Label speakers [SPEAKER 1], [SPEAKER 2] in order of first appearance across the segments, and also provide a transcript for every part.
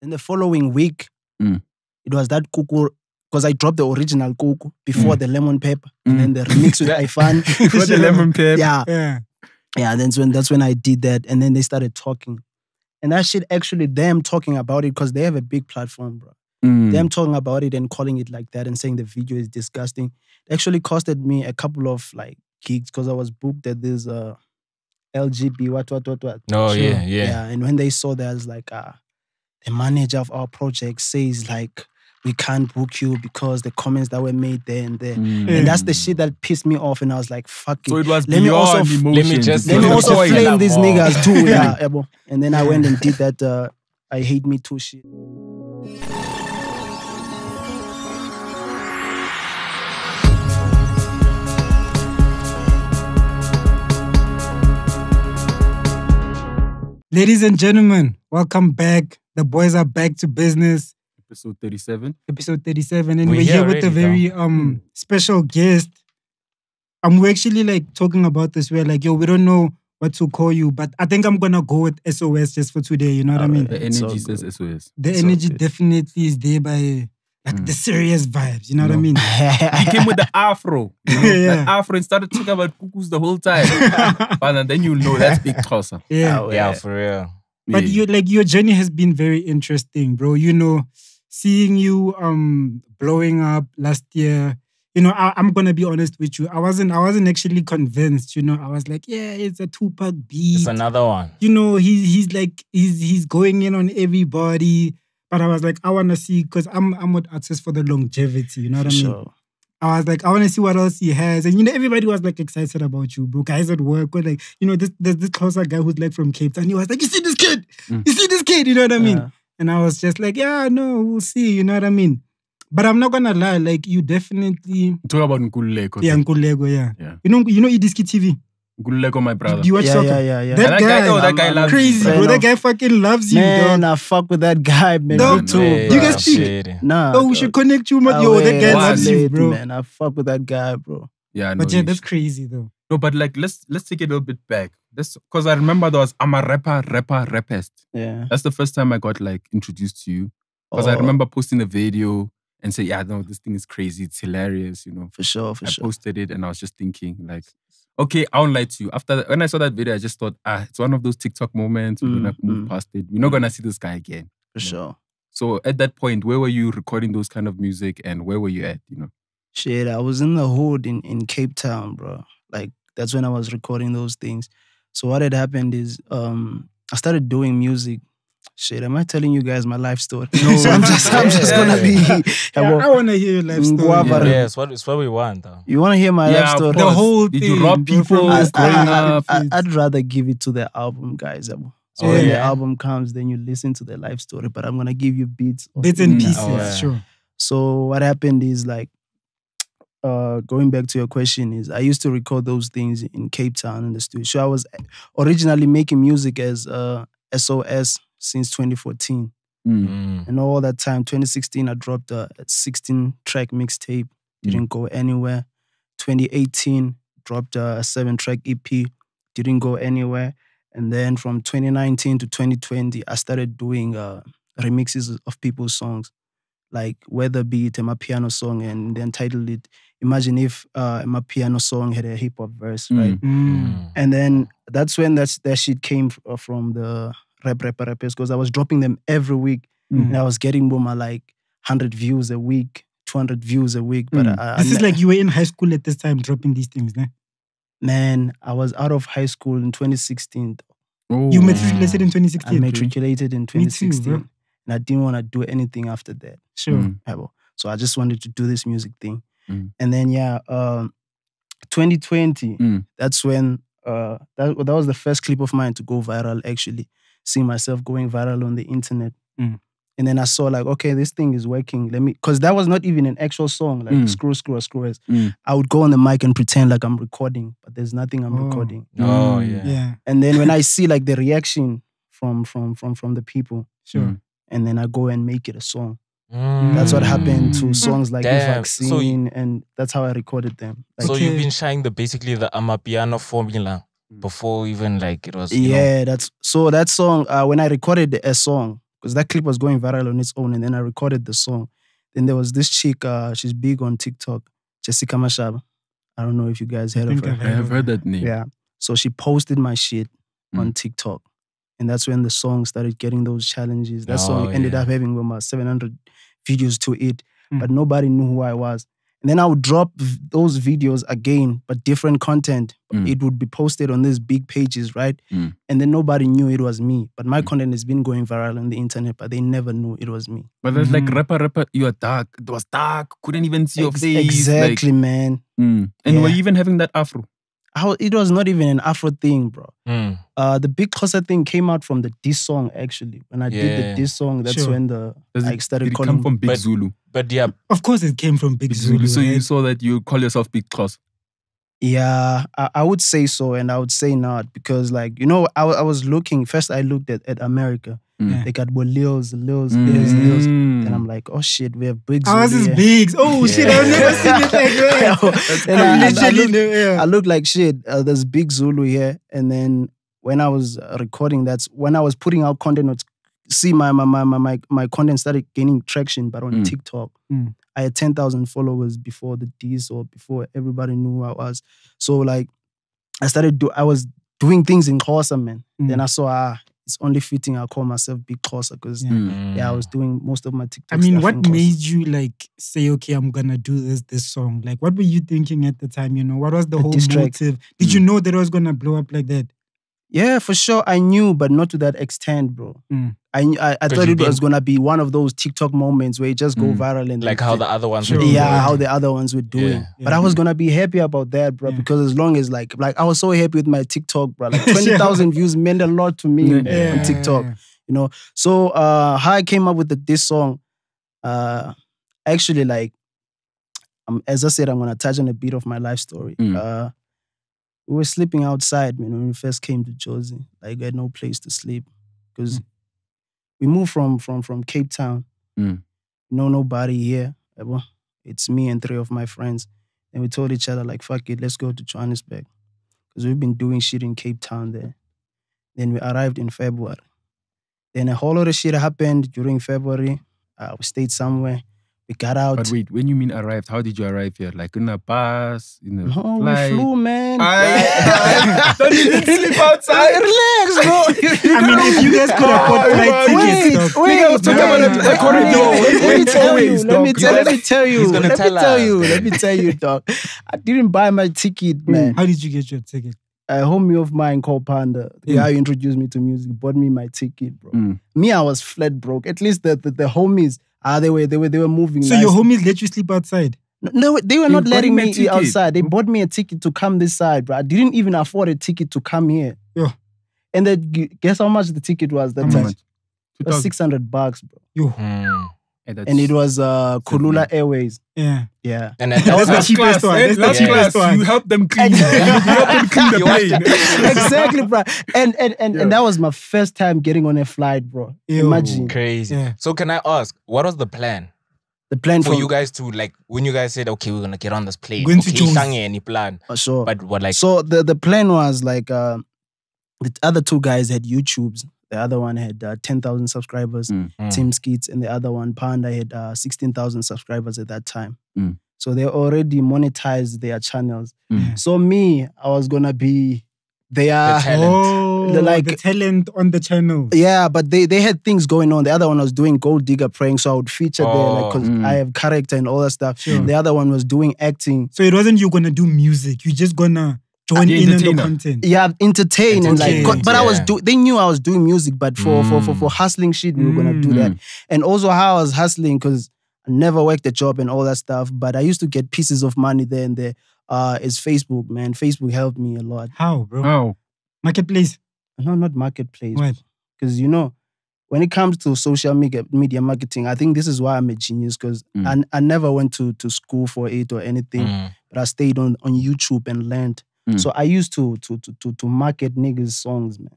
[SPEAKER 1] Then the following week, it was that Kuku, because I dropped the original Kuku before the Lemon Pepper, and then the remix with Ifan.
[SPEAKER 2] Before the Lemon Pepper.
[SPEAKER 1] Yeah. That's when I did that, and then they started talking. And that shit, actually, them talking about it, because they have a big platform, bro. Them talking about it and calling it like that and saying the video is disgusting. It actually costed me a couple of like gigs, because I was booked at this LGB, what.
[SPEAKER 3] Oh, yeah.
[SPEAKER 1] Yeah, and when they saw that, I was like, the manager of our project says like, we can't book you because the comments that were made there and there. And that's the shit that pissed me off. And I was like, fuck it.
[SPEAKER 2] So it was let me also
[SPEAKER 1] flame these niggas too. Yeah. And then I went and did that I Hate Me Too shit.
[SPEAKER 4] Ladies and gentlemen, welcome back. The boys are back to business.
[SPEAKER 2] Episode 37.
[SPEAKER 4] Episode 37. And we're here with a very special guest. We're actually like talking about this. We're like, yo, we don't know what to call you, but I think I'm gonna go with SOS just for today. You know what I mean?
[SPEAKER 2] The energy says SOS.
[SPEAKER 4] The energy definitely is there by like the serious vibes. You know what I mean?
[SPEAKER 2] He came with the afro. You know? That afro and started talking about cuckoos the whole time. But then you know that's Big Xhosa.
[SPEAKER 3] Yeah, for real.
[SPEAKER 4] But your journey has been very interesting, bro. You know, seeing you blowing up last year, you know, I'm gonna be honest with you. I wasn't actually convinced, you know. I was like, yeah, it's a Tupac beat.
[SPEAKER 3] It's another one.
[SPEAKER 4] You know, he's going in on everybody. But I was like, I wanna see, because I'm with artists for the longevity, you know what I mean?
[SPEAKER 1] Sure.
[SPEAKER 4] I was like, I wanna see what else he has. And you know, everybody was like excited about you, bro. Guys at work were like, you know, there's this closer guy who's like from Cape Town. He was like, you see this kid? You see this kid? You know what I mean? And I was just like, yeah, no, we'll see. You know what I mean? But I'm not gonna lie, like you definitely
[SPEAKER 2] talk about Nkhaotic.
[SPEAKER 4] Yeah, Nkhaotic, yeah. You know Idiski TV?
[SPEAKER 2] Nkhaotic, my brother.
[SPEAKER 4] Do you watch soccer?
[SPEAKER 1] Yeah.
[SPEAKER 2] That guy loves
[SPEAKER 4] crazy,
[SPEAKER 2] you,
[SPEAKER 4] bro. That guy fucking loves you,
[SPEAKER 1] man.
[SPEAKER 4] dog.
[SPEAKER 1] I fuck with that guy, man.
[SPEAKER 4] No,
[SPEAKER 1] too.
[SPEAKER 4] man, you guys speak?
[SPEAKER 1] Nah.
[SPEAKER 4] Oh, we should connect you, man. Yo, that guy loves you, bro.
[SPEAKER 1] Man, I fuck with that guy, bro.
[SPEAKER 2] Yeah,
[SPEAKER 4] but yeah, that's crazy though.
[SPEAKER 2] No, but like let's take it a little bit back. Because I remember I'm a rapist.
[SPEAKER 1] Yeah.
[SPEAKER 2] That's the first time I got like introduced to you. Because I remember posting a video and say, yeah, no, this thing is crazy. It's hilarious, you know.
[SPEAKER 1] For sure.
[SPEAKER 2] I posted it and I was just thinking like, okay, I won't lie to you. When I saw that video, I just thought, it's one of those TikTok moments. We're gonna move past it. We're not gonna see this guy again.
[SPEAKER 1] For sure.
[SPEAKER 2] So at that point, where were you recording those kind of music and where were you at, you know?
[SPEAKER 1] Shit, I was in the hood in Cape Town, bro. Like, that's when I was recording those things. So what had happened is, I started doing music. Shit, am I telling you guys my life story? No, so I'm just gonna be.
[SPEAKER 4] I want to hear your life story.
[SPEAKER 3] Yeah, it's what we want, though.
[SPEAKER 1] You want to hear my life story?
[SPEAKER 4] The whole thing.
[SPEAKER 2] Did you rob people?
[SPEAKER 1] I'd rather give it to the album, guys. So when the album comes, then you listen to the life story. But I'm gonna give you bits and
[SPEAKER 4] pieces. Sure.
[SPEAKER 1] So what happened is like, going back to your question is, I used to record those things in Cape Town in the studio. So I was originally making music as SOS since 2014. And all that time, 2016, I dropped a 16-track mixtape. Didn't go anywhere. 2018, dropped a 7-track EP. Didn't go anywhere. And then from 2019 to 2020, I started doing remixes of people's songs. Like Weather Beat, my piano song, and then titled it Imagine If my piano song had a hip-hop verse, right? And then that's when that shit came from the rappers, because I was dropping them every week. And I was getting more like 100 views a week, 200 views a week. But
[SPEAKER 4] this is like you were in high school at this time dropping these things, né?
[SPEAKER 1] Man, I was out of high school in 2016.
[SPEAKER 4] Oh. You matriculated in 2016?
[SPEAKER 1] I matriculated in 2016.
[SPEAKER 4] Me too,
[SPEAKER 1] and I didn't want to do anything after that.
[SPEAKER 4] Sure.
[SPEAKER 1] So I just wanted to do this music thing. And then 2020, that's when that was the first clip of mine to go viral, actually. Seeing myself going viral on the internet. And then I saw like, okay, this thing is working. Because that was not even an actual song, like screw. I would go on the mic and pretend like I'm recording, but there's nothing I'm recording.
[SPEAKER 3] Oh, yeah.
[SPEAKER 1] And then when I see like the reaction from the people,
[SPEAKER 4] sure.
[SPEAKER 1] And then I go and make it a song. That's what happened to songs like Vaccine, and that's how I recorded them.
[SPEAKER 3] Like, so you've been trying basically the Amapiano formula before even like it was.
[SPEAKER 1] That song. When I recorded a song, because that clip was going viral on its own, and then I recorded the song. Then there was this chick, she's big on TikTok, Jessica Mashaba. I don't know if you guys heard of her.
[SPEAKER 2] I have heard that name.
[SPEAKER 1] Yeah. So she posted my shit on TikTok. And that's when the song started getting those challenges. That song ended up having about 700 videos to it, but nobody knew who I was. And then I would drop those videos again, but different content. It would be posted on these big pages, right? And then nobody knew it was me. But my content has been going viral on the internet, but they never knew it was me.
[SPEAKER 2] But that's like rapper, you are dark. It was dark. Couldn't even see your face.
[SPEAKER 1] Exactly, man.
[SPEAKER 2] And were you even having that afro?
[SPEAKER 1] It was not even an Afro thing, bro. The Big Xhosa thing came out from the diss song, actually. When I did the diss song, that's when I started calling.
[SPEAKER 2] It come from Big Zulu?
[SPEAKER 3] But yeah.
[SPEAKER 4] Of course it came from Big Zulu.
[SPEAKER 2] So
[SPEAKER 4] right?
[SPEAKER 2] you saw that you call yourself Big Xhosa?
[SPEAKER 1] Yeah, I would say so, and I would say not, because like, you know, I was looking, first I looked at America. They got Lils. Then I'm like, oh shit, we have Big Zulu.
[SPEAKER 4] Ours is Bigs. Oh shit, I've never seen it like that.
[SPEAKER 1] I look like shit. There's Big Zulu here. And then when I was recording, that's when I was putting out content. See, my content started gaining traction, but on TikTok. I had 10,000 followers before the diss or before everybody knew who I was. So like, I was doing things in Xhosa, man. Then I saw, it's only fitting I call myself Big Xhosa, because I was doing most of my TikTok
[SPEAKER 4] I mean,
[SPEAKER 1] stuff
[SPEAKER 4] what
[SPEAKER 1] in Xhosa.
[SPEAKER 4] made you like say, okay, I'm gonna do this song? Like, what were you thinking at the time? You know, what was the whole motive? Did you know that it was gonna blow up like that?
[SPEAKER 1] Yeah, for sure. I knew, but not to that extent, bro. I thought it was gonna be one of those TikTok moments where it just go viral and
[SPEAKER 3] like how the other ones were.
[SPEAKER 1] Yeah, how the other ones were doing. But I was gonna be happy about that, bro, because as long as like I was so happy with my TikTok, bro. Like 20,000 views meant a lot to me on TikTok. You know. So how I came up with this song, actually, like as I said, I'm gonna touch on a bit of my life story. We were sleeping outside, man, when we first came to Jersey. Like, we had no place to sleep because we moved from Cape Town. Nobody here. It's me and 3 of my friends. And we told each other, like, fuck it, let's go to Johannesburg. Because we've been doing shit in Cape Town there. Then we arrived in February. Then a whole lot of shit happened during February. We stayed somewhere. We got out.
[SPEAKER 2] But wait, when you mean arrived, how did you arrive here? Like in a bus, in a flight?
[SPEAKER 1] We flew, man.
[SPEAKER 2] Don't even sleep outside.
[SPEAKER 1] Relax, bro.
[SPEAKER 4] I mean, if you guys could afford flight tickets,
[SPEAKER 1] Let me tell you, dog. I didn't buy my ticket, man.
[SPEAKER 4] How did you get your ticket?
[SPEAKER 1] A homie of mine called Panda, the guy who introduced me to music, bought me my ticket, bro. Me, I was flat broke. At least the homies, they were moving.
[SPEAKER 4] So your homies let you sleep outside?
[SPEAKER 1] No, they were not letting me outside. They bought me a ticket to come this side, bro. I didn't even afford a ticket to come here.
[SPEAKER 4] Yeah.
[SPEAKER 1] And then guess how much the ticket was that time? It was $600, bro.
[SPEAKER 4] Yo.
[SPEAKER 1] And it was Kulula Airways.
[SPEAKER 4] Yeah.
[SPEAKER 1] Yeah.
[SPEAKER 3] And that was
[SPEAKER 4] the cheapest one. That's the cheapest one.
[SPEAKER 2] You helped them clean. You helped them clean the plane.
[SPEAKER 1] Exactly, bro. And that was my first time getting on a flight, bro. Imagine.
[SPEAKER 3] Crazy.
[SPEAKER 4] Yeah.
[SPEAKER 3] So can I ask, what was the plan?
[SPEAKER 1] The plan
[SPEAKER 3] for you guys to, like, when you guys said, okay, we're gonna get on this plane.
[SPEAKER 4] Going to Jones.
[SPEAKER 3] Any plan?
[SPEAKER 1] Sure.
[SPEAKER 3] But what, like?
[SPEAKER 1] So the plan was like the other 2 guys had YouTubes. The other one had 10,000 subscribers, Tim Skeets, and the other one, Panda, had 16,000 subscribers at that time. So they already monetized their channels. So me, I was gonna be their
[SPEAKER 4] the talent on the channel.
[SPEAKER 1] Yeah, but they had things going on. The other one was doing gold digger praying, so I would feature there, like, because I have character and all that stuff. Sure. The other one was doing acting.
[SPEAKER 4] So it wasn't you gonna do music. You just gonna join in on the content.
[SPEAKER 1] Yeah, entertain and like. But I was they knew I was doing music, but for hustling shit, we were gonna do that. And also how I was hustling, because I never worked a job and all that stuff, but I used to get pieces of money there and there. Is Facebook, man. Facebook helped me a lot.
[SPEAKER 4] How, bro?
[SPEAKER 2] How?
[SPEAKER 4] Marketplace?
[SPEAKER 1] No, not marketplace.
[SPEAKER 4] What?
[SPEAKER 1] Because, when it comes to social media marketing, I think this is why I'm a genius, because I never went to school for it or anything, but I stayed on YouTube and learned. So I used to market niggas' songs, man.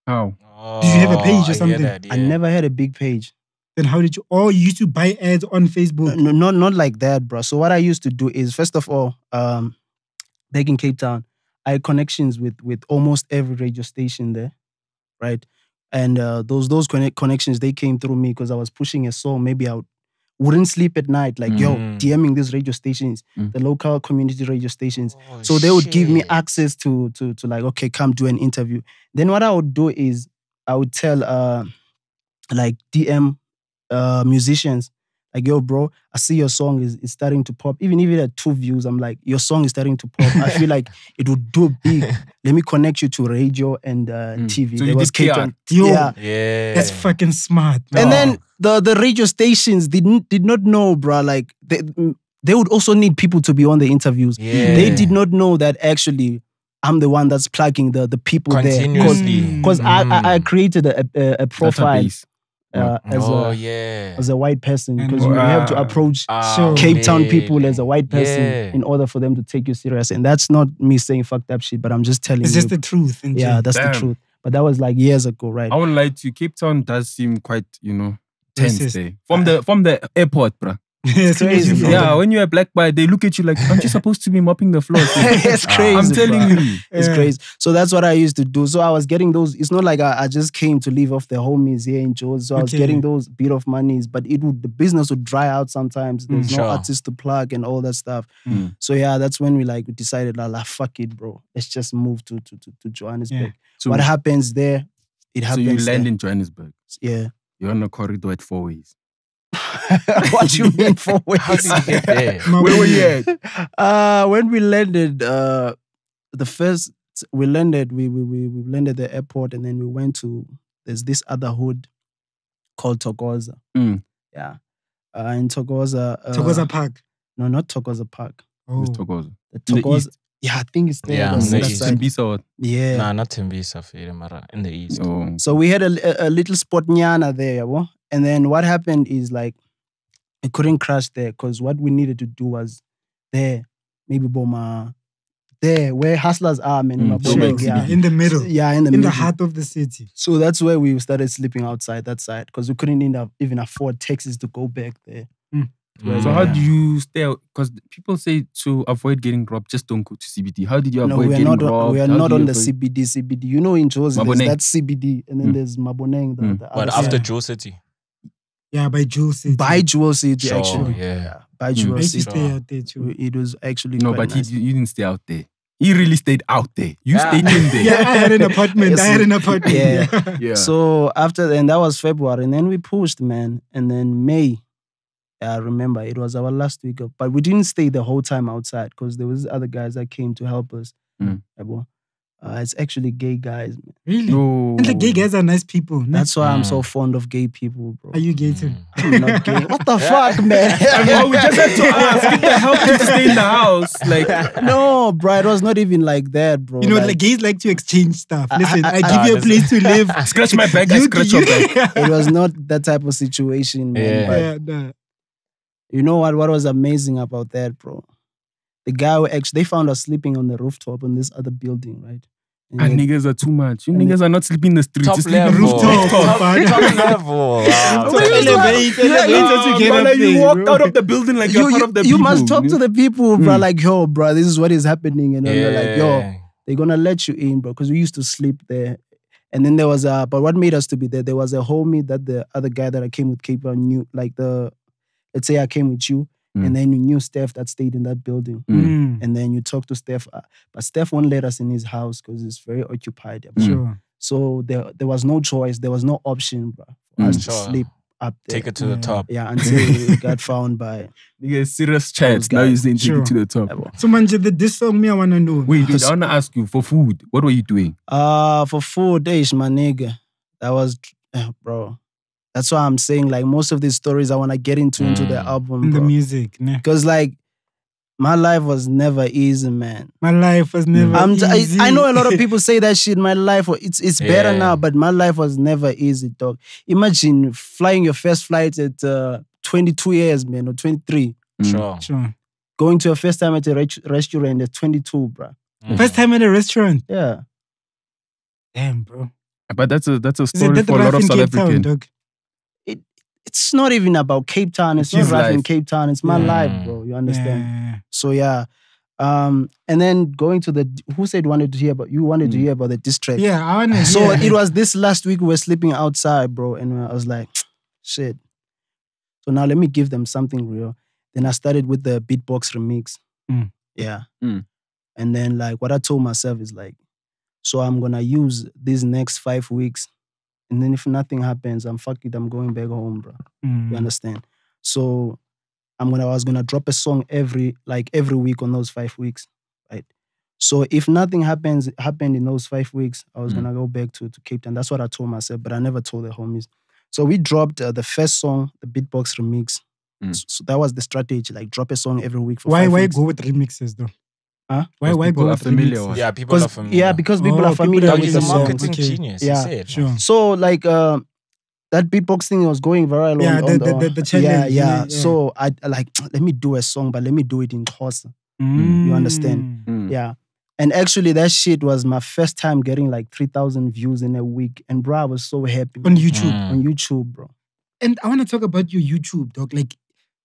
[SPEAKER 2] How?
[SPEAKER 4] Did you have a page or something?
[SPEAKER 1] I never had a big page.
[SPEAKER 4] Then how did you? Oh, you used to buy ads on Facebook?
[SPEAKER 1] No, not like that, bro. So what I used to do is, first of all, back in Cape Town, I had connections with almost every radio station there, right? And those connections, they came through me because I was pushing a song. Maybe I wouldn't sleep at night. Like, yo, DMing these radio stations, the local community radio stations.
[SPEAKER 3] Oh,
[SPEAKER 1] so they would give me
[SPEAKER 3] shit.
[SPEAKER 1] access to like, okay, come do an interview. Then what I would do is I would tell like DM musicians, like, yo, bro, I see your song is starting to pop. Even if it had 2 views, I'm like, your song is starting to pop. I feel like it would do big. Let me connect you to radio and TV.
[SPEAKER 2] So
[SPEAKER 1] There
[SPEAKER 2] you
[SPEAKER 1] was
[SPEAKER 2] did PR.
[SPEAKER 4] Yo,
[SPEAKER 3] Yeah.
[SPEAKER 4] that's fucking smart.
[SPEAKER 1] And then the radio stations did not know, bro. Like they would also need people to be on the interviews.
[SPEAKER 3] Yeah.
[SPEAKER 1] They did not know that actually I'm the one that's plugging the people
[SPEAKER 3] Continuously.
[SPEAKER 1] there. Because I created a profile
[SPEAKER 2] Database.
[SPEAKER 1] as a white person. Because you have to approach
[SPEAKER 3] Ah,
[SPEAKER 1] Cape Town
[SPEAKER 3] maybe.
[SPEAKER 1] people as a white person
[SPEAKER 3] Yeah.
[SPEAKER 1] in order for them to take you serious. And that's not me saying fucked up shit, but I'm just telling
[SPEAKER 4] It's
[SPEAKER 1] you.
[SPEAKER 4] just the truth.
[SPEAKER 1] Yeah, that's
[SPEAKER 2] Damn.
[SPEAKER 1] the truth. But that was like years ago, right?
[SPEAKER 2] I won't lie to you. Cape Town does seem quite, tense
[SPEAKER 4] Racist.
[SPEAKER 2] there. From the airport, bruh.
[SPEAKER 4] It's
[SPEAKER 1] crazy, bro.
[SPEAKER 2] Yeah, when you're a black boy, they look at you like, aren't you supposed to be mopping the floor?
[SPEAKER 1] It's crazy.
[SPEAKER 2] I'm telling
[SPEAKER 1] bro.
[SPEAKER 2] you.
[SPEAKER 1] It's
[SPEAKER 4] Yeah.
[SPEAKER 1] crazy. So that's what I used to do. So I was getting those. It's not like I just came to live off the homies here in Georgia. So I was
[SPEAKER 4] Okay.
[SPEAKER 1] getting those bit of monies, but the business would dry out sometimes. There's no
[SPEAKER 3] Sure.
[SPEAKER 1] artists to plug and all that stuff.
[SPEAKER 2] Mm.
[SPEAKER 1] So yeah, that's when we decided, fuck it, bro. Let's just move to Johannesburg.
[SPEAKER 4] Yeah.
[SPEAKER 2] So,
[SPEAKER 1] What happens there, it
[SPEAKER 2] so
[SPEAKER 1] happens
[SPEAKER 2] you land
[SPEAKER 1] there.
[SPEAKER 2] in Johannesburg.
[SPEAKER 1] Yeah.
[SPEAKER 2] You're on a corridor at 4 ways.
[SPEAKER 1] What you mean for
[SPEAKER 3] How did you get there?
[SPEAKER 2] Where were you at?
[SPEAKER 1] When we landed, we landed at the airport, and then we went to, there's this other hood called Thokoza.
[SPEAKER 2] Mm.
[SPEAKER 1] Yeah. In Thokoza.
[SPEAKER 4] Thokoza Park.
[SPEAKER 1] No, not Thokoza Park.
[SPEAKER 4] Oh.
[SPEAKER 2] Where's Thokoza?
[SPEAKER 1] The
[SPEAKER 2] In the
[SPEAKER 1] Thokoza.
[SPEAKER 2] east?
[SPEAKER 1] Yeah, I think it's there.
[SPEAKER 3] Yeah,
[SPEAKER 1] on
[SPEAKER 3] in the
[SPEAKER 1] that
[SPEAKER 3] east.
[SPEAKER 1] side.
[SPEAKER 2] Tembisa or-
[SPEAKER 1] Yeah.
[SPEAKER 3] Nah, not Tembisa, Fede, mara, in the east.
[SPEAKER 2] Oh.
[SPEAKER 1] So we had a little spot nyana there, yabo. And then what happened is like, it couldn't crash there because what we needed to do was there, maybe Boma, there where hustlers are, man. in
[SPEAKER 2] Mm,
[SPEAKER 1] Maboneng,
[SPEAKER 2] sure.
[SPEAKER 1] yeah.
[SPEAKER 4] In the middle.
[SPEAKER 1] Yeah, in the
[SPEAKER 4] In
[SPEAKER 1] middle.
[SPEAKER 4] the heart of the city.
[SPEAKER 1] So that's where we started sleeping outside that side because we couldn't even afford taxis to go back there.
[SPEAKER 2] So how do you stay? Because people say to avoid getting robbed, just don't go to CBD. How did you
[SPEAKER 1] No,
[SPEAKER 2] avoid
[SPEAKER 1] we are
[SPEAKER 2] getting
[SPEAKER 1] not.
[SPEAKER 2] robbed?
[SPEAKER 1] We are
[SPEAKER 2] How
[SPEAKER 1] not
[SPEAKER 2] do you
[SPEAKER 1] on the
[SPEAKER 2] avoid-
[SPEAKER 1] CBD. You know, in Jozi, there's
[SPEAKER 2] Maboneng.
[SPEAKER 1] that CBD, and then there's Maboneng. The
[SPEAKER 3] But
[SPEAKER 1] other
[SPEAKER 3] after
[SPEAKER 1] side.
[SPEAKER 3] Joe City.
[SPEAKER 4] Yeah, by Jewel City.
[SPEAKER 1] By Jewel City,
[SPEAKER 3] Sure,
[SPEAKER 1] actually.
[SPEAKER 3] yeah.
[SPEAKER 1] By
[SPEAKER 4] I
[SPEAKER 1] Jewel
[SPEAKER 4] used to
[SPEAKER 1] City.
[SPEAKER 4] stay out there too.
[SPEAKER 1] It was actually
[SPEAKER 2] No,
[SPEAKER 1] quite
[SPEAKER 2] but
[SPEAKER 1] nice.
[SPEAKER 2] you didn't stay out there. He really stayed out there. You
[SPEAKER 3] Yeah.
[SPEAKER 2] stayed in there.
[SPEAKER 4] Yeah, I had an apartment.
[SPEAKER 1] Yeah.
[SPEAKER 4] Yeah.
[SPEAKER 2] Yeah.
[SPEAKER 1] So after then, that was February, and then we pushed, man. And then May, I remember it was our last week of, but we didn't stay the whole time outside because there was other guys that came to help us.
[SPEAKER 2] Mm.
[SPEAKER 1] It's actually gay guys, man.
[SPEAKER 4] Really?
[SPEAKER 2] No.
[SPEAKER 4] And the gay guys are nice people. No?
[SPEAKER 1] That's why I'm so fond of gay people, bro.
[SPEAKER 4] Are you gay too?
[SPEAKER 1] I'm not gay. What the fuck, man?
[SPEAKER 2] Oh, we just had to ask. Get the help you to stay in the house. Like,
[SPEAKER 1] No, bro, it was not even like that, bro.
[SPEAKER 4] You know, like gays like to exchange stuff. Listen, I give you a
[SPEAKER 3] listen.
[SPEAKER 4] place to live.
[SPEAKER 2] scratch my back, I scratch your back.
[SPEAKER 1] it was not that type of situation, man.
[SPEAKER 3] Yeah.
[SPEAKER 1] But
[SPEAKER 4] Yeah, nah.
[SPEAKER 1] you know what? What was amazing about that, bro? The guy who actually, they found us sleeping on the rooftop in this other building, right?
[SPEAKER 2] And niggas are too much. You niggas are not sleeping in the streets.
[SPEAKER 3] Top
[SPEAKER 2] You sleep in
[SPEAKER 3] level.
[SPEAKER 2] rooftop.
[SPEAKER 4] Rooftop.
[SPEAKER 3] Top level. Wow.
[SPEAKER 4] So elevate to get
[SPEAKER 2] Brother,
[SPEAKER 4] up
[SPEAKER 2] you
[SPEAKER 4] there,
[SPEAKER 2] walked
[SPEAKER 4] bro.
[SPEAKER 2] out of the building like you're part of the
[SPEAKER 1] you
[SPEAKER 2] people.
[SPEAKER 1] must talk to the people, bro.
[SPEAKER 2] Mm.
[SPEAKER 1] Like, yo, bro, this is what is happening. And then they're like, yo,
[SPEAKER 3] Yeah.
[SPEAKER 1] they're gonna let you in, bro, because we used to sleep there. And then there was but what made us to be there was a homie that the other guy that I came with Cape Town knew, like let's say I came with you, and then you knew Steph that stayed in that building.
[SPEAKER 4] Mm.
[SPEAKER 1] And then you talk to Steph, but Steph won't let us in his house because it's very occupied.
[SPEAKER 4] Sure.
[SPEAKER 1] So there was no choice, there was no option, bro, for us to
[SPEAKER 3] Sure.
[SPEAKER 1] sleep up there.
[SPEAKER 3] Take it to the top.
[SPEAKER 1] Yeah, until we got found by.
[SPEAKER 2] Nigga, serious chats. Now
[SPEAKER 1] guys.
[SPEAKER 2] you're saying take
[SPEAKER 4] Sure.
[SPEAKER 2] it to the top.
[SPEAKER 4] So, Manje, this song me, I want to know.
[SPEAKER 2] Wait, dude, I want to ask you, for food, what were you doing?
[SPEAKER 1] For 4 days, my nigga, that was, bro. That's why I'm saying, like, most of these stories I want to get into the album,
[SPEAKER 4] In the
[SPEAKER 1] bro.
[SPEAKER 4] music, ne?
[SPEAKER 1] Because, like, my life was never easy, man.
[SPEAKER 4] My life was never easy.
[SPEAKER 1] I know a lot of people say that shit. My life, it's better
[SPEAKER 3] Yeah.
[SPEAKER 1] now, but my life was never easy, dog. Imagine flying your first flight at 22 years, man, or 23.
[SPEAKER 3] Sure.
[SPEAKER 4] Sure.
[SPEAKER 1] Going to your first time at a restaurant at 22, bro.
[SPEAKER 4] First time at a restaurant.
[SPEAKER 1] Yeah.
[SPEAKER 4] Damn, bro.
[SPEAKER 2] But that's a
[SPEAKER 4] Is it
[SPEAKER 2] story
[SPEAKER 4] that
[SPEAKER 2] for a
[SPEAKER 4] rough
[SPEAKER 2] lot of
[SPEAKER 4] in
[SPEAKER 2] South
[SPEAKER 4] Cape Town,
[SPEAKER 2] African.
[SPEAKER 4] dog?
[SPEAKER 1] It's not even about Cape Town. It's not
[SPEAKER 2] his
[SPEAKER 1] right in
[SPEAKER 2] life.
[SPEAKER 1] Cape Town. It's my
[SPEAKER 4] Yeah.
[SPEAKER 1] life, bro. You understand?
[SPEAKER 4] Yeah.
[SPEAKER 1] So yeah, And then going to the who said wanted to hear about the diss track.
[SPEAKER 4] Yeah, I want to
[SPEAKER 1] So it was this last week we were sleeping outside, bro, and I was like, shit. So now let me give them something real. Then I started with the beatbox remix. Yeah. And then like what I told myself is like, so I'm gonna use these next 5 weeks, and then if nothing happens, I'm going back home, bro. You understand? So I was gonna drop a song every week on those 5 weeks, right? So if nothing happened in those 5 weeks, I was gonna go back to Cape Town. That's what I told myself, but I never told the homies. So we dropped the first song, the beatbox remix. So that was the strategy, like drop a song every week for 5 weeks.
[SPEAKER 4] Why go with remixes though?
[SPEAKER 1] Huh?
[SPEAKER 4] Why go with
[SPEAKER 2] familiar
[SPEAKER 4] remixes?
[SPEAKER 3] Yeah, people are familiar.
[SPEAKER 1] Yeah, because people are
[SPEAKER 4] people
[SPEAKER 1] familiar
[SPEAKER 4] are
[SPEAKER 1] with
[SPEAKER 3] He's
[SPEAKER 1] the
[SPEAKER 3] a
[SPEAKER 4] using
[SPEAKER 1] song.
[SPEAKER 3] marketing
[SPEAKER 4] Okay.
[SPEAKER 3] genius.
[SPEAKER 1] Yeah,
[SPEAKER 3] He said,
[SPEAKER 4] Sure.
[SPEAKER 1] So like that beatbox thing was going viral.
[SPEAKER 4] Yeah,
[SPEAKER 1] on
[SPEAKER 4] the challenge.
[SPEAKER 1] Yeah. So I like let me do a song, but let me do it in Xhosa. You understand? Yeah. And actually, that shit was my first time getting like 3,000 views in a week, and bro, I was so happy
[SPEAKER 4] On YouTube.
[SPEAKER 1] On YouTube, bro.
[SPEAKER 4] And I want to talk about your YouTube, dog. Like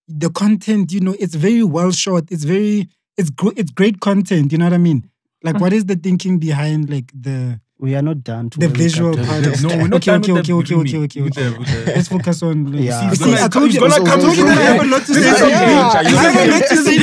[SPEAKER 4] the content, it's very well shot. It's great content. You know what I mean? Like, what is the thinking behind like
[SPEAKER 1] We are not done.
[SPEAKER 4] the visual part of
[SPEAKER 2] No, we're not done with the
[SPEAKER 4] Okay. Let's focus on.
[SPEAKER 1] Yeah.
[SPEAKER 4] You see, I told you
[SPEAKER 1] gonna come
[SPEAKER 4] that I have a lot to say. I have a lot to say.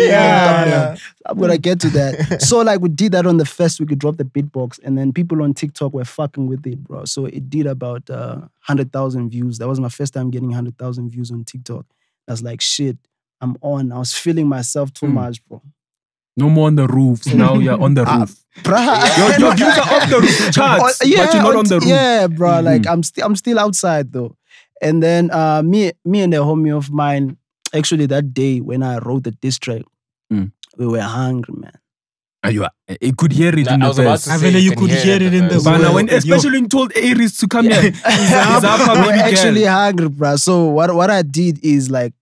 [SPEAKER 1] Yeah. I'm gonna get to that. So like we did that on the first week. We dropped the beatbox, and then people on TikTok were fucking with it, bro. So it did about 100,000 views. That was my first time getting 100,000 views on TikTok. I was like, shit, I'm on. I was feeling myself too much, bro.
[SPEAKER 2] No more on the roof. So now you're on the roof. Your views are off the roof charts, but you're not on the roof.
[SPEAKER 1] Yeah, bro. Like I'm still outside though. And then me and a homie of mine, actually that day when I wrote the diss track, we were hungry, man.
[SPEAKER 2] And you could hear it in the verse.
[SPEAKER 4] I feel you could hear it in the
[SPEAKER 2] But now especially when you told Aries to come here.
[SPEAKER 1] We were actually hungry, bro. So what I did is like,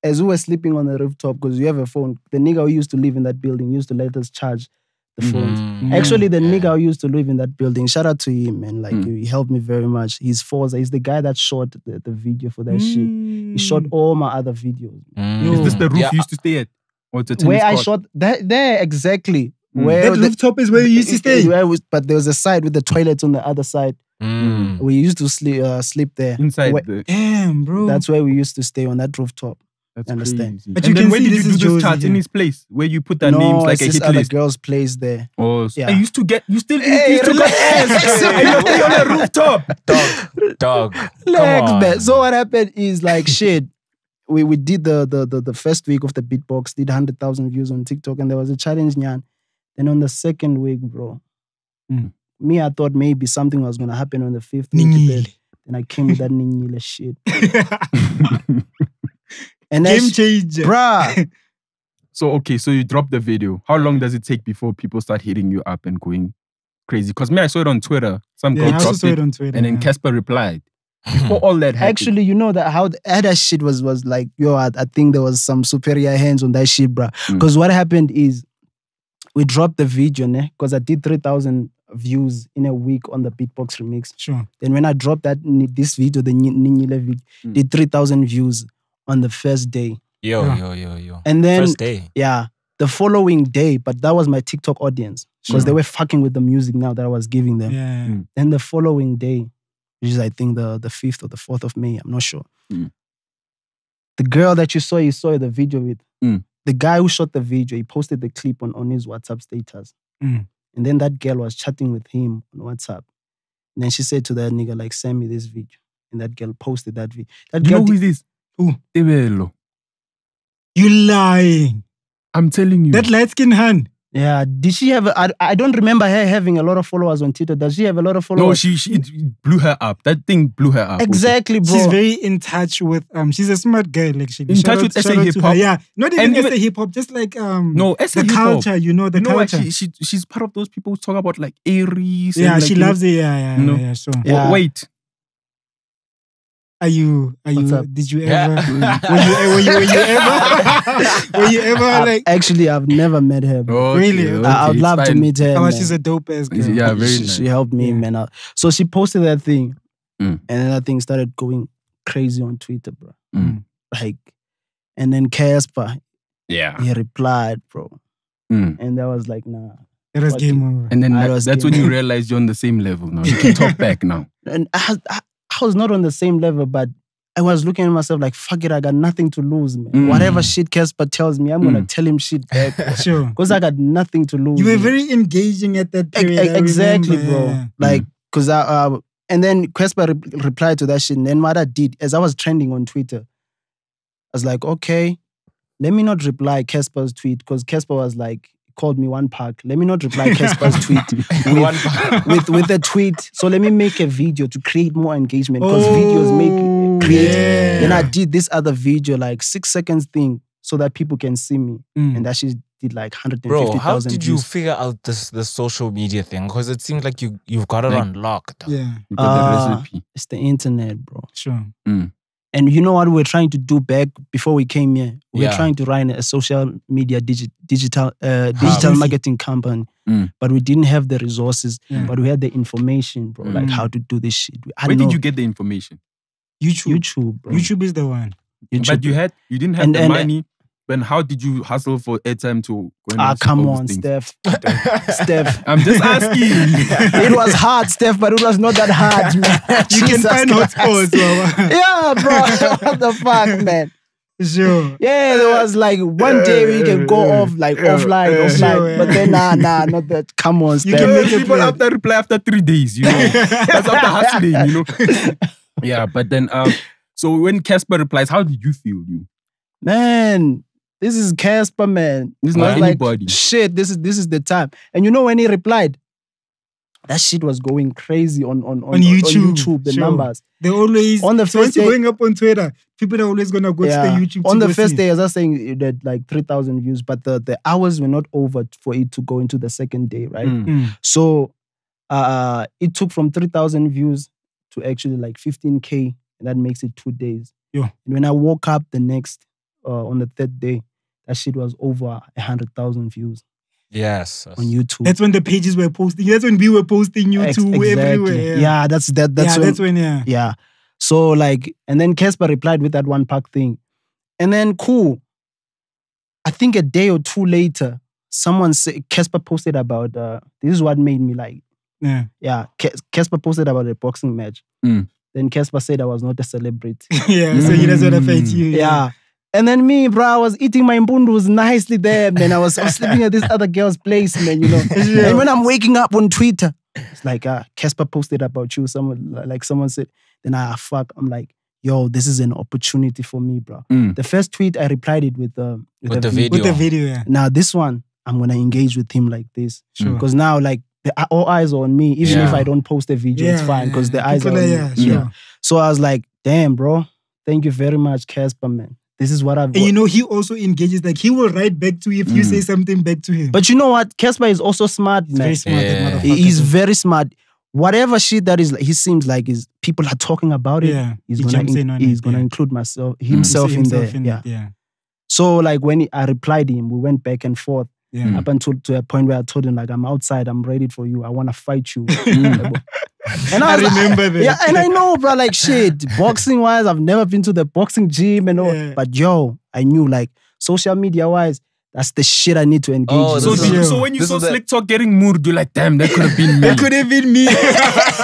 [SPEAKER 1] as we were sleeping on the rooftop, because you have a phone, the nigga who used to live in that building used to let us charge the phones. Actually, the nigga who used to live in that building, shout out to him, man. Like, he helped me very much. He's the guy that shot the video for that shit. He shot all my other videos.
[SPEAKER 2] Is this the roof you used to stay at? Or it's a
[SPEAKER 1] where I
[SPEAKER 2] tennis court?
[SPEAKER 1] shot, there exactly.
[SPEAKER 4] That rooftop is where you used to stay.
[SPEAKER 1] But there was a side with the toilets on the other side. We used to sleep there.
[SPEAKER 2] Inside
[SPEAKER 4] Damn, bro.
[SPEAKER 1] That's where we used to stay, on that rooftop.
[SPEAKER 2] That's
[SPEAKER 1] Understand?
[SPEAKER 2] crazy.
[SPEAKER 4] But
[SPEAKER 2] And
[SPEAKER 4] you
[SPEAKER 2] then
[SPEAKER 4] can
[SPEAKER 2] where
[SPEAKER 4] see
[SPEAKER 2] did you
[SPEAKER 4] this is
[SPEAKER 2] do this
[SPEAKER 4] Josie
[SPEAKER 2] chart? In
[SPEAKER 4] here.
[SPEAKER 2] his place? Where you put the names like a
[SPEAKER 1] it's
[SPEAKER 2] hit
[SPEAKER 1] this other
[SPEAKER 2] list?
[SPEAKER 1] girl's place there.
[SPEAKER 2] Oh, so
[SPEAKER 1] Yeah.
[SPEAKER 2] I used to get, you still used to get ass. And you stay on the rooftop.
[SPEAKER 3] Dog.
[SPEAKER 1] Legs,
[SPEAKER 3] on.
[SPEAKER 1] man. So what happened is like shit. We did the first week of the beatbox, did 100,000 views on TikTok, and there was a challenge, nyan. Then on the second week, bro, me, I thought maybe something was gonna happen on the 5th week. Then I came with that Ninyile shit. And
[SPEAKER 4] Game changer.
[SPEAKER 1] bruh.
[SPEAKER 2] So, okay, so you drop the video. How long does it take before people start hitting you up and going crazy? Because me, I saw it on Twitter. Some
[SPEAKER 4] Yeah,
[SPEAKER 2] girl
[SPEAKER 4] I also
[SPEAKER 2] dropped
[SPEAKER 4] saw
[SPEAKER 2] it,
[SPEAKER 4] it on Twitter.
[SPEAKER 2] and then
[SPEAKER 4] yeah.
[SPEAKER 2] Cassper replied. Before all that happened.
[SPEAKER 1] Actually, you know that how that shit was like, yo, I think there was some superior hands on that shit, bruh. Because what happened is we dropped the video, because I did 3,000 views in a week on the beatbox remix.
[SPEAKER 4] Sure.
[SPEAKER 1] Then when I dropped this video, the Ninyile video, did 3,000 views on the first day.
[SPEAKER 3] Yo.
[SPEAKER 1] And then,
[SPEAKER 3] First day.
[SPEAKER 1] yeah, the following day, but that was my TikTok audience because they were fucking with the music now that I was giving them.
[SPEAKER 4] Yeah.
[SPEAKER 1] Then the following day, which is I think the 5th or the 4th of May, I'm not sure. The girl that you saw the video with, the guy who shot the video, he posted the clip on his WhatsApp status. And then that girl was chatting with him on WhatsApp. And then she said to that nigga, like, send me this video. And that girl posted that video. That
[SPEAKER 2] You
[SPEAKER 1] girl
[SPEAKER 2] know who is this?
[SPEAKER 4] Who?
[SPEAKER 2] Tebelo.
[SPEAKER 4] You lying.
[SPEAKER 2] I'm telling you.
[SPEAKER 4] That light-skinned hand.
[SPEAKER 1] Yeah, did she have? I don't remember her having a lot of followers on Twitter. Does she have a lot of followers?
[SPEAKER 2] No, it blew her up. That thing blew her up.
[SPEAKER 1] Exactly, bro.
[SPEAKER 4] She's very in touch with she's a smart girl, actually.
[SPEAKER 2] In touch with SA hip hop.
[SPEAKER 4] Yeah, not even
[SPEAKER 2] And
[SPEAKER 4] SA hip hop, just like
[SPEAKER 2] no, SA
[SPEAKER 4] the
[SPEAKER 2] hip hop.
[SPEAKER 4] culture, the culture.
[SPEAKER 2] She's part of those people who talk about like Aries.
[SPEAKER 4] Yeah,
[SPEAKER 2] and, like,
[SPEAKER 4] she loves it. Yeah, sure.
[SPEAKER 1] Yeah.
[SPEAKER 2] Wait.
[SPEAKER 4] Are you?
[SPEAKER 1] What's up?
[SPEAKER 4] Did you ever? Were you ever like?
[SPEAKER 1] Actually, I've never met her. Bro.
[SPEAKER 4] Really?
[SPEAKER 1] I'd love to meet her.
[SPEAKER 4] Oh,
[SPEAKER 1] man.
[SPEAKER 4] she's a dope ass girl.
[SPEAKER 2] Yeah, very nice.
[SPEAKER 1] She helped me, man. Out. So she posted that thing, and then that thing started going crazy on Twitter, bro. Like, and then Cassper,
[SPEAKER 2] Yeah.
[SPEAKER 1] He replied, bro.
[SPEAKER 2] Mm.
[SPEAKER 1] And that was like, nah.
[SPEAKER 4] It was
[SPEAKER 1] Fuck
[SPEAKER 4] game
[SPEAKER 1] it.
[SPEAKER 4] over.
[SPEAKER 2] And then
[SPEAKER 1] I was
[SPEAKER 2] that's when
[SPEAKER 1] game.
[SPEAKER 2] you realize you're on the same level now. You can talk back now.
[SPEAKER 1] And I was not on the same level, but I was looking at myself like, fuck it, I got nothing to lose, man. Whatever shit Cassper tells me, I'm gonna tell him shit back.
[SPEAKER 4] Sure.
[SPEAKER 1] Because I got nothing to lose.
[SPEAKER 4] You were
[SPEAKER 1] man.
[SPEAKER 4] very engaging at that period. I
[SPEAKER 1] Exactly,
[SPEAKER 4] remember,
[SPEAKER 1] bro.
[SPEAKER 4] yeah.
[SPEAKER 1] Like, because and then Cassper replied to that shit. And then what I did, as I was trending on Twitter, I was like, okay, let me not reply Casper's tweet, because Cassper was like, called me one pack. Let me not reply Casper's tweet with a tweet. So let me make a video to create more engagement, because videos create.
[SPEAKER 4] Yeah.
[SPEAKER 1] Then I did this other video, like 6 seconds thing, so that people can see me. And that shit did like 150,000
[SPEAKER 3] Bro, how did you
[SPEAKER 1] views.
[SPEAKER 3] figure out the social media thing? Because it seems like you've got it
[SPEAKER 2] Like-
[SPEAKER 3] on lock. Though.
[SPEAKER 4] Yeah,
[SPEAKER 2] You got the recipe.
[SPEAKER 1] It's the internet, bro.
[SPEAKER 4] sure.
[SPEAKER 1] And you know what we were trying to do back before we came here? We were
[SPEAKER 3] Yeah.
[SPEAKER 1] trying to run a social media digital
[SPEAKER 4] Easy.
[SPEAKER 1] marketing company, but we didn't have the resources,
[SPEAKER 4] Yeah.
[SPEAKER 1] but we had the information, bro, like how to do this shit. I
[SPEAKER 2] Where
[SPEAKER 1] don't
[SPEAKER 2] did
[SPEAKER 1] know.
[SPEAKER 2] you get the information?
[SPEAKER 1] YouTube, bro.
[SPEAKER 4] YouTube is the one.
[SPEAKER 1] YouTube.
[SPEAKER 2] But you didn't have
[SPEAKER 1] And-
[SPEAKER 2] the
[SPEAKER 1] and-
[SPEAKER 2] money. Then how did you hustle for airtime to go and watch
[SPEAKER 1] come
[SPEAKER 2] all
[SPEAKER 1] on,
[SPEAKER 2] these things?
[SPEAKER 1] Steph. Steph.
[SPEAKER 2] I'm just asking.
[SPEAKER 1] It was hard, Steph, but it was not that hard, man.
[SPEAKER 4] You can
[SPEAKER 1] Jesus
[SPEAKER 4] find
[SPEAKER 1] Christ.
[SPEAKER 4] hotspots.
[SPEAKER 1] Yeah, bro. What the fuck, man?
[SPEAKER 4] Sure.
[SPEAKER 1] Yeah, there was like one day we can go off, like offline.
[SPEAKER 4] Sure, yeah.
[SPEAKER 1] But then, nah, not that. Come on, Steph.
[SPEAKER 4] can make it
[SPEAKER 2] People
[SPEAKER 4] plan.
[SPEAKER 2] after reply after 3 days, you know. That's after hustling, you know. Yeah, but then so when Cassper replies, how did you feel?
[SPEAKER 1] Man, this is Cassper, man.
[SPEAKER 2] It's
[SPEAKER 1] I
[SPEAKER 2] not
[SPEAKER 1] was like,
[SPEAKER 2] anybody.
[SPEAKER 1] shit, this is the time. And you know when he replied, that shit was going crazy on YouTube, the
[SPEAKER 4] Sure.
[SPEAKER 1] numbers.
[SPEAKER 4] They always
[SPEAKER 1] On the
[SPEAKER 4] so once
[SPEAKER 1] first
[SPEAKER 4] you're
[SPEAKER 1] day-
[SPEAKER 4] going up on Twitter, people are always gonna go to the YouTube.
[SPEAKER 1] On
[SPEAKER 4] to
[SPEAKER 1] the
[SPEAKER 4] go
[SPEAKER 1] first
[SPEAKER 4] see.
[SPEAKER 1] day, as I was saying, it had like 3,000 views, but the hours were not over for it to go into the second day, right? So it took from 3,000 views to actually like 15K, and that makes it 2 days.
[SPEAKER 4] Yeah.
[SPEAKER 1] And when I woke up the next, on the third day, that shit was over 100,000 views
[SPEAKER 3] Yes.
[SPEAKER 1] on YouTube.
[SPEAKER 4] That's when the pages were posting. That's when we were posting YouTube everywhere.
[SPEAKER 1] Yeah, that's when,
[SPEAKER 4] yeah.
[SPEAKER 1] yeah. So like, and then Cassper replied with that one pack thing. And then cool. I think a day or two later, someone said, Cassper posted about, this is what made me like,
[SPEAKER 4] Yeah.
[SPEAKER 1] yeah, Cassper posted about a boxing match. Then Cassper said I was not a celebrity.
[SPEAKER 4] Yeah, so he doesn't affect you.
[SPEAKER 1] Yeah. And then me, bro, I was eating my mbundus nicely there, man. I was sleeping at this other girl's place, man, you know. And when I'm waking up on Twitter, it's like, Cassper posted about you. Someone said, then fuck. I'm like, yo, this is an opportunity for me, bro. The first tweet, I replied it with the
[SPEAKER 3] video.
[SPEAKER 4] With the video, yeah.
[SPEAKER 1] Now this one, I'm going to engage with him like this.
[SPEAKER 4] Sure.
[SPEAKER 1] Because now, like, all eyes are on me. Even if I don't post a video, it's fine. Because the eyes are on me.
[SPEAKER 4] Yeah, sure.
[SPEAKER 1] So I was like, damn, bro. Thank you very much, Cassper, man. This is what I've...
[SPEAKER 4] And you know, he also engages, like he will write back to you if you say something back to him.
[SPEAKER 1] But you know what? Cassper is also smart, man.
[SPEAKER 4] Very smart, that motherfucker.
[SPEAKER 1] He's very smart. Whatever shit that is, he seems like is people are talking about it.
[SPEAKER 4] Yeah,
[SPEAKER 1] He's
[SPEAKER 4] he
[SPEAKER 1] gonna
[SPEAKER 4] jumps in on
[SPEAKER 1] he's
[SPEAKER 4] it,
[SPEAKER 1] gonna
[SPEAKER 4] yeah.
[SPEAKER 1] include himself in there. Yeah.
[SPEAKER 4] Yeah.
[SPEAKER 1] So like when I replied him, we went back and forth
[SPEAKER 4] Yeah.
[SPEAKER 1] up until to a point where I told him like, I'm outside, I'm ready for you. I want to fight you. And
[SPEAKER 4] I
[SPEAKER 1] was like,
[SPEAKER 4] remember that.
[SPEAKER 1] Yeah, and I know, bro, like shit, boxing wise, I've never been to the boxing gym and all.
[SPEAKER 4] Yeah.
[SPEAKER 1] But yo, I knew like social media wise, that's the shit I need to engage
[SPEAKER 3] Oh,
[SPEAKER 1] with.
[SPEAKER 2] So,
[SPEAKER 3] This is-
[SPEAKER 2] so when you
[SPEAKER 3] this
[SPEAKER 2] saw
[SPEAKER 3] is the-
[SPEAKER 2] Slick Talk getting moved, you're like, damn, that could have been me.
[SPEAKER 4] That could have been me.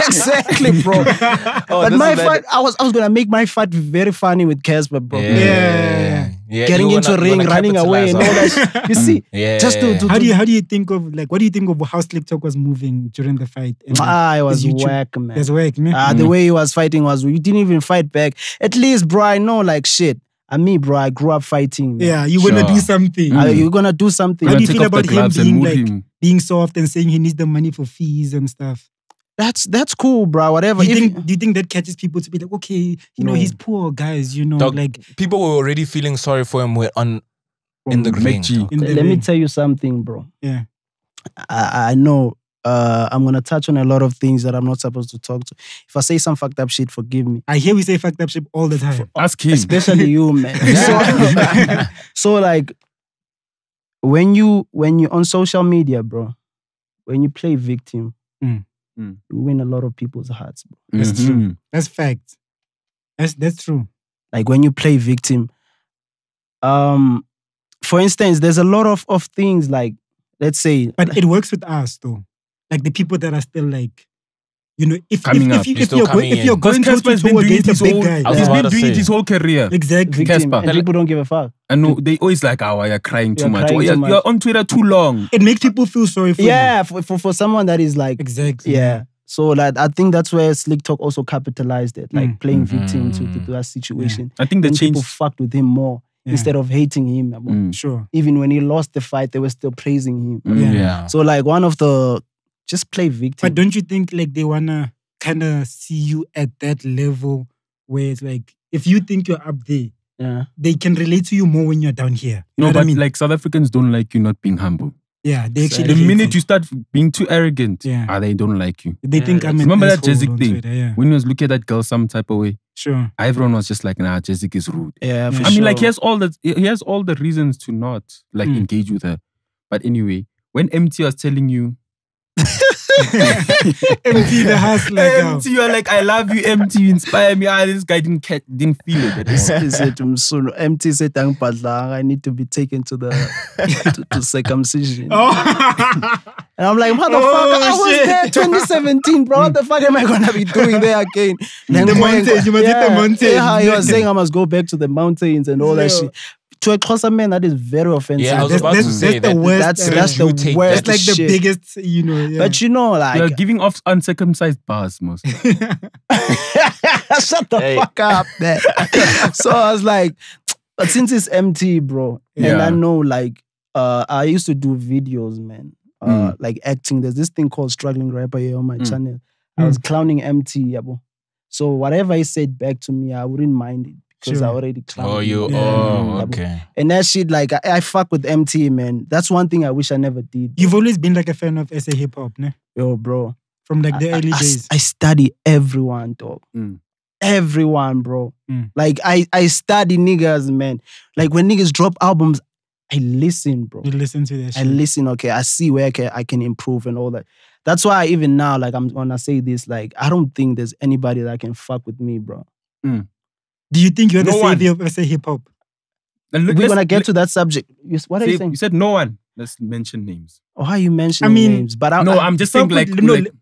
[SPEAKER 1] Exactly, bro. But
[SPEAKER 3] this
[SPEAKER 1] my
[SPEAKER 3] is
[SPEAKER 1] fight, I was gonna make my fight very funny with Cassper, bro.
[SPEAKER 4] Yeah.
[SPEAKER 1] Getting
[SPEAKER 3] you
[SPEAKER 1] into
[SPEAKER 3] wanna-
[SPEAKER 1] ring,
[SPEAKER 3] wanna
[SPEAKER 1] running away, and all
[SPEAKER 3] capitalize
[SPEAKER 1] that. Shit. You see,
[SPEAKER 3] Yeah.
[SPEAKER 1] just to
[SPEAKER 4] How do you think of like what do you think of how Slick Talk was moving during the fight? And,
[SPEAKER 1] it was
[SPEAKER 4] his YouTube-
[SPEAKER 1] whack, man.
[SPEAKER 4] That's whack, man.
[SPEAKER 1] The way he was fighting was, you didn't even fight back. At least, bro, I know like shit. And me, bro, I grew up fighting. Man.
[SPEAKER 4] Yeah, you wanna
[SPEAKER 3] Sure.
[SPEAKER 4] do something.
[SPEAKER 1] You're gonna do something.
[SPEAKER 4] How do you
[SPEAKER 2] Take
[SPEAKER 4] feel
[SPEAKER 2] off the
[SPEAKER 4] about him
[SPEAKER 2] gloves and
[SPEAKER 4] being
[SPEAKER 2] move
[SPEAKER 4] like
[SPEAKER 2] him.
[SPEAKER 4] being soft and saying he needs the money for fees and stuff?
[SPEAKER 1] That's cool, bro. Whatever.
[SPEAKER 4] Do you,
[SPEAKER 1] If-
[SPEAKER 4] think, do you think that catches people to be like, okay, you know,
[SPEAKER 1] No.
[SPEAKER 4] he's poor, guys, you know,
[SPEAKER 3] Dog,
[SPEAKER 4] like
[SPEAKER 3] people were already feeling sorry for him in the ring.
[SPEAKER 2] McG.
[SPEAKER 4] in the
[SPEAKER 1] let me
[SPEAKER 4] ring.
[SPEAKER 1] tell you something, bro.
[SPEAKER 4] Yeah.
[SPEAKER 1] I know I'm gonna touch on a lot of things that I'm not supposed to talk to. If I say some fucked up shit, forgive me.
[SPEAKER 4] I hear we say fucked up shit all the time.
[SPEAKER 2] Ask him.
[SPEAKER 1] Especially you, man. So like when you on social media, bro, when you play victim, you win a lot of people's hearts, bro.
[SPEAKER 4] That's true. That's fact. That's true.
[SPEAKER 1] Like when you play victim, for instance, there's a lot of things like, let's say,
[SPEAKER 4] But it works with us though. Like the people that are still like, you know, if
[SPEAKER 2] Coming up.
[SPEAKER 4] if
[SPEAKER 3] He's still
[SPEAKER 4] you're
[SPEAKER 3] coming
[SPEAKER 4] if you're
[SPEAKER 3] in.
[SPEAKER 4] going
[SPEAKER 2] Because
[SPEAKER 4] toe
[SPEAKER 2] Cassper's
[SPEAKER 4] to
[SPEAKER 2] been
[SPEAKER 4] toe
[SPEAKER 2] doing it
[SPEAKER 4] against
[SPEAKER 2] his
[SPEAKER 4] the big
[SPEAKER 2] whole,
[SPEAKER 4] guy,
[SPEAKER 3] I was
[SPEAKER 2] he's
[SPEAKER 3] about
[SPEAKER 2] been
[SPEAKER 3] to
[SPEAKER 2] doing it
[SPEAKER 3] say.
[SPEAKER 2] his whole career.
[SPEAKER 4] exactly.
[SPEAKER 1] victim,
[SPEAKER 2] Cassper.
[SPEAKER 1] and people don't give a fuck.
[SPEAKER 2] I know they always like, oh, you're crying too
[SPEAKER 1] You're
[SPEAKER 2] much.
[SPEAKER 1] crying
[SPEAKER 2] Or
[SPEAKER 1] too
[SPEAKER 2] you're,
[SPEAKER 1] much.
[SPEAKER 2] you're on Twitter too long.
[SPEAKER 4] It makes people feel sorry for you.
[SPEAKER 1] Yeah, for someone that is like,
[SPEAKER 4] Exactly.
[SPEAKER 1] yeah. So like, I think that's where Slick Talk also capitalized it, like playing victim to that situation.
[SPEAKER 2] I think the
[SPEAKER 1] Then people
[SPEAKER 2] change.
[SPEAKER 1] fucked with him more instead of hating him.
[SPEAKER 4] Sure.
[SPEAKER 1] Even when he lost the fight, they were still praising him.
[SPEAKER 3] Yeah.
[SPEAKER 1] So like one of the, just play victim.
[SPEAKER 4] But don't you think like they wanna kind of see you at that level where it's like, if you think you're up there, they can relate to you more when you're down here. You know
[SPEAKER 2] No,
[SPEAKER 4] what
[SPEAKER 2] but
[SPEAKER 4] I mean?
[SPEAKER 2] like South Africans don't like you not being humble.
[SPEAKER 4] Yeah, they actually
[SPEAKER 2] The
[SPEAKER 4] hate
[SPEAKER 2] minute
[SPEAKER 4] you.
[SPEAKER 2] you start being too arrogant,
[SPEAKER 4] Yeah.
[SPEAKER 2] they don't like you.
[SPEAKER 4] They think I'm an
[SPEAKER 2] Remember that
[SPEAKER 4] asshole
[SPEAKER 2] Jezik
[SPEAKER 4] on
[SPEAKER 2] thing?
[SPEAKER 4] Twitter, yeah.
[SPEAKER 2] When he was looking at that girl some type of way,
[SPEAKER 4] Sure.
[SPEAKER 2] everyone was just like, nah, Jezik is rude.
[SPEAKER 1] Yeah, for
[SPEAKER 2] I mean, like
[SPEAKER 1] sure.
[SPEAKER 2] he has all the reasons to not like engage with her. But anyway, when MT was telling you,
[SPEAKER 4] Empty the house like
[SPEAKER 2] MT, you're like, I love you, MT, you inspire me. This guy didn't feel it at all.
[SPEAKER 1] He said to Msuno, MT said, I need to be taken to the to circumcision. And I'm like, motherfucker, I was
[SPEAKER 4] shit.
[SPEAKER 1] there 2017, bro. What the fuck am I gonna be doing there again?
[SPEAKER 4] The mountains, you must hit the mountains.
[SPEAKER 1] Yeah, he was saying I must go back to the mountains and all that
[SPEAKER 4] Yeah.
[SPEAKER 1] shit. To a Xhosa man, that is very offensive.
[SPEAKER 3] Yeah, I was
[SPEAKER 4] That's-
[SPEAKER 3] about to
[SPEAKER 4] that's-
[SPEAKER 3] say
[SPEAKER 4] that's the
[SPEAKER 3] that.
[SPEAKER 4] worst.
[SPEAKER 1] That's
[SPEAKER 4] That's
[SPEAKER 1] the
[SPEAKER 3] you take
[SPEAKER 1] worst.
[SPEAKER 4] It's like the
[SPEAKER 1] shit.
[SPEAKER 4] biggest, you know. Yeah.
[SPEAKER 1] But you know, like,
[SPEAKER 2] You're giving off uncircumcised bars, most.
[SPEAKER 1] shut the
[SPEAKER 3] Hey.
[SPEAKER 1] fuck up, man. So I was like, but since it's MT, bro, and
[SPEAKER 2] Yeah.
[SPEAKER 1] I know, like, I used to do videos, man, like acting. There's this thing called Struggling Rapper here on my channel. I was clowning MT, yabo. So whatever he said back to me, I wouldn't mind it because I already clowned
[SPEAKER 3] Oh,
[SPEAKER 1] him.
[SPEAKER 3] you.
[SPEAKER 4] Yeah.
[SPEAKER 3] Oh, okay.
[SPEAKER 1] And that shit, like, I fuck with MT, man. That's one thing I wish I never did.
[SPEAKER 4] You've always been like a fan of SA hip hop, ne?
[SPEAKER 1] Yo, bro.
[SPEAKER 4] From like the early days.
[SPEAKER 1] I study everyone, dog. Everyone, bro. Like, I study niggas, man. Like, when niggas drop albums, I listen, bro.
[SPEAKER 4] You listen to that shit.
[SPEAKER 1] I listen, okay, I see where I can improve and all that. That's why even now, like, I'm gonna say this, like, I don't think there's anybody that can fuck with me, bro.
[SPEAKER 4] Do you think you're the
[SPEAKER 2] No one.
[SPEAKER 4] savior of SA hip hop?
[SPEAKER 1] We're gonna get to that subject. What are you saying?
[SPEAKER 2] You said no one. Let's mention names.
[SPEAKER 1] Oh, how you mentioning names? But
[SPEAKER 2] I'm just saying, like,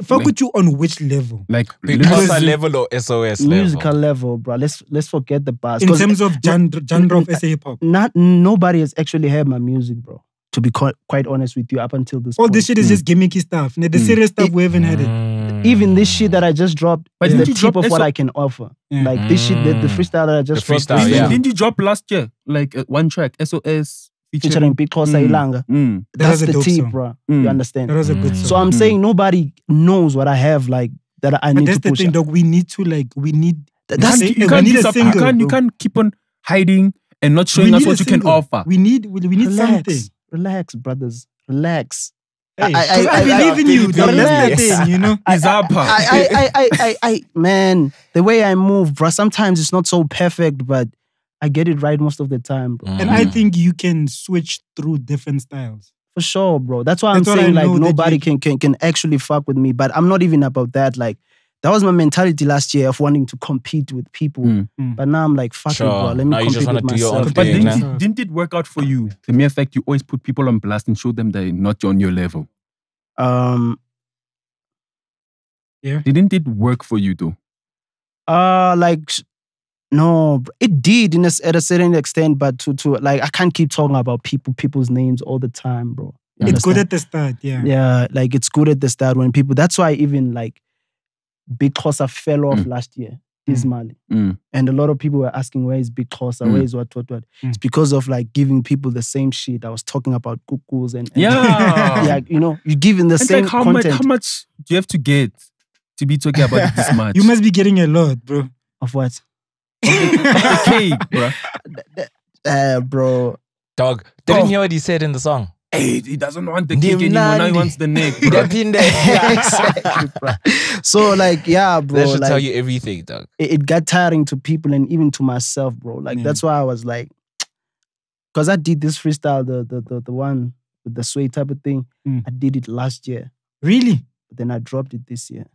[SPEAKER 4] fuck with you on which level?
[SPEAKER 2] like
[SPEAKER 3] Big
[SPEAKER 2] because-
[SPEAKER 3] Xhosa level or SOS level?
[SPEAKER 1] musical level, bro. Let's forget the bars.
[SPEAKER 4] In
[SPEAKER 1] 'Cause
[SPEAKER 4] terms of genre of SA hip hop.
[SPEAKER 1] nobody has actually heard my music, bro. To be quite honest with you, up until this
[SPEAKER 4] All
[SPEAKER 1] point.
[SPEAKER 4] this shit is just gimmicky stuff. The serious stuff, we haven't had it.
[SPEAKER 1] Even this shit that I just dropped
[SPEAKER 2] But
[SPEAKER 1] is the
[SPEAKER 2] didn't you
[SPEAKER 1] tip
[SPEAKER 2] drop
[SPEAKER 1] of what
[SPEAKER 2] SO
[SPEAKER 1] I can offer.
[SPEAKER 4] Yeah.
[SPEAKER 1] Like this shit, the freestyle that I just
[SPEAKER 3] The
[SPEAKER 1] dropped
[SPEAKER 3] freestyle,
[SPEAKER 1] this
[SPEAKER 3] yeah.
[SPEAKER 1] year,
[SPEAKER 2] Didn't you drop last year? Like one track, SOS
[SPEAKER 1] featuring Big Xhosa Ilanga.
[SPEAKER 4] That
[SPEAKER 1] That's
[SPEAKER 4] was a
[SPEAKER 1] the
[SPEAKER 4] dope
[SPEAKER 1] tip,
[SPEAKER 4] song.
[SPEAKER 1] bro. You understand?
[SPEAKER 4] That was a good
[SPEAKER 1] So
[SPEAKER 4] song.
[SPEAKER 1] I'm saying nobody knows what I have, like that I
[SPEAKER 4] But
[SPEAKER 1] need
[SPEAKER 4] that's
[SPEAKER 1] to
[SPEAKER 4] the
[SPEAKER 1] push.
[SPEAKER 4] thing, dog. We need to
[SPEAKER 1] That's
[SPEAKER 4] we
[SPEAKER 2] you can't
[SPEAKER 4] need
[SPEAKER 2] be
[SPEAKER 4] a single.
[SPEAKER 2] you
[SPEAKER 4] bro.
[SPEAKER 2] can't keep on hiding and not showing
[SPEAKER 4] We
[SPEAKER 2] us
[SPEAKER 4] need
[SPEAKER 2] what
[SPEAKER 4] a
[SPEAKER 2] you can
[SPEAKER 4] single.
[SPEAKER 2] offer.
[SPEAKER 4] We need something.
[SPEAKER 1] Relax, brothers. Relax.
[SPEAKER 4] Hey, 'cause I believe in you, dog. That's the thing, you know.
[SPEAKER 2] Is our part.
[SPEAKER 1] Man, the way I move, bro, sometimes it's not so perfect, but I get it right most of the time, bro.
[SPEAKER 4] And I think you can switch through different styles.
[SPEAKER 1] For sure, bro. That's why
[SPEAKER 4] That's
[SPEAKER 1] I'm
[SPEAKER 4] what
[SPEAKER 1] saying,
[SPEAKER 4] I
[SPEAKER 1] like,
[SPEAKER 4] know that
[SPEAKER 1] nobody
[SPEAKER 4] you-
[SPEAKER 1] can actually fuck with me. But I'm not even about that. Like, that was my mentality last year of wanting to compete with people. But now I'm like, fuck it, bro. Let me
[SPEAKER 3] Now you just
[SPEAKER 1] compete with
[SPEAKER 3] wanna do your own
[SPEAKER 1] myself.
[SPEAKER 2] But
[SPEAKER 3] thing,
[SPEAKER 2] didn't it work out for you? The mere fact you always put people on blast and show them they're not on your level. Didn't it work for you though?
[SPEAKER 1] No, bro. It did at a certain extent, but to like, I can't keep talking about people's names all the time, bro. You
[SPEAKER 4] It's good
[SPEAKER 1] understand?
[SPEAKER 4] at the start, yeah.
[SPEAKER 1] Yeah, like it's good at the start when people. That's why even like Big Xhosa fell off last year, dismally, and a lot of people were asking, "Where is Big Xhosa? Where is what?" It's because of like giving people the same shit. I was talking about cuckoos and yeah, you know, you're giving the
[SPEAKER 2] It's
[SPEAKER 1] same
[SPEAKER 2] like how
[SPEAKER 1] content
[SPEAKER 2] much do you have to get to be talking about it this much?
[SPEAKER 4] You must be getting a lot, bro.
[SPEAKER 1] of what,
[SPEAKER 2] okay, bro.
[SPEAKER 1] bro.
[SPEAKER 3] Dog, didn't you hear what he said in the song?
[SPEAKER 2] Hey, he doesn't want the cake anymore. Now he wants the neck, bro.
[SPEAKER 1] Exactly, bro. So like, yeah, bro.
[SPEAKER 3] That should
[SPEAKER 1] like,
[SPEAKER 3] tell you everything, dog.
[SPEAKER 1] it got tiring to people and even to myself, bro. Like that's why I was like, because I did this freestyle, the one with the sway type of thing. I did it last year,
[SPEAKER 4] Really?
[SPEAKER 1] but then I dropped it this year.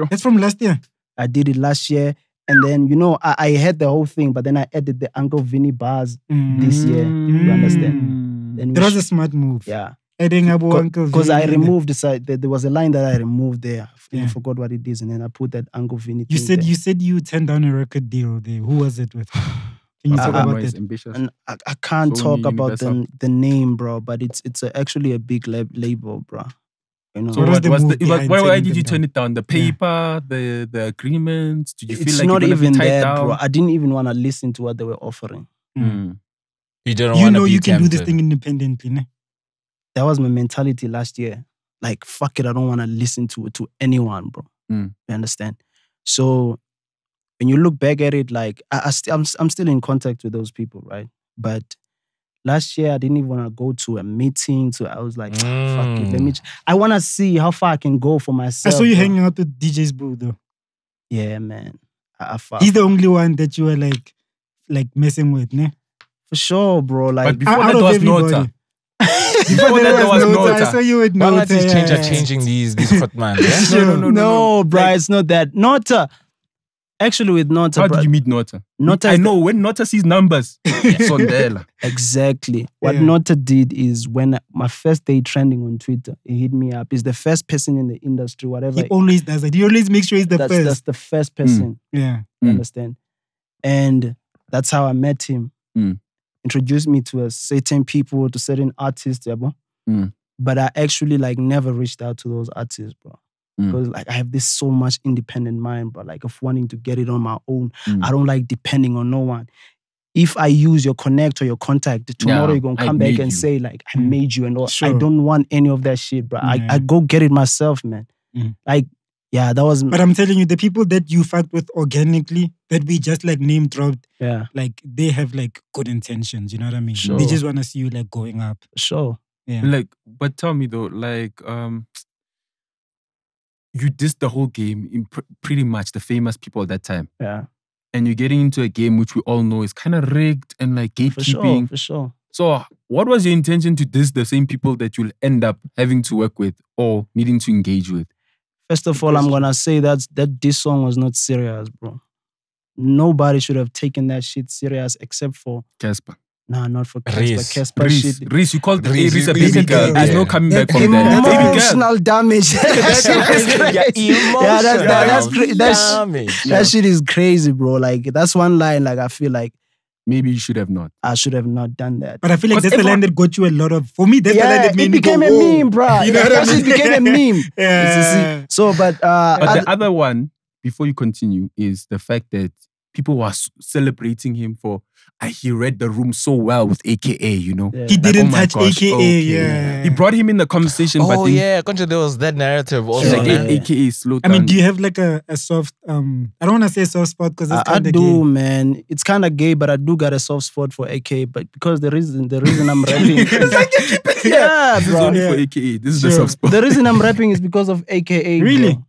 [SPEAKER 4] That's from last year.
[SPEAKER 1] I did it last year, and then you know I had the whole thing, but then I added the Uncle Vinny bars this year. You understand? Then
[SPEAKER 4] That was a smart move.
[SPEAKER 1] yeah.
[SPEAKER 4] Adding Abu Uncle V.
[SPEAKER 1] Because I removed there was a line that I removed there.
[SPEAKER 4] Yeah.
[SPEAKER 1] I forgot what it is, and then I put that Uncle Vinny.
[SPEAKER 4] You
[SPEAKER 1] thing
[SPEAKER 4] said you turned down a record deal there. Who was it with? Can you talk about that?
[SPEAKER 2] Ambitious.
[SPEAKER 1] and I can't
[SPEAKER 2] Sony,
[SPEAKER 1] talk about
[SPEAKER 2] Universal.
[SPEAKER 1] the name, bro. But it's actually a big label, bro. You know,
[SPEAKER 2] So
[SPEAKER 4] What was
[SPEAKER 2] what
[SPEAKER 4] the
[SPEAKER 2] was
[SPEAKER 4] move behind
[SPEAKER 2] why
[SPEAKER 4] turning
[SPEAKER 2] did
[SPEAKER 4] them
[SPEAKER 2] you
[SPEAKER 4] down?
[SPEAKER 2] turn it down? The paper, the agreements? Did you feel
[SPEAKER 1] it's
[SPEAKER 2] like
[SPEAKER 1] not
[SPEAKER 2] you're gonna
[SPEAKER 1] even
[SPEAKER 2] be tied
[SPEAKER 1] that,
[SPEAKER 2] down?
[SPEAKER 1] bro. I didn't even want to listen to what they were offering.
[SPEAKER 2] Mm.
[SPEAKER 3] You don't
[SPEAKER 4] You
[SPEAKER 3] want to
[SPEAKER 4] know
[SPEAKER 3] be
[SPEAKER 4] you can do this
[SPEAKER 3] tempted.
[SPEAKER 4] thing independently, ne?
[SPEAKER 1] That was my mentality last year. Like, fuck it, I don't want to listen to anyone, bro.
[SPEAKER 2] Mm.
[SPEAKER 1] You understand? So when you look back at it, like I'm still in contact with those people, right? But last year I didn't even want to go to a meeting. So I was like, fuck it, I want to see how far I can go for
[SPEAKER 4] I
[SPEAKER 1] myself.
[SPEAKER 4] saw you
[SPEAKER 1] bro.
[SPEAKER 4] hanging out with DJ's bro though.
[SPEAKER 1] Yeah, man. I
[SPEAKER 4] He's the only one that you were like messing with, ne?
[SPEAKER 1] for sure, bro.
[SPEAKER 2] But
[SPEAKER 1] Like
[SPEAKER 2] before
[SPEAKER 4] Out
[SPEAKER 2] that
[SPEAKER 4] of
[SPEAKER 2] was
[SPEAKER 4] everybody.
[SPEAKER 2] Nota.
[SPEAKER 4] Before
[SPEAKER 2] that
[SPEAKER 4] there
[SPEAKER 2] was
[SPEAKER 4] was Nota. I
[SPEAKER 2] Nota.
[SPEAKER 4] saw you with
[SPEAKER 3] Why
[SPEAKER 4] Nota.
[SPEAKER 3] not these change
[SPEAKER 4] yeah.
[SPEAKER 3] are changing these hot man? Yeah?
[SPEAKER 1] no, bro,
[SPEAKER 2] Like-
[SPEAKER 1] it's not that. Nota. Actually, with Nota,
[SPEAKER 2] How
[SPEAKER 1] bro,
[SPEAKER 2] did you meet Nota?
[SPEAKER 1] Nota
[SPEAKER 2] I
[SPEAKER 1] is the-
[SPEAKER 2] know when Nota sees numbers, Sondela.
[SPEAKER 1] Exactly. What
[SPEAKER 4] Yeah.
[SPEAKER 1] Nota did is when my first day trending on Twitter, he hit me up. He's the first person in the industry, whatever.
[SPEAKER 4] He always does that. He always makes sure he's the
[SPEAKER 1] that's
[SPEAKER 4] first.
[SPEAKER 1] the first person.
[SPEAKER 4] Yeah.
[SPEAKER 1] You
[SPEAKER 2] Mm.
[SPEAKER 1] understand? And that's how I met him.
[SPEAKER 2] Mm.
[SPEAKER 1] Introduced me to a certain people, to certain artists, yeah, bro.
[SPEAKER 2] Mm.
[SPEAKER 1] But I actually like never reached out to those artists, bro.
[SPEAKER 2] Mm.
[SPEAKER 1] Because like I have this so much independent mind, but like of wanting to get it on my own.
[SPEAKER 2] Mm.
[SPEAKER 1] I don't like depending on no one. If I use your connect or your contact, tomorrow
[SPEAKER 2] Yeah,
[SPEAKER 1] you're gonna
[SPEAKER 2] I
[SPEAKER 1] come back
[SPEAKER 2] made
[SPEAKER 1] and
[SPEAKER 2] you.
[SPEAKER 1] say like I
[SPEAKER 4] Mm.
[SPEAKER 1] made you and all. I
[SPEAKER 4] Sure.
[SPEAKER 1] don't want any of that shit, bro.
[SPEAKER 4] Yeah.
[SPEAKER 1] I go get it myself, man.
[SPEAKER 4] Mm.
[SPEAKER 1] Like, yeah, that was
[SPEAKER 4] But I'm telling you, the people that you fucked with organically, that we just like name dropped,
[SPEAKER 1] yeah,
[SPEAKER 4] like they have like good intentions. You know what I mean?
[SPEAKER 2] Sure.
[SPEAKER 4] They just want to see you like going up.
[SPEAKER 1] sure.
[SPEAKER 4] Yeah.
[SPEAKER 2] Like, but tell me though, like, you dissed the whole game in pretty much the famous people at that time.
[SPEAKER 1] Yeah.
[SPEAKER 2] And you're getting into a game which we all know is kind of rigged and like
[SPEAKER 1] For sure,
[SPEAKER 2] gatekeeping.
[SPEAKER 1] for sure.
[SPEAKER 2] So what was your intention to diss the same people that you'll end up having to work with or needing to engage with?
[SPEAKER 1] First of all, I'm gonna say that this song was not serious, bro. Nobody should have taken that shit serious except for
[SPEAKER 2] Cassper.
[SPEAKER 1] nah, not for
[SPEAKER 3] Reese.
[SPEAKER 1] Casper.
[SPEAKER 2] Reese,
[SPEAKER 1] Shit.
[SPEAKER 2] Reese, you called
[SPEAKER 3] Reese,
[SPEAKER 2] Reese a
[SPEAKER 3] Reese,
[SPEAKER 2] baby girl.
[SPEAKER 3] yeah.
[SPEAKER 2] There's no coming back
[SPEAKER 4] That
[SPEAKER 2] from that. That's a baby girl.
[SPEAKER 1] Emotional damage. That shit is crazy. Yeah, that shit is crazy, bro. Like that's one line. Like I feel like
[SPEAKER 2] Maybe you should have not.
[SPEAKER 1] I should have not done that.
[SPEAKER 4] But I feel like
[SPEAKER 2] 'Cause
[SPEAKER 4] that's the line that got you a lot of. For me, that's the line
[SPEAKER 1] Yeah,
[SPEAKER 4] that made
[SPEAKER 1] it
[SPEAKER 4] me
[SPEAKER 1] became
[SPEAKER 4] go,
[SPEAKER 1] a
[SPEAKER 4] "Whoa."
[SPEAKER 1] meme, bro.
[SPEAKER 4] You know what I
[SPEAKER 1] That shit
[SPEAKER 4] mean?
[SPEAKER 1] became a meme.
[SPEAKER 4] Yeah.
[SPEAKER 1] You see? So, but
[SPEAKER 2] But the other one, before you continue, is the fact that people were celebrating him for he read the room so well with AKA, you know.
[SPEAKER 1] yeah.
[SPEAKER 4] He
[SPEAKER 2] Like,
[SPEAKER 4] didn't
[SPEAKER 2] oh my
[SPEAKER 4] touch
[SPEAKER 2] gosh,
[SPEAKER 4] AKA.
[SPEAKER 2] okay.
[SPEAKER 4] Yeah.
[SPEAKER 2] He brought him in the conversation, but
[SPEAKER 3] Oh
[SPEAKER 2] then
[SPEAKER 3] yeah, Concha, there was that narrative also.
[SPEAKER 1] Sure,
[SPEAKER 2] like,
[SPEAKER 1] yeah.
[SPEAKER 2] AKA slowed
[SPEAKER 4] I
[SPEAKER 2] down.
[SPEAKER 4] mean, do you have like a soft I don't want to say soft spot because it's
[SPEAKER 1] I
[SPEAKER 4] kind of
[SPEAKER 1] do,
[SPEAKER 4] gay.
[SPEAKER 1] man. It's kind of gay, but I do got a soft spot for AK. But because the reason I'm rapping, yeah,
[SPEAKER 2] This is
[SPEAKER 1] bro.
[SPEAKER 2] only
[SPEAKER 4] Yeah.
[SPEAKER 2] for AKA. This is the
[SPEAKER 4] Sure.
[SPEAKER 2] soft spot.
[SPEAKER 1] The reason I'm rapping is because of AKA.
[SPEAKER 4] Really?
[SPEAKER 1] Bro.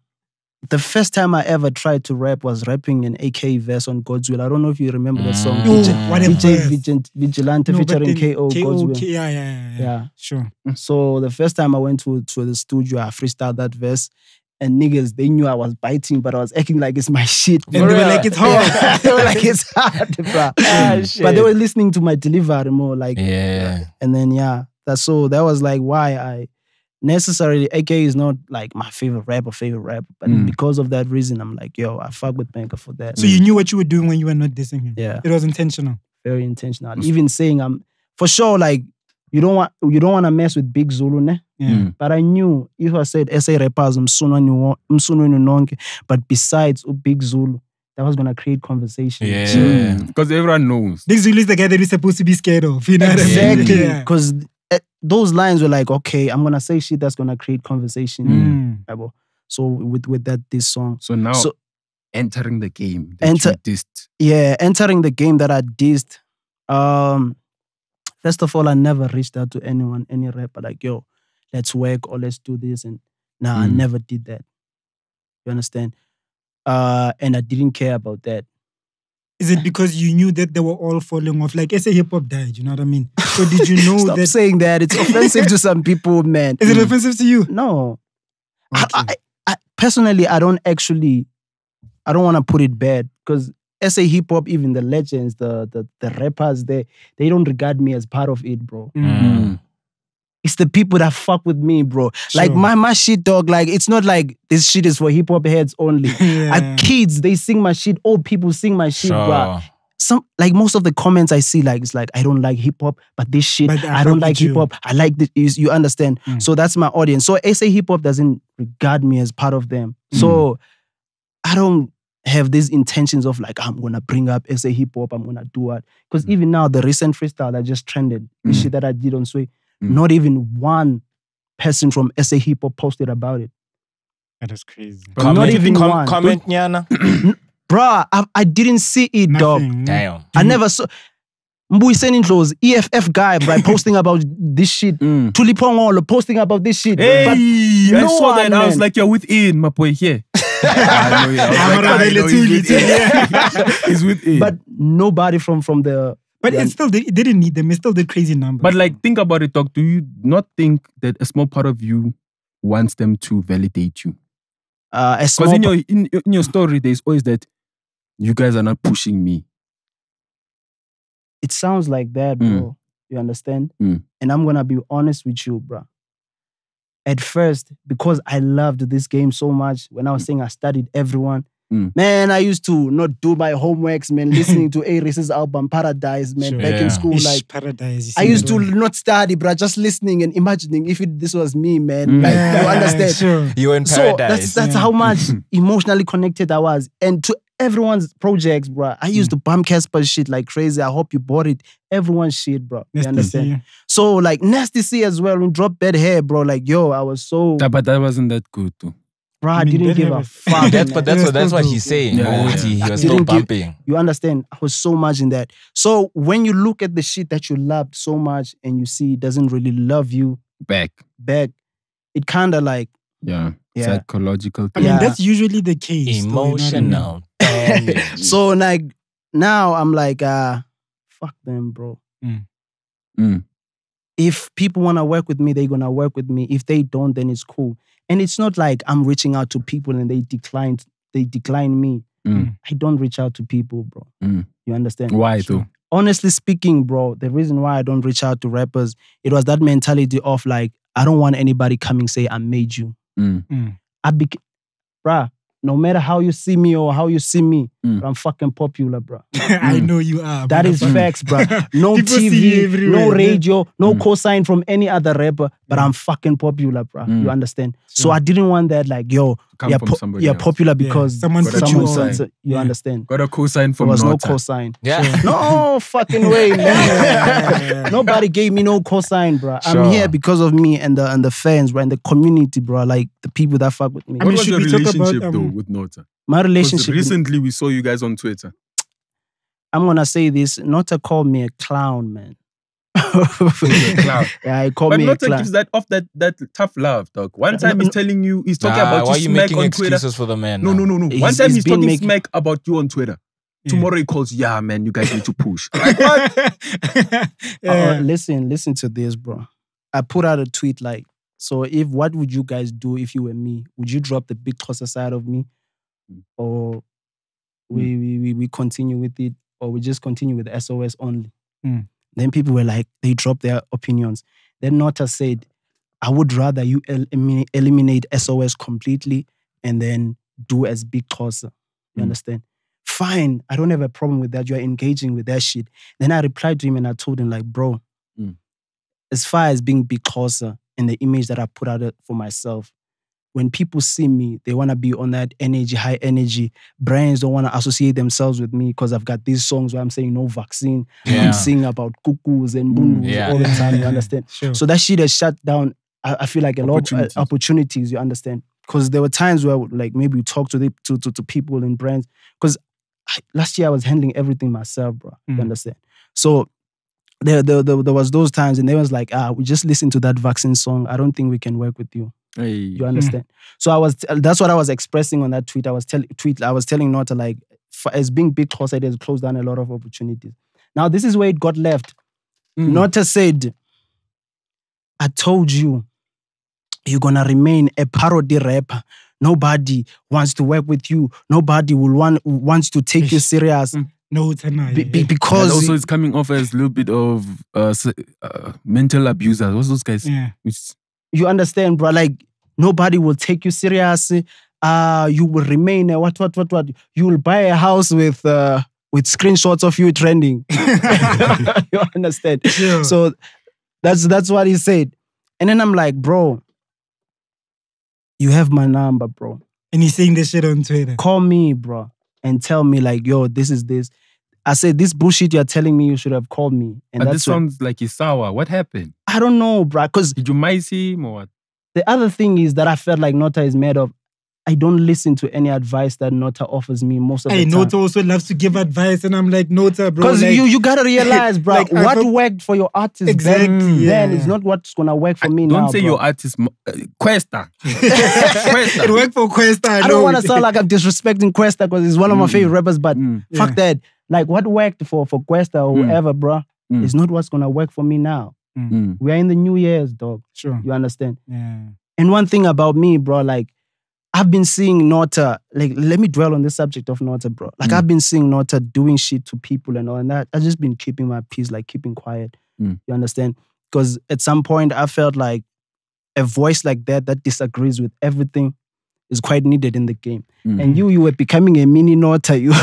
[SPEAKER 1] The first time I ever tried to rap was rapping an AKA verse on God's Will. I don't know if you remember that song.
[SPEAKER 4] Oh,
[SPEAKER 1] DJ,
[SPEAKER 4] what a
[SPEAKER 1] DJ
[SPEAKER 4] verse.
[SPEAKER 1] Vigilante
[SPEAKER 4] No, but
[SPEAKER 1] featuring
[SPEAKER 4] then
[SPEAKER 1] KO, God's Will.
[SPEAKER 4] Yeah.
[SPEAKER 1] Yeah.
[SPEAKER 4] Sure.
[SPEAKER 1] So the first time I went to the studio, I freestyled that verse. And niggas, they knew I was biting, but I was acting like it's my shit.
[SPEAKER 4] And they were like, it's hard.
[SPEAKER 1] Yeah. They were like, it's hard, bro. But they were listening to my delivery more, like,
[SPEAKER 3] Yeah.
[SPEAKER 1] and then that was like why I necessarily AK is not like my favorite rapper, but because of that reason, I'm like, yo, I fuck with Banker for that.
[SPEAKER 4] So you knew what you were doing when you were not dissing him.
[SPEAKER 1] Yeah,
[SPEAKER 4] It was intentional.
[SPEAKER 1] very intentional. Even saying I'm for sure like you don't want to mess with Big Zulu, ne?
[SPEAKER 4] Yeah.
[SPEAKER 1] But I knew if I said SA rappers, nonke, but besides Big Zulu, that was gonna create conversation.
[SPEAKER 3] Yeah.
[SPEAKER 2] Because everyone knows.
[SPEAKER 4] Big Zulu is the guy that we're supposed to be scared of. You know what I mean?
[SPEAKER 1] Exactly,
[SPEAKER 4] Yeah.
[SPEAKER 1] because those lines were like, okay, I'm gonna say shit that's gonna create conversation.
[SPEAKER 4] Mm.
[SPEAKER 1] So with that this song,
[SPEAKER 2] So now
[SPEAKER 1] So-
[SPEAKER 2] entering the game that
[SPEAKER 1] Enter-
[SPEAKER 2] you dissed.
[SPEAKER 1] yeah, entering the game that I dissed. First of all, I never reached out to anyone, any rapper like, yo, let's work or let's do this, and I never did that. You understand? And I didn't care about that.
[SPEAKER 4] Is it because you knew that they were all falling off? Like SA hip hop died, you know what I mean? So did you know
[SPEAKER 1] Stop
[SPEAKER 4] that?
[SPEAKER 1] saying that. It's offensive to some people, man.
[SPEAKER 4] Is it offensive to you?
[SPEAKER 1] No.
[SPEAKER 4] Okay.
[SPEAKER 1] I personally, I don't want to put it bad because SA hip hop, even the legends, the rappers, they don't regard me as part of it, bro. It's the people that fuck with me, bro.
[SPEAKER 4] Sure.
[SPEAKER 1] Like my shit, dog. Like it's not like this shit is for hip hop heads only. Kids, they sing my shit. Old people sing my shit, bro. Most of the comments I see, like it's like I don't like hip hop, but this shit I don't like hip hop. I like this. You understand? So that's my audience. So SA hip hop doesn't regard me as part of them. So I don't have these intentions of like I'm gonna bring up SA hip hop. I'm gonna do it because even now the recent freestyle that just trended, the shit that I did on Sway. Not even one person from SA hip hop posted about it.
[SPEAKER 4] That is crazy.
[SPEAKER 1] Not even one.
[SPEAKER 3] Comment, Nyana.
[SPEAKER 1] Bruh, I didn't see it, dog.
[SPEAKER 3] Damn.
[SPEAKER 1] I never saw. Mbuyiseni Ndlozi, EFF guy, bro, posting about this shit. Tulipongolo posting about this shit.
[SPEAKER 2] Hey,
[SPEAKER 1] but
[SPEAKER 2] I saw that. I was like, you're within, my boy. Here. He's within.
[SPEAKER 1] But nobody from the.
[SPEAKER 4] But it didn't need them. It still did crazy numbers.
[SPEAKER 2] But like, think about it, dog. Do you not think that a small part of you wants them to validate you? Because in your story, there's always that you guys are not pushing me.
[SPEAKER 1] It sounds like that, bro. You understand? And I'm gonna be honest with you, bro. At first, because I loved this game so much, when I was saying I studied everyone, man, I used to not do my homeworks, man, listening to A-Race's album, Paradise, man, back in school. Like,
[SPEAKER 4] Paradise.
[SPEAKER 1] I used to not study, bro, just listening and imagining if this was me, man. Like, you understand?
[SPEAKER 4] Sure.
[SPEAKER 3] You in Paradise.
[SPEAKER 1] So that's how much emotionally connected I was. And to everyone's projects, bro, I used to bump Cassper shit like crazy. I hope you bought it. Everyone's shit, bro. You understand? So, like, Nasty C as well, when Drop Bad Hair, bro, like, yo, I was so...
[SPEAKER 2] But that wasn't that good, too.
[SPEAKER 1] Bro, I didn't give a fuck.
[SPEAKER 3] But that's what he's saying. He was still bumping.
[SPEAKER 1] You understand? I was so much in that. So when you look at the shit that you loved so much and you see it doesn't really love you
[SPEAKER 2] back,
[SPEAKER 1] it kind of like
[SPEAKER 2] psychological.
[SPEAKER 4] I mean, that's usually the case.
[SPEAKER 3] Emotional.
[SPEAKER 1] So like now I'm like, fuck them, bro. If people want to work with me, they're going to work with me. If they don't, then it's cool. And it's not like I'm reaching out to people and they decline me. I don't reach out to people, bro. You understand?
[SPEAKER 2] Why though?
[SPEAKER 1] Honestly speaking, bro, the reason why I don't reach out to rappers, it was that mentality of like, I don't want anybody coming say I made you. Bruh, no matter how you see me or how you see me, I'm fucking popular, bro.
[SPEAKER 4] I know you are.
[SPEAKER 1] That is facts, bro. No TV, no radio, no cosign from any other rapper, but I'm fucking popular, bro. You understand? So I didn't want that, like, yo, you're popular because someone said, you understand?
[SPEAKER 2] Got a cosign from
[SPEAKER 1] There was
[SPEAKER 2] Nota.
[SPEAKER 1] no cosign.
[SPEAKER 3] Yeah.
[SPEAKER 1] No fucking way, man. Nobody gave me no cosign, bro. I'm here because of me and the fans, bro, and the community, bro. Like the people that fuck with me.
[SPEAKER 2] What was your relationship though with Nota?
[SPEAKER 1] My relationship.
[SPEAKER 2] Recently we saw you guys on Twitter.
[SPEAKER 1] I'm gonna say this. Nota called me a clown, man.
[SPEAKER 2] Clown.
[SPEAKER 1] Yeah, he called
[SPEAKER 2] But
[SPEAKER 1] me a
[SPEAKER 2] Nota
[SPEAKER 1] clown.
[SPEAKER 2] gives that off that tough love, dog. One time he's telling you, he's talking about
[SPEAKER 3] why
[SPEAKER 2] you
[SPEAKER 3] are you
[SPEAKER 2] smack
[SPEAKER 3] making
[SPEAKER 2] on Twitter.
[SPEAKER 3] excuses for the man?
[SPEAKER 2] No. One
[SPEAKER 1] He's
[SPEAKER 2] time he's
[SPEAKER 1] been
[SPEAKER 2] talking
[SPEAKER 1] making-
[SPEAKER 2] smack about you on Twitter. Tomorrow he calls, yeah, man, you guys need to push. Like, what?
[SPEAKER 1] Listen to this, bro. I put out a tweet like, so what would you guys do if you were me? Would you drop the Big Xhosa side of me? Or we continue with it? Or we just continue with SOS only? Then people were like, they dropped their opinions. Then Nota said, I would rather you eliminate SOS completely and then do as Big Xhosa. You understand? Fine, I don't have a problem with that. You're engaging with that shit. Then I replied to him and I told him like, bro, as far as being Big Xhosa and the image that I put out for myself, when people see me, they want to be on that energy, high energy. Brands don't want to associate themselves with me because I've got these songs where I'm saying no vaccine. I'm singing about cuckoos and bunus all the time, you understand?
[SPEAKER 4] Sure.
[SPEAKER 1] So that shit has shut down, I feel like a lot of opportunities, you understand? Because there were times where like maybe we talk to people in brands. Because last year I was handling everything myself, bro. You understand? So there was those times and they was like, we just listened to that vaccine song. I don't think we can work with you.
[SPEAKER 2] Hey.
[SPEAKER 1] You understand? So that's what I was expressing on that tweet. I was telling Nota like, as being Big Xhosa, it has closed down a lot of opportunities. Now this is where it got left. Nota said, I told you, you're gonna remain a parody rapper. nobody wants to work with you. Nobody wants to take you serious.
[SPEAKER 4] No, it's not.
[SPEAKER 1] Because
[SPEAKER 2] and also it's coming off as a little bit of mental abusers. What's those guys?
[SPEAKER 4] Yeah.
[SPEAKER 1] You understand, bro? Like nobody will take you serious. You will remain what? You will buy a house with screenshots of you trending. You understand?
[SPEAKER 4] Sure.
[SPEAKER 1] So that's what he said. And then I'm like, bro, you have my number, bro.
[SPEAKER 4] And he's saying this shit on Twitter.
[SPEAKER 1] Call me, bro, and tell me like, yo, this is this. I said, this bullshit you're telling me, you should have called me. And
[SPEAKER 2] but this sounds like he's sour. What happened?
[SPEAKER 1] I don't know, bro. Because
[SPEAKER 2] did you mice him or what?
[SPEAKER 1] The other thing is that I felt like Nota is made of. I don't listen to any advice that Nota offers me most of the time.
[SPEAKER 4] Nota also loves to give advice, and I'm like, Nota, bro.
[SPEAKER 1] Because you gotta realize, bro, like, what worked for your artist
[SPEAKER 4] exactly,
[SPEAKER 1] then is not what's gonna work for me now.
[SPEAKER 2] Don't say
[SPEAKER 1] bro.
[SPEAKER 2] your artist, Questa.
[SPEAKER 4] It worked for Questa.
[SPEAKER 1] I don't want to sound like I'm disrespecting Questa because he's one of my favorite rappers, but fuck that. Like what worked for Questa or whoever, bro, is not what's gonna work for me now. We are in the new years, dog.
[SPEAKER 4] Sure.
[SPEAKER 1] You understand?
[SPEAKER 4] Yeah.
[SPEAKER 1] And one thing about me, bro, like I've been seeing Nota, like let me dwell on the subject of Nota, bro. Like I've been seeing Nota doing shit to people and all and that. I've just been keeping my peace, like keeping quiet. You understand? Because at some point I felt like a voice like that disagrees with everything is quite needed in the game. And you were becoming a mini Nota. You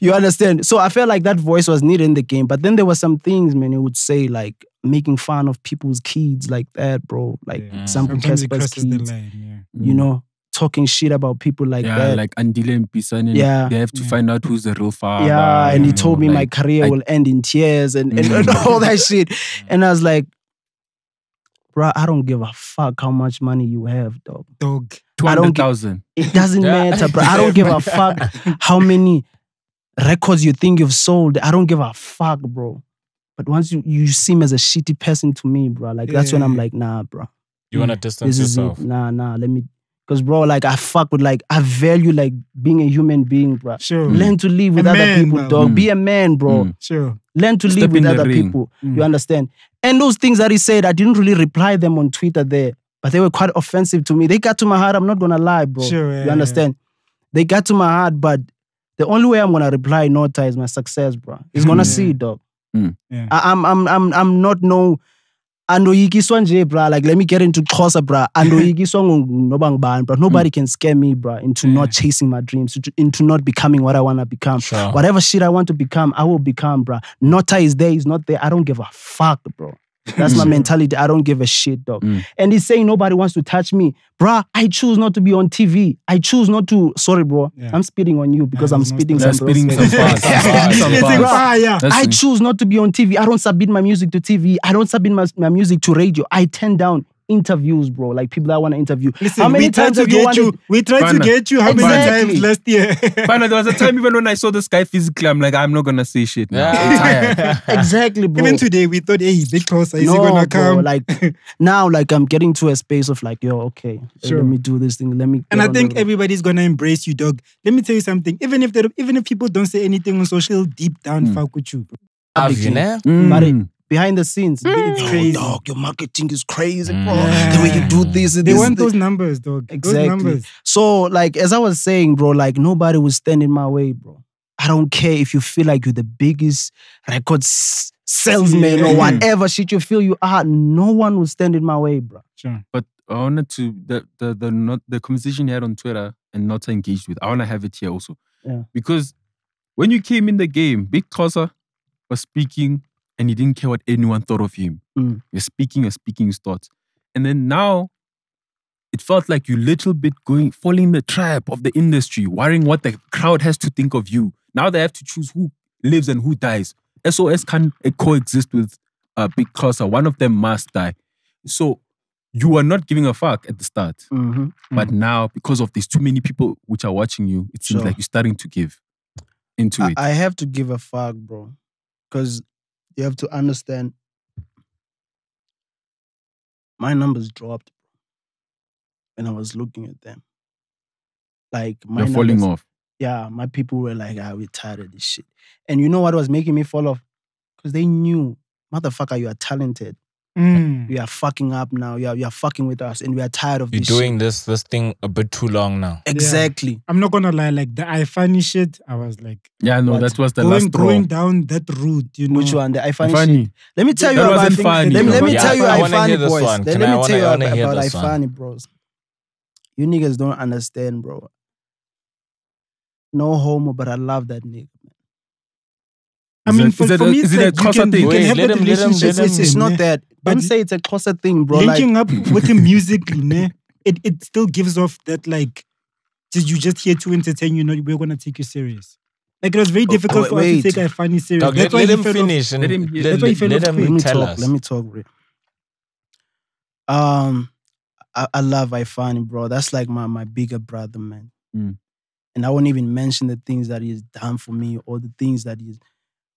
[SPEAKER 1] You understand? So I felt like that voice was needed in the game. But then there were some things, man, you would say like making fun of people's kids like that, bro. Like some Cassper's kids. You know, talking shit about people like that.
[SPEAKER 2] Like Andile and Pisan. They have to find out who's the real father.
[SPEAKER 1] Yeah, and he told me my career will end in tears and all that shit. And I was like, bro, I don't give a fuck how much money you have, dog.
[SPEAKER 2] 200,000.
[SPEAKER 1] It doesn't matter, bro. I don't give a fuck how many records you think you've sold. I don't give a fuck, bro. But once you seem as a shitty person to me, bro, like that's when I'm like, nah, bro.
[SPEAKER 3] You wanna distance yourself?
[SPEAKER 1] Nah, let me. Because, bro, like I fuck with like I value like being a human being, bro.
[SPEAKER 4] Sure.
[SPEAKER 1] Learn to live with other people, dog. Be a man, bro.
[SPEAKER 4] Sure.
[SPEAKER 1] Learn to live with other people. You understand? And those things that he said, I didn't really reply them on Twitter there, but they were quite offensive to me. They got to my heart. I'm not gonna lie, bro.
[SPEAKER 4] Sure,
[SPEAKER 1] you understand? They got to my heart, but the only way I'm gonna reply Nota is my success, bro. He's gonna see it, dog. I'm not no. Andoyikiswa nje, bro. Like let me get into Xhosa, bro. Andoyikiswa nobangban, bro. Nobody can scare me, bro, into not chasing my dreams, into not becoming what I wanna become.
[SPEAKER 3] Sure.
[SPEAKER 1] Whatever shit I want to become, I will become, bro. Nota is there, he's not there. I don't give a fuck, bro. That's my mentality. I don't give a shit, dog. And he's saying nobody wants to touch me. Bruh, I choose not to be on TV. I choose not to... Sorry, bro. I'm spitting on you because I'm spitting some bars. I choose not to be on TV. I don't submit my music to TV. I don't submit my music to radio. I turn down interviews, bro. Like people that want to interview.
[SPEAKER 4] Listen,
[SPEAKER 1] how many times have you wanted...
[SPEAKER 4] We tried to get you how many times last year?
[SPEAKER 2] There was a time even when I saw this guy physically, I'm like, I'm not going to say shit now. I'm tired.
[SPEAKER 1] Exactly, bro.
[SPEAKER 4] Even today, we thought, hey, Big Xhosa, is he going to come?
[SPEAKER 1] Bro, like, now, like, I'm getting to a space of like, yo, okay, let me do this thing. Let me...
[SPEAKER 4] And I think everybody's going to embrace you, dog. Let me tell you something. Even if people don't say anything on social, deep down, fuck with you, bro.
[SPEAKER 1] But behind the scenes,
[SPEAKER 4] it's crazy.
[SPEAKER 1] Dog, your marketing is crazy, bro. The way you do this.
[SPEAKER 4] They want those numbers, dog.
[SPEAKER 1] Exactly.
[SPEAKER 4] Those numbers.
[SPEAKER 1] So, like, as I was saying, bro, like, nobody will stand in my way, bro. I don't care if you feel like you're the biggest record salesman or whatever shit you feel you are. No one will stand in my way, bro.
[SPEAKER 4] Sure.
[SPEAKER 2] But I wanted to, the conversation you had on Twitter and Nota engaged with, I want to have it here also.
[SPEAKER 1] Yeah.
[SPEAKER 2] Because when you came in the game, Big Xhosa was speaking and he didn't care what anyone thought of him. You're speaking his thoughts. And then now, it felt like you little bit falling the trap of the industry, worrying what the crowd has to think of you. Now they have to choose who lives and who dies. SOS can't coexist with Big Xhosa. One of them must die. So you were not giving a fuck at the start. But now, because of these too many people which are watching you, it seems like you're starting to give into it.
[SPEAKER 1] I have to give a fuck, bro. Because you have to understand, my numbers dropped when I was looking at them. Like, my
[SPEAKER 2] You're falling off.
[SPEAKER 1] Yeah, my people were like, we're tired of this shit. And you know what was making me fall off? Because they knew, motherfucker, you are talented. You are fucking up now. You are fucking with us, and we are tired of
[SPEAKER 3] You're
[SPEAKER 1] this
[SPEAKER 3] doing
[SPEAKER 1] shit.
[SPEAKER 3] this thing a bit too long now.
[SPEAKER 1] Exactly.
[SPEAKER 4] I'm not gonna lie, like the iFunny shit, I was like,
[SPEAKER 2] Yeah, no,
[SPEAKER 1] What?
[SPEAKER 2] that was the last straw.
[SPEAKER 4] going down that route, you know.
[SPEAKER 1] Which one? The iFunny
[SPEAKER 2] Funny.
[SPEAKER 1] shit. Let me tell you
[SPEAKER 2] That
[SPEAKER 1] about
[SPEAKER 2] wasn't funny,
[SPEAKER 1] Let
[SPEAKER 2] though.
[SPEAKER 1] me
[SPEAKER 3] Yeah,
[SPEAKER 1] tell you
[SPEAKER 3] I wanna hear
[SPEAKER 1] iFunny
[SPEAKER 3] this
[SPEAKER 1] boys.
[SPEAKER 3] one.
[SPEAKER 1] Let
[SPEAKER 3] Can I
[SPEAKER 1] me tell you
[SPEAKER 3] wanna hear
[SPEAKER 1] about
[SPEAKER 3] this one?
[SPEAKER 1] iFunny bros. You niggas don't understand, bro. No homo, but I love that nigga.
[SPEAKER 4] I mean, for me,
[SPEAKER 2] is
[SPEAKER 4] it's
[SPEAKER 2] it a
[SPEAKER 4] like you
[SPEAKER 2] Xhosa
[SPEAKER 4] can,
[SPEAKER 2] thing?
[SPEAKER 4] you can
[SPEAKER 3] Wait,
[SPEAKER 4] have
[SPEAKER 3] let
[SPEAKER 4] that
[SPEAKER 3] him- let him-
[SPEAKER 4] relationship
[SPEAKER 3] let him-
[SPEAKER 4] with
[SPEAKER 1] It's
[SPEAKER 4] him,
[SPEAKER 1] not
[SPEAKER 4] ne?
[SPEAKER 1] that.
[SPEAKER 4] But
[SPEAKER 1] Don't say it's a closer thing, bro. Like,
[SPEAKER 4] linking up with him musically, ne? It still gives off that like, you just here to entertain you, not we're gonna take you serious. Like it was very difficult for us
[SPEAKER 1] wait.
[SPEAKER 4] to take iFunny serious.
[SPEAKER 3] Dog,
[SPEAKER 4] That's
[SPEAKER 3] let
[SPEAKER 4] why he
[SPEAKER 3] him
[SPEAKER 4] fell off.
[SPEAKER 3] finish and
[SPEAKER 2] Let him hear-
[SPEAKER 3] let
[SPEAKER 4] That's why he fell off
[SPEAKER 3] him
[SPEAKER 4] quick.
[SPEAKER 1] let me
[SPEAKER 3] tell
[SPEAKER 1] talk.
[SPEAKER 3] us.
[SPEAKER 1] Let me talk, bro. I love iFunny, bro. That's like my bigger brother, man. And I won't even mention the things that he's done for me or the things that he's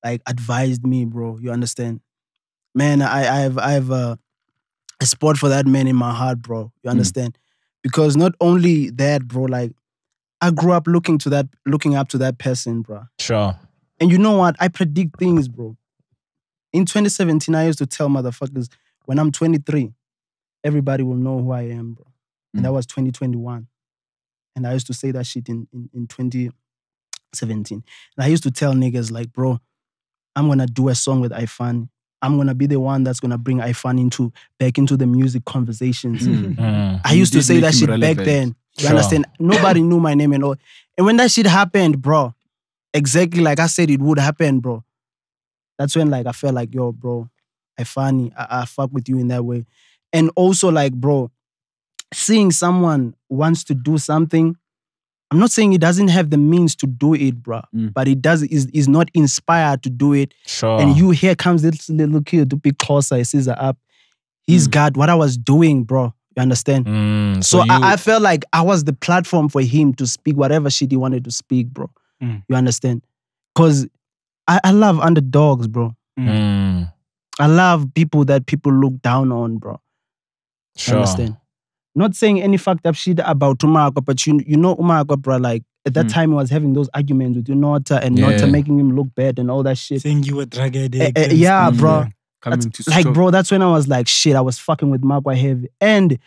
[SPEAKER 1] like advised me, bro. You understand? Man, I have a spot for that man in my heart, bro. You understand? Because not only that, bro, like I grew up looking up to that person, bro.
[SPEAKER 3] Sure.
[SPEAKER 1] And you know what? I predict things, bro. In 2017, I used to tell motherfuckers, when I'm 23, everybody will know who I am, bro. And that was 2021. And I used to say that shit in 2017. And I used to tell niggas like, bro, I'm going to do a song with iFunny. I'm going to be the one that's going to bring iFunny back into the music conversations. I used to say that shit back then. You
[SPEAKER 3] Sure.
[SPEAKER 1] understand? Nobody knew my name and all. And when that shit happened, bro, exactly like I said it would happen, bro. That's when like I felt like, yo, bro, iFunny, I fuck with you in that way. And also like, bro, seeing someone wants to do something, I'm not saying he doesn't have the means to do it, bro, but he is not inspired to do it.
[SPEAKER 3] Sure.
[SPEAKER 1] And here comes this little kid to be closer, he sees her up. He's got what I was doing, bro. You understand? So I felt like I was the platform for him to speak whatever shit he wanted to speak, bro. You understand? Because I love underdogs, bro. I love people that people look down on, bro.
[SPEAKER 3] Sure.
[SPEAKER 1] You understand? Not saying any fucked up shit about Umaga, but you know Umaga, bro, like at that time he was having those arguments with Nota and Nota making him look bad and all that shit.
[SPEAKER 4] Saying you were drug addict.
[SPEAKER 1] Yeah, bro.
[SPEAKER 2] Coming to
[SPEAKER 1] Like, bro, that's when I was like, shit, I was fucking with Magua heavy. And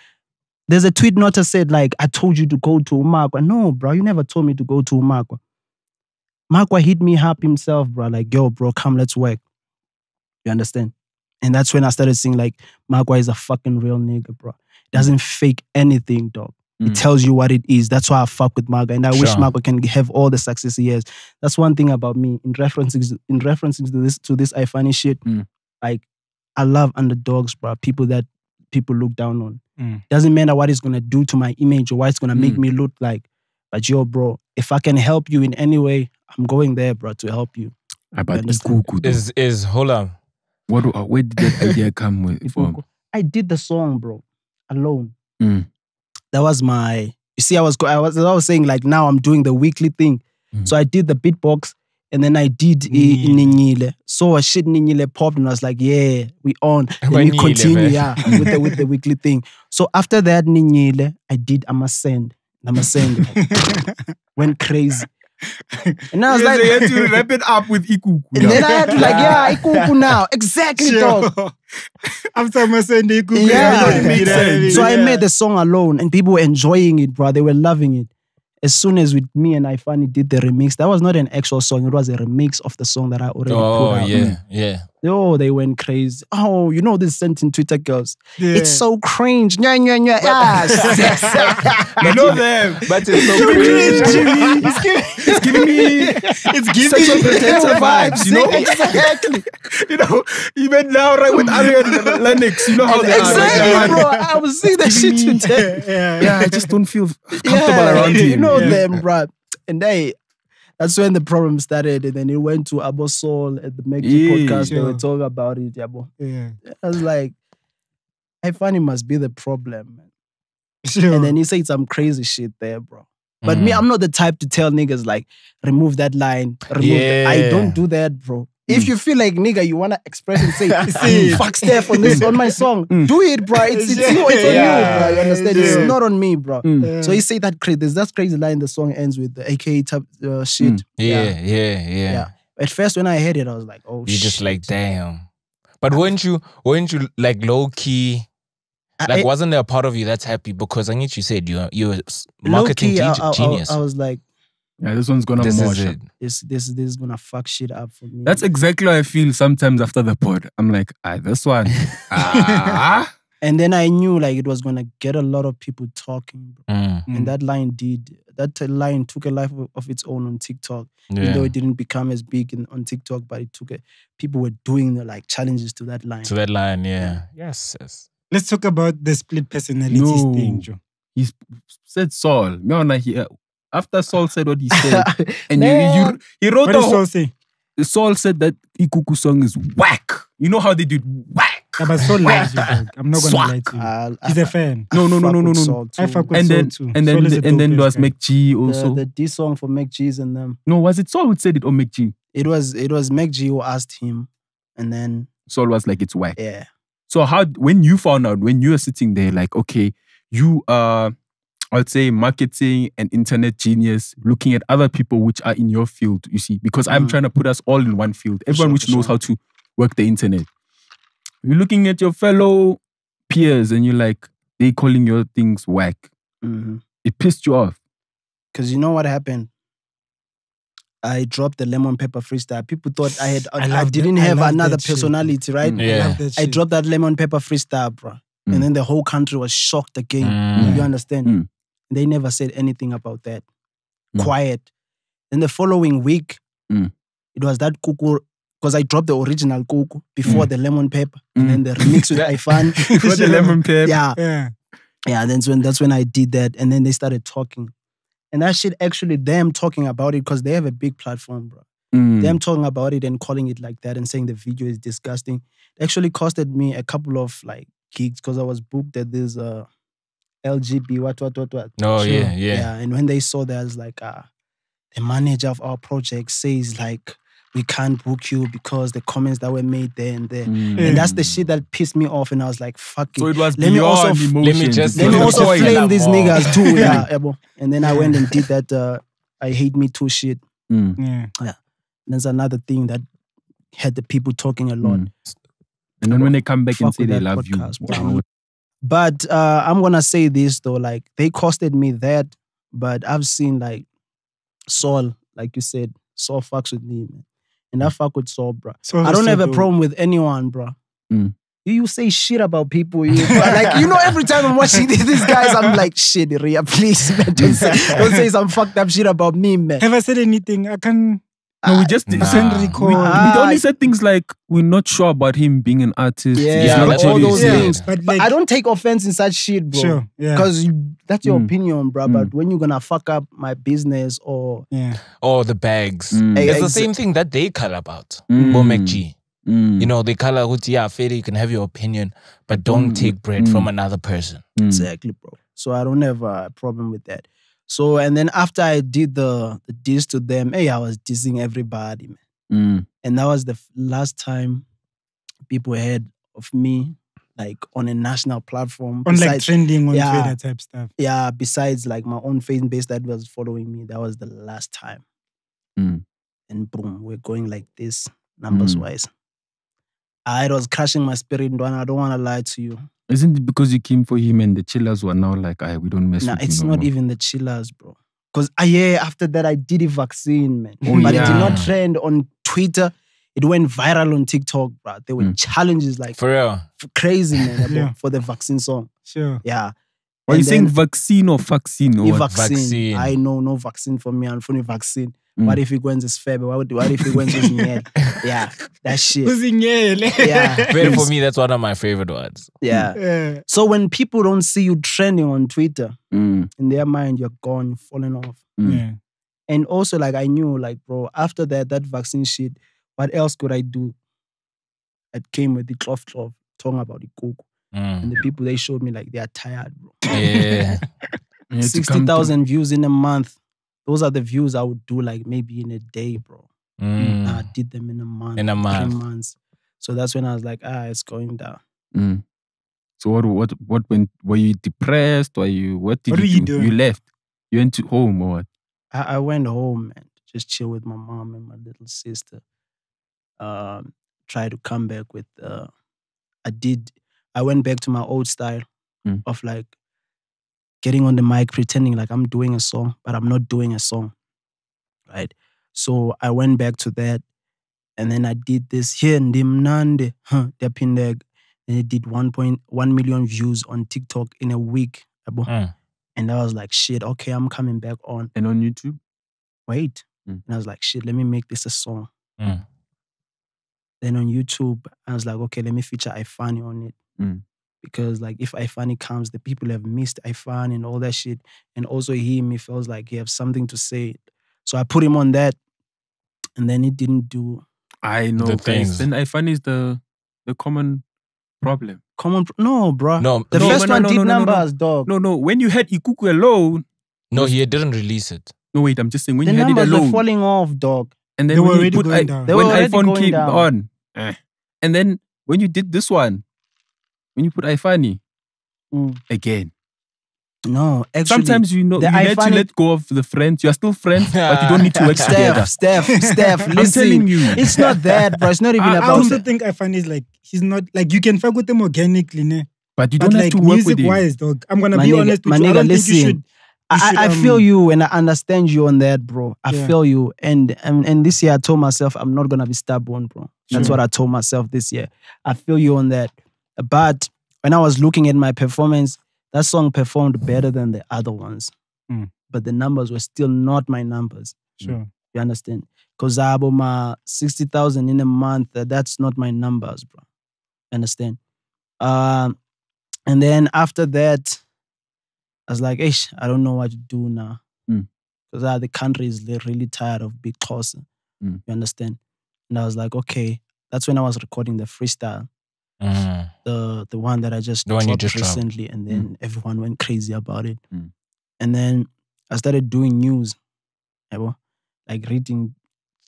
[SPEAKER 1] there's a tweet Nota said, like, I told you to go to Umakwa. No, bro, you never told me to go to Umakwa. Magua hit me up himself, bro. Like, yo, bro, come, let's work. You understand? And that's when I started seeing, like, Magua is a fucking real nigga, bro. Doesn't fake anything, dog. It tells you what it is. That's why I fuck with Magua. And I wish Magua can have all the success he has. That's one thing about me. In referencing to this iFunny shit, like, I love underdogs, bro. People that people look down on. Doesn't matter what it's gonna do to my image or what it's gonna make me look like. But yo, bro, if I can help you in any way, I'm going there, bro, to help you.
[SPEAKER 2] But is
[SPEAKER 3] hold on.
[SPEAKER 2] Where did that idea come from?
[SPEAKER 1] I did the song, bro, alone. That was my. You see, I was saying like now I'm doing the weekly thing. So I did the beatbox and then I did Ninyile. So a shit Ninyile popped and I was like, yeah, we on. Let me continue, with the weekly thing. So after that Ninyile, I did I'ma Send. Went crazy. And I was like,
[SPEAKER 2] you had to wrap it up with Ikuku.
[SPEAKER 1] And then I had to like, Ikuku now. Exactly, dog.
[SPEAKER 4] After I'ma Send Ikuku.
[SPEAKER 1] Yeah. So I made the song alone and people were enjoying it, bro. They were loving it. As soon as with me and iFunny did the remix, that was not an actual song. It was a remix of the song that I already put out.
[SPEAKER 3] Yeah.
[SPEAKER 1] Oh, they went crazy. Oh, you know this sentence Twitter girls. It's so cringe. Nya, nya, nya.
[SPEAKER 2] You know them.
[SPEAKER 3] But it's so cringe.
[SPEAKER 2] It's giving me sexual predator vibes, you know?
[SPEAKER 1] Exactly.
[SPEAKER 2] You know, even now, right, with Arian Lennox, you know how they
[SPEAKER 1] Exactly,
[SPEAKER 2] are.
[SPEAKER 1] bro. I was seeing that shit today.
[SPEAKER 2] Yeah, I just don't feel comfortable around him.
[SPEAKER 1] You know them, bro. And that's when the problem started. And then it went to Abo Soul at the Magic podcast. They were talking about it, yabo. I was like, iFunny must be the problem, man. And then he said some crazy shit there, bro. But me, I'm not the type to tell niggas like, remove that line. I don't do that, bro. If you feel like nigga, you wanna express and say, fuck Steph on my song, do it, bro. It's you, it's on you, bro. You understand? It's not on me, bro. So he say that there's that crazy line. The song ends with the AKA type shit.
[SPEAKER 3] Yeah.
[SPEAKER 1] At first, when I heard it, I was like, oh,
[SPEAKER 3] You're just like, damn. But weren't you like low key? Like, wasn't there a part of you that's happy because I think you said you're marketing genius.
[SPEAKER 1] I was like,
[SPEAKER 2] yeah, this one's gonna
[SPEAKER 3] this
[SPEAKER 2] march.
[SPEAKER 1] This is gonna fuck shit up for me.
[SPEAKER 2] That's exactly how I feel sometimes after the pod. I'm like, this one.
[SPEAKER 1] And then I knew like it was gonna get a lot of people talking, bro. And that line took a life of its own on TikTok. Even though it didn't become as big on TikTok, but it took people were doing the like challenges to that line.
[SPEAKER 3] Yeah. Yes.
[SPEAKER 4] Let's talk about the split personality thing, Joe.
[SPEAKER 2] He said Saul. After Saul said what he said, and he wrote
[SPEAKER 4] what did Saul say?
[SPEAKER 2] Saul said that Ikuku song is whack. You know how they did whack.
[SPEAKER 4] Yeah, but Saul loves you, dog. I'm not gonna lie to you. He's a fan.
[SPEAKER 2] No.
[SPEAKER 4] I fuck with Saul too.
[SPEAKER 2] And then there was McG also.
[SPEAKER 1] The D song for McG's and them.
[SPEAKER 2] No, was it Saul who said it or McG?
[SPEAKER 1] It was McG who asked him, and then
[SPEAKER 2] Saul was like, it's whack.
[SPEAKER 1] Yeah.
[SPEAKER 2] So when you found out, when you were sitting there, like, okay, you are, I'd say, marketing and internet genius, looking at other people which are in your field, you see, because I'm trying to put us all in one field. Everyone which knows how to work the internet. You're looking at your fellow peers and you're like, they calling your things whack. It pissed you off.
[SPEAKER 1] Because you know what happened? I dropped the lemon pepper freestyle. People thought I didn't have another personality, right?
[SPEAKER 3] Yeah.
[SPEAKER 1] I dropped that lemon pepper freestyle, bro. And then the whole country was shocked again. You understand? They never said anything about that. Quiet. Then the following week, it was that Kuku, because I dropped the original Kuku before the lemon pepper, and then the remix with Ifan.
[SPEAKER 2] Before the lemon pepper.
[SPEAKER 1] Yeah. That's when I did that, and then they started talking. And that shit actually, them talking about it, because they have a big platform, bro. Them talking about it and calling it like that and saying the video is disgusting. It actually costed me a couple of like gigs because I was booked at this LGB, what.
[SPEAKER 3] Oh, yeah.
[SPEAKER 1] Yeah, and when they saw that, I was like, the manager of our project says like, we can't book you because the comments that were made there and there. And that's the shit that pissed me off. And I was like, fuck it.
[SPEAKER 2] So it was
[SPEAKER 1] let me also flame these niggas too. Yeah. And then I went and did that I hate me too shit. Yeah. There's another thing that had the people talking a lot.
[SPEAKER 2] And then when they come back and say they love you.
[SPEAKER 1] But I'm going to say this though, like they costed me that, but I've seen like Saul, like you said, Saul fucks with me, man. And I fuck with Saul, bro. I don't have a problem with anyone, bro. You say shit about people. Like, you know, every time I'm watching these guys, I'm like, shit, Ria, please, man. Don't say some fucked up shit about me, man.
[SPEAKER 4] Have I said anything? I can...
[SPEAKER 2] No, we just recall. We only said things like we're not sure about him being an artist.
[SPEAKER 1] Like all those things. But like, I don't take offense in such shit, bro. Sure, because that's your opinion, bro. But when you're gonna fuck up my business or
[SPEAKER 3] the bags, it's the same thing that they call about. Blvck. You know, they call out, Fede, you can have your opinion, but don't take bread from another person.
[SPEAKER 1] Exactly, bro. So I don't have a problem with that. So, and then after I did the diss to them, I was dissing everybody, man. And that was the last time people heard of me, like, on a national platform.
[SPEAKER 4] On like trending on Twitter type stuff.
[SPEAKER 1] Yeah, besides like my own fan base that was following me, that was the last time. And boom, we're going like this, numbers-wise. It was crushing my spirit, and I don't want to lie to you.
[SPEAKER 2] Isn't it because you came for him and the chillers were now like, we don't mess with you?
[SPEAKER 1] Nah, it's not even the chillers, bro. Because after that, I did a vaccine, man. But it did not trend on Twitter. It went viral on TikTok, bro. There were challenges like...
[SPEAKER 3] For real?
[SPEAKER 1] Crazy, man, for the vaccine song.
[SPEAKER 4] Sure.
[SPEAKER 1] Yeah.
[SPEAKER 2] Are you saying vaccine or vaccine? Or what?
[SPEAKER 1] Vaccine. I know no vaccine for me. I'm funny vaccine. What if it wins this Feb? What if it wins this Nyel? Yeah, that shit.
[SPEAKER 3] Yeah. For me, that's one of my favorite words.
[SPEAKER 1] Yeah. So when people don't see you trending on Twitter, in their mind, you're gone, you're falling off. And also, like, I knew, like, bro, after that vaccine shit, what else could I do? It came with the cloth, talking about the coke. And the people, they showed me, like, they are tired, bro.
[SPEAKER 3] Yeah.
[SPEAKER 1] 60,000 views in a month. Those are the views I would do like maybe in a day, bro. I did them in a month. 3 months. So that's when I was like, it's going down.
[SPEAKER 2] So what were you depressed? What did you do? You left? You went to home or what?
[SPEAKER 1] I went home, man. Just chill with my mom and my little sister. try to come back with. I went back to my old style of like getting on the mic, pretending like I'm doing a song, but I'm not doing a song, right? So I went back to that, and then I did this here in Dimnande, Depindeg, and it did 1.1 million views on TikTok in a week. And I was like, shit, okay, I'm coming back on.
[SPEAKER 2] And on YouTube?
[SPEAKER 1] Wait. And I was like, shit, let me make this a song. Then on YouTube, I was like, okay, let me feature Ifani on it. Because like if Ifani comes, the people have missed Ifani and all that shit. And also he feels like he has something to say. So I put him on that, and then it didn't do.
[SPEAKER 2] I know.
[SPEAKER 3] The things.
[SPEAKER 2] Then Ifani is the common problem.
[SPEAKER 1] No, bro.
[SPEAKER 3] No,
[SPEAKER 1] the first one did numbers, dog.
[SPEAKER 2] No. When you had Ikuku alone.
[SPEAKER 3] No, he didn't release it.
[SPEAKER 2] No, wait, I'm just saying when
[SPEAKER 1] the
[SPEAKER 2] you had it alone.
[SPEAKER 1] The numbers were falling off, dog.
[SPEAKER 2] And then
[SPEAKER 4] they
[SPEAKER 2] when
[SPEAKER 4] were
[SPEAKER 2] you put
[SPEAKER 4] going down.
[SPEAKER 2] when iPhone came on. And then when you did this one, when you put Ifani again.
[SPEAKER 1] No, actually.
[SPEAKER 2] Sometimes you need to let go of the friends. You are still friends, but you don't need to work together.
[SPEAKER 1] Steph, listen.
[SPEAKER 2] I'm telling you.
[SPEAKER 1] It's not that, bro. It's not even about
[SPEAKER 4] I also think Ifani is like, he's not, like, you can fuck with him organically, ne?
[SPEAKER 2] But you don't have
[SPEAKER 4] like,
[SPEAKER 2] to work with him.
[SPEAKER 4] Music-wise, dog, I'm going to be honest with you. I don't think you should.
[SPEAKER 1] I feel you and I understand you on that, bro. I feel you. And this year I told myself I'm not going to be stubborn, bro. That's what I told myself this year. I feel you on that. But when I was looking at my performance, that song performed better than the other ones. But the numbers were still not my numbers.
[SPEAKER 4] Sure.
[SPEAKER 1] You understand? Because my 60,000 in a month, that's not my numbers, bro. You understand? And then after that, I was like, I don't know what to do now. Because the country is really tired of Big Xhosa. You understand? And I was like, okay. That's when I was recording the freestyle. The one that I just dropped recently. And then everyone went crazy about it. And then I started doing news. Like reading,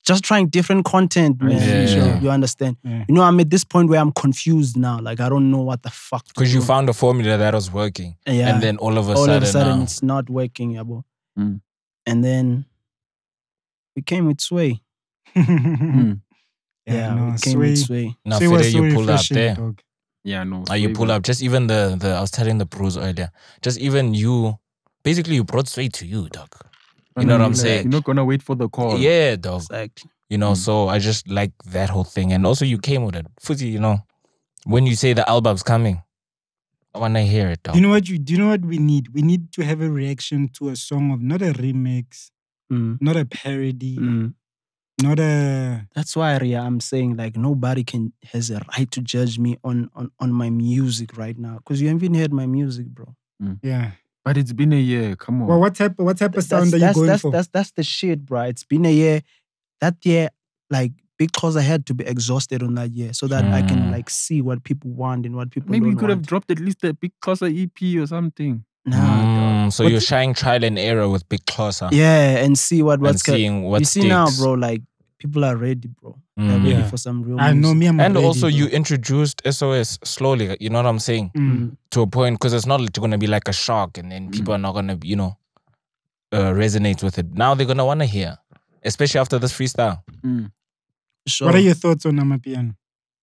[SPEAKER 1] just trying different content, man. You understand? You know, I'm at this point where I'm confused now. Like, I don't know what the fuck.
[SPEAKER 3] Because you found a formula that was working. And then all of a sudden
[SPEAKER 1] it's not working, And then we came with Sway. We came with Sway.
[SPEAKER 3] Now, Fede, you pull up there.
[SPEAKER 4] Dog.
[SPEAKER 2] Yeah, no.
[SPEAKER 3] You pull up. Just even the I was telling the pros earlier. Just even you, basically you brought Sway to you, dog. You know what I'm saying?
[SPEAKER 2] You're not going to wait for the call.
[SPEAKER 3] Yeah, dog.
[SPEAKER 1] Exactly.
[SPEAKER 3] You know, so I just like that whole thing. And also you came with it. Fuzzy, you know, when you say the album's coming, I want to hear it, dog.
[SPEAKER 4] Do you know what we need? We need to have a reaction to a song of not a remix, not a parody, not a...
[SPEAKER 1] That's why, Ria, I'm saying like nobody has a right to judge me on my music right now. Because you haven't heard my music, bro.
[SPEAKER 4] Yeah.
[SPEAKER 2] But it's been a year. Come on.
[SPEAKER 4] Well, what type of sound are you going for?
[SPEAKER 1] That's the shit, bro. It's been a year. That year, like, because I had to be exhausted on that year so that I can like see what people want and what people
[SPEAKER 2] Maybe
[SPEAKER 1] don't
[SPEAKER 2] you could
[SPEAKER 1] want.
[SPEAKER 2] have dropped at least a Big Xhosa EP or something.
[SPEAKER 1] Nah,
[SPEAKER 3] so you're trying trial and error with Big Xhosa.
[SPEAKER 1] Yeah, and see what's
[SPEAKER 3] seeing what
[SPEAKER 1] you
[SPEAKER 3] sticks.
[SPEAKER 1] See now, bro, like people are ready, bro. They're ready for some real music.
[SPEAKER 4] I know me, I'm
[SPEAKER 3] and
[SPEAKER 4] ready,
[SPEAKER 3] also
[SPEAKER 4] bro.
[SPEAKER 3] you introduced SOS slowly, you know what I'm saying? To a point, because it's not going to be like a shock and then people are not going to, you know, resonate with it. Now they're going to want to hear, especially after this freestyle.
[SPEAKER 1] Sure.
[SPEAKER 4] What are your thoughts on Amapiano?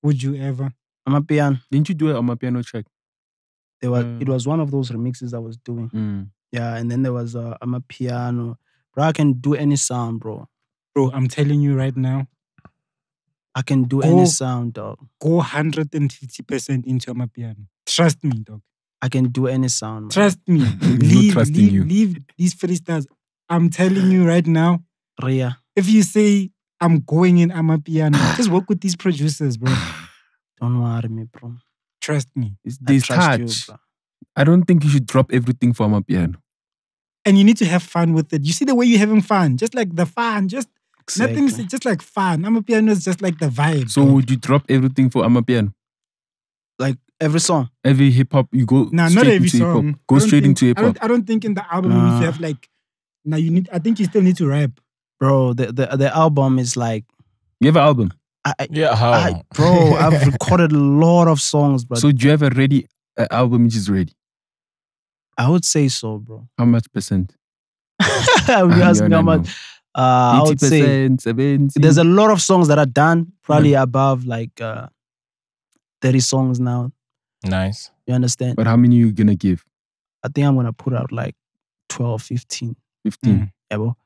[SPEAKER 4] Would you ever?
[SPEAKER 1] Amapiano.
[SPEAKER 2] Didn't you do it on my piano track?
[SPEAKER 1] It was one of those remixes I was doing. Yeah, and then there was Amapiano. Bro, I can do any sound, bro.
[SPEAKER 4] Bro, I'm telling you right now.
[SPEAKER 1] I can do any sound, dog.
[SPEAKER 4] Go 150% into Amapiano. Trust me, dog.
[SPEAKER 1] I can do any sound, man.
[SPEAKER 4] Trust me. Leave these freestyles. I'm telling you right now.
[SPEAKER 1] Ria.
[SPEAKER 4] If you say, I'm going in Amapiano, just work with these producers, bro.
[SPEAKER 1] Don't worry me, bro.
[SPEAKER 4] Trust me.
[SPEAKER 2] This touch. You, bro. I don't think you should drop everything for Amapiano.
[SPEAKER 4] And you need to have fun with it. You see the way you're having fun? Just like the fun. Nothing's just like fun. Amapiano is just like the vibe.
[SPEAKER 2] So would you drop everything for Amapiano?
[SPEAKER 1] Like every song?
[SPEAKER 2] Every hip-hop, you go
[SPEAKER 4] not
[SPEAKER 2] straight
[SPEAKER 4] every
[SPEAKER 2] into
[SPEAKER 4] song.
[SPEAKER 2] hip-hop. Go straight into hip-hop.
[SPEAKER 4] I don't think in the album you need to have like... Now I think you still need to rap.
[SPEAKER 1] Bro, the album is like...
[SPEAKER 2] You have an album?
[SPEAKER 3] Bro,
[SPEAKER 1] I've recorded a lot of songs, bro.
[SPEAKER 2] So do you have an album which is ready?
[SPEAKER 1] I would say so, bro.
[SPEAKER 2] How much percent?
[SPEAKER 1] You ask me how much. I would say
[SPEAKER 2] 80%, 70%.
[SPEAKER 1] there's a lot of songs that are done, probably above like 30 songs now.
[SPEAKER 3] Nice.
[SPEAKER 1] You understand?
[SPEAKER 2] But how many you gonna give?
[SPEAKER 1] I think I'm gonna put out like 12, 15.
[SPEAKER 2] 15.
[SPEAKER 1] Yeah, bro.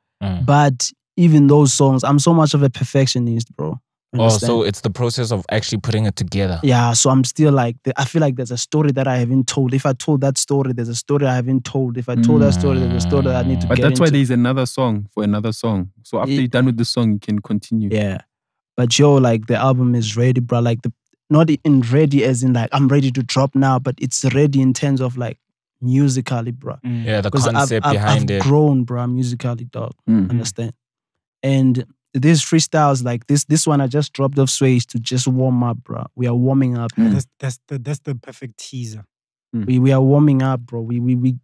[SPEAKER 1] But even those songs, I'm so much of a perfectionist, bro.
[SPEAKER 3] Oh, so it's the process of actually putting it together.
[SPEAKER 1] Yeah, so I'm still like, I feel like there's a story that I haven't told. If I told that story, there's a story I haven't told. If I told that story, there's a story that I need to
[SPEAKER 2] But
[SPEAKER 1] get
[SPEAKER 2] that's why
[SPEAKER 1] into.
[SPEAKER 2] there's another song for another song. So after you're done with the song, you can continue.
[SPEAKER 1] Yeah. But yo, like the album is ready, bro. Like not in ready as in like I'm ready to drop now, but it's ready in terms of like musically, bro.
[SPEAKER 3] Yeah, the concept behind it.
[SPEAKER 1] I've grown, bro, musically, dog. Understand? And these freestyles, like this one I just dropped off Sway's to just warm up, bro. We are warming up.
[SPEAKER 4] That's the perfect teaser.
[SPEAKER 1] We are warming up, bro. We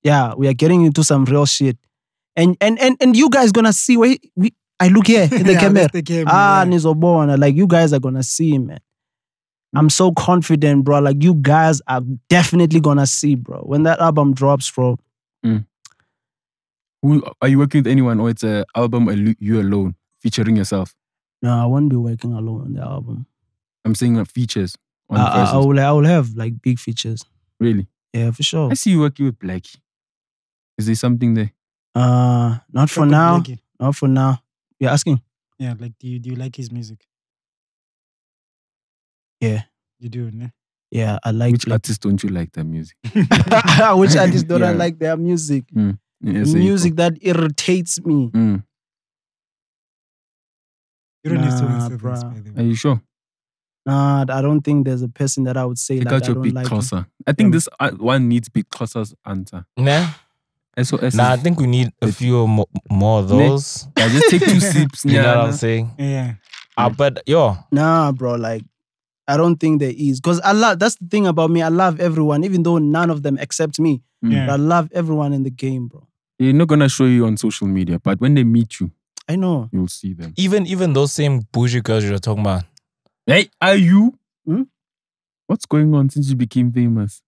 [SPEAKER 1] are getting into some real shit. And you guys gonna see where I look here in the camera. Nizobona. Like you guys are gonna see, man. I'm so confident, bro. Like you guys are definitely gonna see, bro. When that album drops, bro.
[SPEAKER 2] Who are you working with anyone, or it's an album you alone featuring yourself?
[SPEAKER 1] No, I won't be working alone on the album.
[SPEAKER 2] I'm saying features.
[SPEAKER 1] I will have like big features.
[SPEAKER 2] Really?
[SPEAKER 1] Yeah, for sure.
[SPEAKER 2] I see you working with Blvck. Is there something there?
[SPEAKER 1] Not for now. Not for now. You're asking?
[SPEAKER 4] Yeah, like do you like his music?
[SPEAKER 1] Yeah.
[SPEAKER 4] You do, ne?
[SPEAKER 1] Yeah, I like.
[SPEAKER 2] Which artist don't you like their music?
[SPEAKER 1] Which artist don't I like their music? Music that irritates me.
[SPEAKER 4] You don't need to answer this, by the way.
[SPEAKER 2] Are you sure?
[SPEAKER 1] Nah, I don't think there's a person that I would say
[SPEAKER 2] Take
[SPEAKER 1] like
[SPEAKER 2] out your
[SPEAKER 1] I don't
[SPEAKER 2] Big
[SPEAKER 1] like.
[SPEAKER 2] Xhosa. I think this one needs Big Xhosa's answer.
[SPEAKER 3] Nah.
[SPEAKER 2] SOS.
[SPEAKER 3] Nah, I think we need a few more of those.
[SPEAKER 2] Yeah, just take 2 sips.
[SPEAKER 3] You know what I'm saying?
[SPEAKER 4] Yeah.
[SPEAKER 3] But yo.
[SPEAKER 1] Nah, bro, like I don't think there is. Because that's the thing about me. I love everyone, even though none of them accept me.
[SPEAKER 4] Yeah.
[SPEAKER 1] But I love everyone in the game, bro.
[SPEAKER 2] They're not gonna show you on social media, but when they meet you,
[SPEAKER 1] I know.
[SPEAKER 2] you'll see them.
[SPEAKER 3] Even those same bougie girls you're talking about.
[SPEAKER 2] Hey, are you? What's going on since you became famous?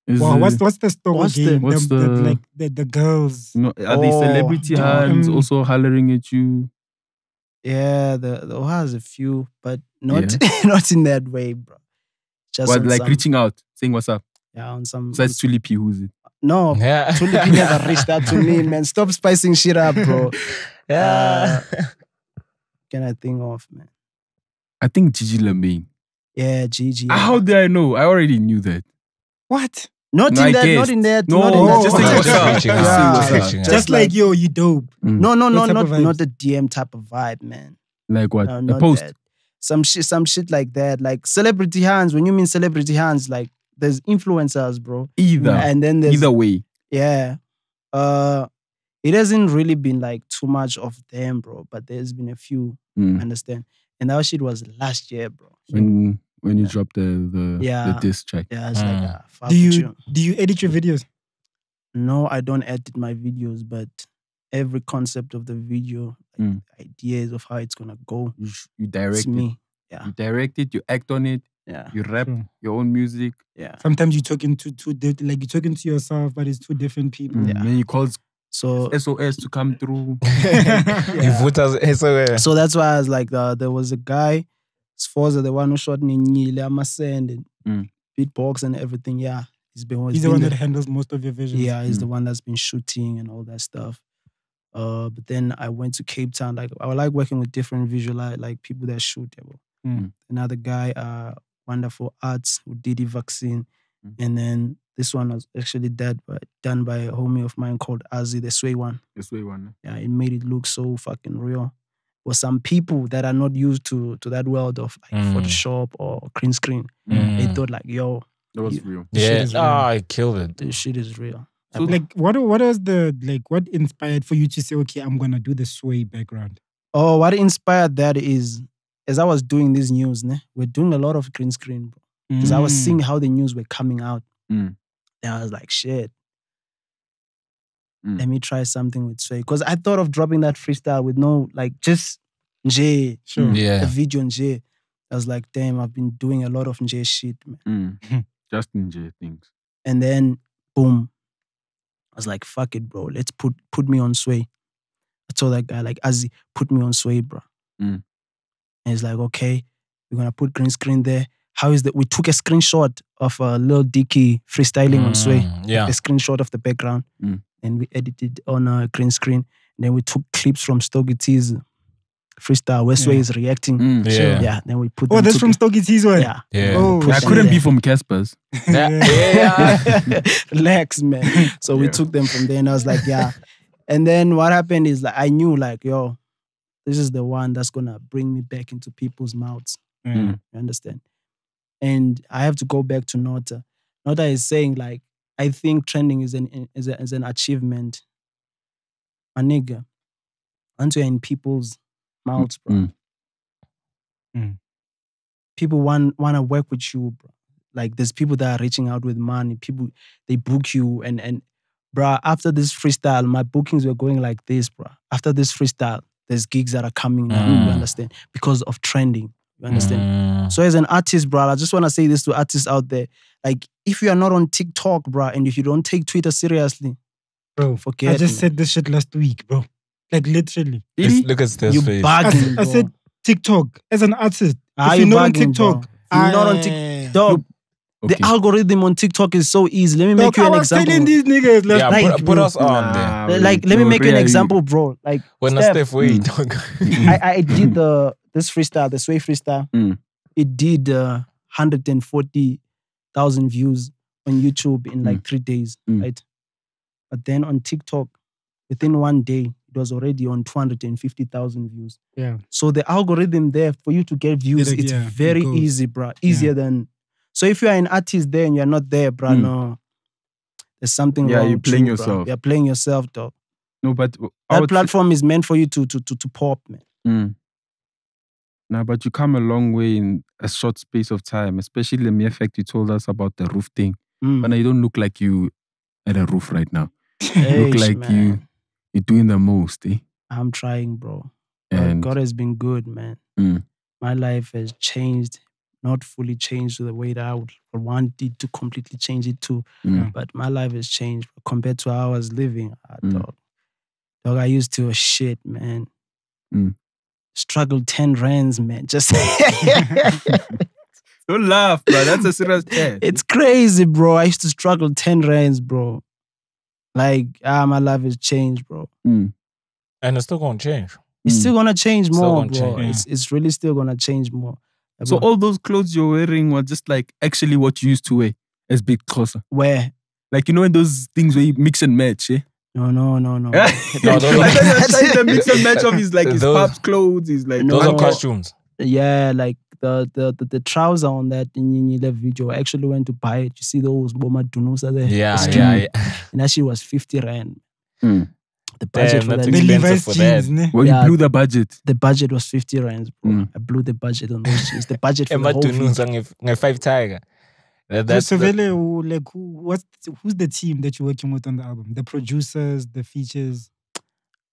[SPEAKER 4] Well, what's the story?
[SPEAKER 2] What's
[SPEAKER 4] the girls?
[SPEAKER 2] Are they celebrity hands also hollering at you?
[SPEAKER 1] Yeah, there was a few, but not not in that way, bro. Just
[SPEAKER 2] what, like reaching out, saying what's up?
[SPEAKER 1] Yeah, on some.
[SPEAKER 2] Besides Tulipi, who's it?
[SPEAKER 1] No, Tulipi never reached out to me, man. Stop spicing shit up, bro.
[SPEAKER 3] Yeah.
[SPEAKER 1] Can I think of, man?
[SPEAKER 2] I think Gigi Lamaine.
[SPEAKER 1] Yeah, Gigi.
[SPEAKER 2] How did I know? I already knew that.
[SPEAKER 4] What?
[SPEAKER 1] Not in that.
[SPEAKER 4] Just like yo, you dope.
[SPEAKER 1] No, not the DM type of vibe, man.
[SPEAKER 2] Like what?
[SPEAKER 1] No,
[SPEAKER 2] a post.
[SPEAKER 1] That. Some shit like that. Like celebrity hands. When you mean celebrity hands, like there's influencers, bro. And then there's
[SPEAKER 2] either way.
[SPEAKER 1] Yeah. It hasn't really been like too much of them, bro. But there's been a few. Understand? And that shit was last year, bro.
[SPEAKER 2] When you dropped the diss track.
[SPEAKER 1] Yeah, it's like fuck
[SPEAKER 4] do you edit your videos?
[SPEAKER 1] No, I don't edit my videos, but every concept of the video, like ideas of how it's gonna go,
[SPEAKER 2] you direct
[SPEAKER 1] it's me. Yeah.
[SPEAKER 2] You direct it, you act on it, you rap your own music.
[SPEAKER 1] Yeah.
[SPEAKER 4] Sometimes you talking to you're talking to yourself, but it's two different people.
[SPEAKER 2] Then you call
[SPEAKER 1] so
[SPEAKER 2] SOS to come through.
[SPEAKER 3] SOS.
[SPEAKER 1] So that's why I was like, there was a guy, Sforza, the one who shot Ninyile, Amasend, and beatbox and everything. Yeah. He's the one
[SPEAKER 4] that handles most of your visions.
[SPEAKER 1] Yeah, he's the one that's been shooting and all that stuff. But then I went to Cape Town. Like I like working with different visual like people that shoot. Another guy, Wonderful Arts, who did the vaccine. And then this one was actually done by a homie of mine called Azzy, the Sway one.
[SPEAKER 2] The Sway one.
[SPEAKER 1] Yeah, it made it look so fucking real. For some people that are not used to that world of like Photoshop or green screen, they thought like, yo,
[SPEAKER 2] that was real.
[SPEAKER 3] Yeah, I killed it.
[SPEAKER 1] This shit is real.
[SPEAKER 4] So like, what was what inspired for you to say, okay, I'm gonna do the Sway background?
[SPEAKER 1] Oh, what inspired that is, as I was doing this news, we're doing a lot of green screen, bro. Because I was seeing how the news were coming out. And I was like, shit. Let me try something with Sway. Because I thought of dropping that freestyle with no, like, just Nje. The video Nje. I was like, damn, I've been doing a lot of Nje shit, man.
[SPEAKER 2] Just Nje things.
[SPEAKER 1] And then, boom. I was like, fuck it, bro. Let's put me on Sway. told that guy, like, Azzy, put me on Sway, bro.
[SPEAKER 2] Mm.
[SPEAKER 1] And he's like, okay, we're gonna put green screen there. How is that? We took a screenshot of Lil Dicky freestyling on Sway.
[SPEAKER 3] Yeah.
[SPEAKER 1] A screenshot of the background. And we edited on a green screen. And then we took clips from Stogie T's freestyle where Sway is reacting. Yeah. Then we put them
[SPEAKER 4] that's from Stogie T's one?
[SPEAKER 1] Yeah.
[SPEAKER 4] Oh,
[SPEAKER 2] I couldn't be from Casper's.
[SPEAKER 1] Relax, man. So we took them from there and I was like, yeah. And then what happened is like I knew like, yo, this is the one that's gonna bring me back into people's mouths. You understand? And I have to go back to Nota. Nota is saying like, I think trending is an achievement. My nigga, once you're in people's mouths, bro. People want to work with you, bro. Like there's people that are reaching out with money. People, they book you and bro, after this freestyle, my bookings were going like this, bro. After this freestyle, there's gigs that are coming now, you understand? Because of trending, you understand? So as an artist, bro, I just want to say this to artists out there. Like, if you are not on TikTok, bro, and if you don't take Twitter seriously,
[SPEAKER 4] bro,
[SPEAKER 1] forget
[SPEAKER 4] I just said this shit last week, bro. Like, literally.
[SPEAKER 3] Look at Steph's face.
[SPEAKER 1] Bugging,
[SPEAKER 4] I said TikTok as an artist.
[SPEAKER 1] If
[SPEAKER 4] you're
[SPEAKER 1] you
[SPEAKER 4] not on
[SPEAKER 1] bugging,
[SPEAKER 4] TikTok,
[SPEAKER 1] bro. If you're not on TikTok, the algorithm on TikTok is so easy. Let me make you an example.
[SPEAKER 4] I was telling these niggas last
[SPEAKER 3] like, put us on there.
[SPEAKER 1] Like, let me make you an example, bro. Like,
[SPEAKER 3] when
[SPEAKER 1] Steph,
[SPEAKER 3] Steph, wait.
[SPEAKER 1] I did this freestyle, the Sway freestyle. It did 140,000 views on YouTube in like 3 days, right? But then on TikTok, within 1 day, it was already on 250,000 views.
[SPEAKER 4] Yeah.
[SPEAKER 1] So the algorithm there for you to get views, it's very easy, bro. Easier than. So if you are an artist there and you're not there, bro, no, there's something wrong.
[SPEAKER 2] Yeah, you're playing yourself.
[SPEAKER 1] Bro. You're playing yourself, dog.
[SPEAKER 2] No, but
[SPEAKER 1] that platform is meant for you to pop, man.
[SPEAKER 2] Nah, but you come a long way in a short space of time, especially the mere fact you told us about the roof thing. But now you don't look like you at a roof right now. You look like you're doing the most, eh?
[SPEAKER 1] I'm trying, bro.
[SPEAKER 2] And
[SPEAKER 1] God has been good, man. My life has changed, not fully changed to the way that I would want it to completely change it to. But my life has changed compared to how I was living. Dog, I used to shit, man. Struggle 10 rands, man. Just
[SPEAKER 2] don't laugh, bro. That's a serious chat.
[SPEAKER 1] It's crazy, bro. I used to struggle 10 rands, bro. Like, my life has changed, bro.
[SPEAKER 3] And it's still gonna change.
[SPEAKER 1] It's still gonna change more, bro.
[SPEAKER 3] Change.
[SPEAKER 1] It's really still gonna change more.
[SPEAKER 2] So all those clothes you're wearing were just like actually what you used to wear as Big Xhosa.
[SPEAKER 1] Where?
[SPEAKER 2] Like, you know, in those things where you mix and match, eh?
[SPEAKER 1] No.
[SPEAKER 2] The mix and match of his like his pop's clothes. He's like
[SPEAKER 3] those are costumes.
[SPEAKER 1] Yeah, like the trouser on that Nyile video. I actually went to buy it. You see those Boma Dunusa there?
[SPEAKER 3] Yeah.
[SPEAKER 1] And that shit was 50 rand. The budget for that.
[SPEAKER 3] The Levi's jeans,
[SPEAKER 2] well, you blew the budget.
[SPEAKER 1] The budget was 50 rands, bro. I blew the budget on those jeans. The budget for the whole video.
[SPEAKER 3] 5 tiger.
[SPEAKER 4] So like who's the team that you're working with on the album? The producers, the features?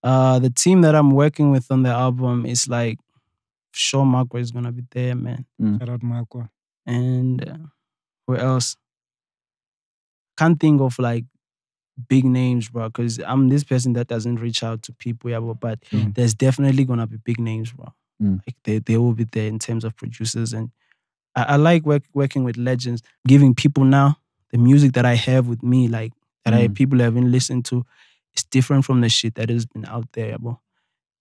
[SPEAKER 1] The team that I'm working with on the album is like, sure Marco is gonna be there, man.
[SPEAKER 4] Shout out Marco.
[SPEAKER 1] And who else? Can't think of like big names, bro, because I'm this person that doesn't reach out to people, but there's definitely gonna be big names, bro. Like they will be there in terms of producers, and I like working with legends, giving people now the music that I have with me, like that people have been listening to. It's different from the shit that has been out there, bro.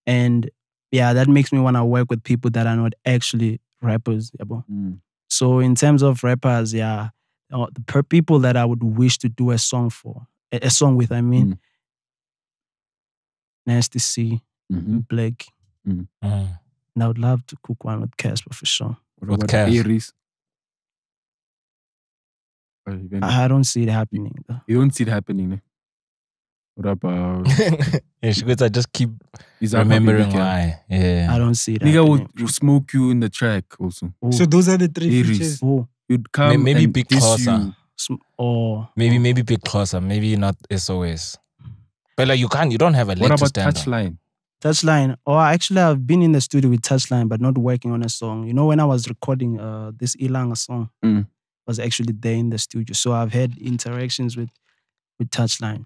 [SPEAKER 1] And yeah, that makes me want to work with people that are not actually rappers, bro. So in terms of rappers, the people that I would wish to do a song with, I mean, Nasty C, Blvck. And I would love to cook one with Cassper for sure.
[SPEAKER 2] What about Aries?
[SPEAKER 1] I don't see it happening, though.
[SPEAKER 2] You don't see it happening, eh? What about...
[SPEAKER 3] I just keep remembering why. Yeah.
[SPEAKER 1] I don't see it
[SPEAKER 2] Nigga
[SPEAKER 1] happening.
[SPEAKER 2] would smoke you in the track also.
[SPEAKER 4] So those are the 3 features.
[SPEAKER 2] You'd come
[SPEAKER 3] maybe
[SPEAKER 2] and
[SPEAKER 3] Big
[SPEAKER 2] diss
[SPEAKER 3] Xhosa.
[SPEAKER 2] you.
[SPEAKER 3] Maybe Big Xhosa. Maybe not SOS. But like you don't have a leg to stand on.
[SPEAKER 2] What about Touchline?
[SPEAKER 1] Touchline. Actually, I've been in the studio with Touchline, but not working on a song. You know, when I was recording this Ilanga song, I was actually there in the studio. So I've had interactions with Touchline,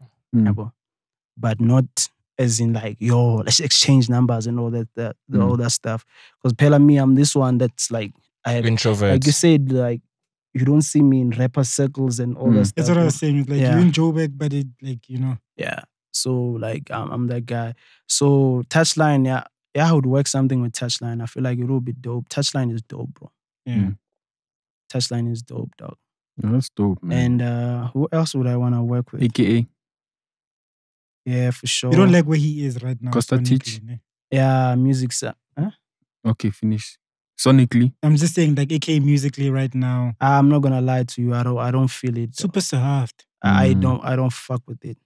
[SPEAKER 1] but not as in like, yo, let's exchange numbers and all all that stuff. Because Pella, me, I'm this one that's like,
[SPEAKER 3] Introvert.
[SPEAKER 1] Like you said, like you don't see me in rapper circles and all that stuff.
[SPEAKER 4] That's what I was saying. It's like you in Joburg, but it like, you know.
[SPEAKER 1] Yeah. So like I'm that guy. So Touchline, yeah, I would work something with Touchline. I feel like it will be dope. Touchline is dope, bro.
[SPEAKER 4] Yeah.
[SPEAKER 1] Touchline is dope, dog.
[SPEAKER 2] Yeah, that's dope, man.
[SPEAKER 1] And who else would I want to work with?
[SPEAKER 2] AKA.
[SPEAKER 1] Yeah, for sure.
[SPEAKER 4] You don't like where he is right now.
[SPEAKER 2] Nkhaotic.
[SPEAKER 1] Yeah, music. Huh?
[SPEAKER 2] Okay, finish. Sonically.
[SPEAKER 4] I'm just saying, like, AKA musically right now.
[SPEAKER 1] I'm not gonna lie to you. I don't feel it.
[SPEAKER 4] Super soft.
[SPEAKER 1] I don't fuck with it.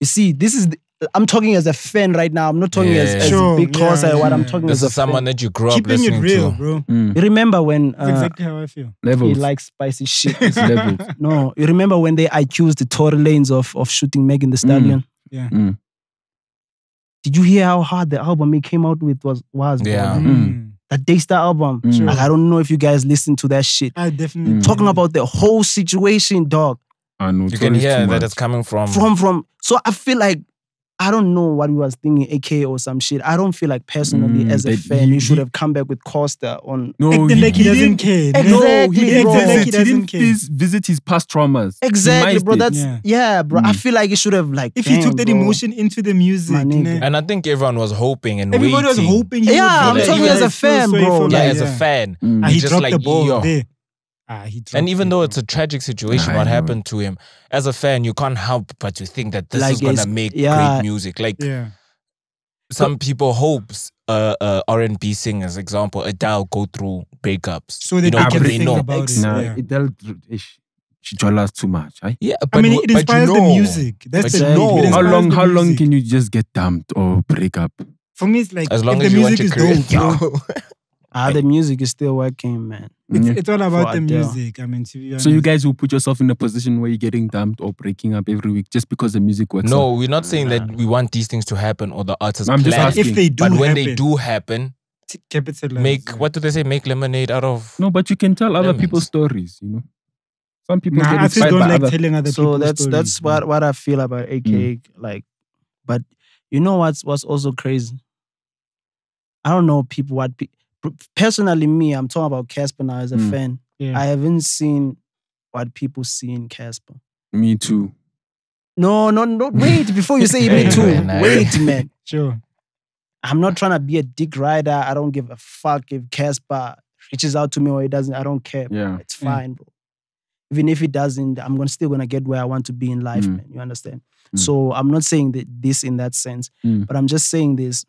[SPEAKER 1] You see, this is I'm talking as a fan right now. I'm not talking as Big Xhosa. What I'm talking
[SPEAKER 3] this
[SPEAKER 1] as
[SPEAKER 3] is someone that you grew up
[SPEAKER 4] keeping
[SPEAKER 3] listening
[SPEAKER 4] it real,
[SPEAKER 3] to.
[SPEAKER 4] bro.
[SPEAKER 1] You remember when
[SPEAKER 4] That's exactly how I feel.
[SPEAKER 2] Levels.
[SPEAKER 1] he likes spicy shit.
[SPEAKER 2] It's levels.
[SPEAKER 1] No, you remember when they accused the Tory Lanez of shooting Meg in the Stallion?
[SPEAKER 4] Yeah.
[SPEAKER 1] Did you hear how hard the album he came out with was?
[SPEAKER 3] Yeah.
[SPEAKER 1] Bro? That Daystar album. Like, I don't know if you guys listened to that shit.
[SPEAKER 4] I definitely
[SPEAKER 1] Talking about the whole situation, dog.
[SPEAKER 2] I know.
[SPEAKER 3] You can hear that it's coming from.
[SPEAKER 1] So I feel like I don't know what he was thinking, AK or some shit. I don't feel like personally as a fan, you should have come back with Costa on.
[SPEAKER 2] No,
[SPEAKER 4] acting like he doesn't care.
[SPEAKER 1] Exactly, bro.
[SPEAKER 4] He didn't
[SPEAKER 2] visit his past traumas.
[SPEAKER 1] Exactly, bro. That's bro. I feel like he should have like.
[SPEAKER 4] If he took that emotion into the music,
[SPEAKER 3] and I think everyone was hoping and
[SPEAKER 4] everybody
[SPEAKER 3] waiting.
[SPEAKER 4] was hoping.
[SPEAKER 1] I'm talking as a fan, bro.
[SPEAKER 3] Yeah, as a fan,
[SPEAKER 4] he
[SPEAKER 3] just
[SPEAKER 4] dropped
[SPEAKER 3] like
[SPEAKER 4] the ball there.
[SPEAKER 3] And even though it's a tragic situation, what happened to him, as a fan, you can't help but to think that this is gonna make great music. Like some people hope R&B singers, example, Adele, go through breakups,
[SPEAKER 4] so they can think about it.
[SPEAKER 2] Adele, she jealous too much. Eh?
[SPEAKER 3] Yeah, but
[SPEAKER 4] I mean, it inspires the music. That's the
[SPEAKER 2] How long can you just get dumped or break up?
[SPEAKER 4] For me, it's like
[SPEAKER 3] as long
[SPEAKER 4] as
[SPEAKER 3] the
[SPEAKER 4] you music
[SPEAKER 3] want your
[SPEAKER 4] is dope,
[SPEAKER 1] the music is still working, man.
[SPEAKER 4] It's all about the music. I mean, to be honest.
[SPEAKER 2] So you guys will put yourself in a position where you're getting dumped or breaking up every week just because the music works.
[SPEAKER 3] No, we're not saying that we want these things to happen or the artists
[SPEAKER 2] I'm just asking.
[SPEAKER 4] If they do
[SPEAKER 3] but when
[SPEAKER 4] happen,
[SPEAKER 3] they do happen, what do they say? Make lemonade out of.
[SPEAKER 2] No, but you can tell other people's stories, you know. Some people
[SPEAKER 4] I just don't like telling other
[SPEAKER 1] so
[SPEAKER 4] people's stories.
[SPEAKER 1] That's what I feel about AKA. Like, but you know what's also crazy? I don't know personally, me, I'm talking about Cassper now as a fan.
[SPEAKER 4] Yeah.
[SPEAKER 1] I haven't seen what people see in Cassper.
[SPEAKER 2] Me too.
[SPEAKER 1] No, wait, before you say me too. Wait, man.
[SPEAKER 4] Sure.
[SPEAKER 1] I'm not trying to be a dick rider. I don't give a fuck if Cassper reaches out to me or he doesn't. I don't care.
[SPEAKER 2] Yeah.
[SPEAKER 1] It's fine, bro. Even if it doesn't, I'm still gonna get where I want to be in life, man. You understand? So I'm not saying this in that sense, but I'm just saying this.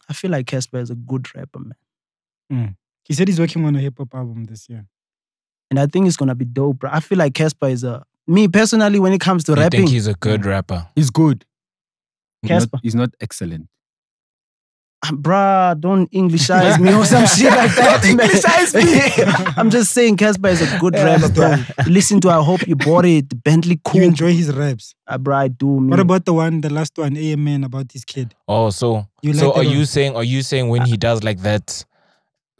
[SPEAKER 1] I feel like Cassper is a good rapper, man.
[SPEAKER 4] He said he's working on a hip-hop album this year.
[SPEAKER 1] And I think it's going to be dope, bro. I feel like Cassper is me personally, when it comes to rapping.
[SPEAKER 3] I think he's a good rapper.
[SPEAKER 2] He's good.
[SPEAKER 1] Cassper.
[SPEAKER 2] He's not excellent.
[SPEAKER 1] Bruh, don't Englishize me or some shit like that. Englishize me. I'm just saying Cassper is a good rapper, bro. Listen to I Hope You Bought It, the Bentley Cool.
[SPEAKER 4] You enjoy his raps?
[SPEAKER 1] Bruh, I do, man.
[SPEAKER 4] What about the last one, AMN, about his kid?
[SPEAKER 3] Oh, so are you saying when he does like that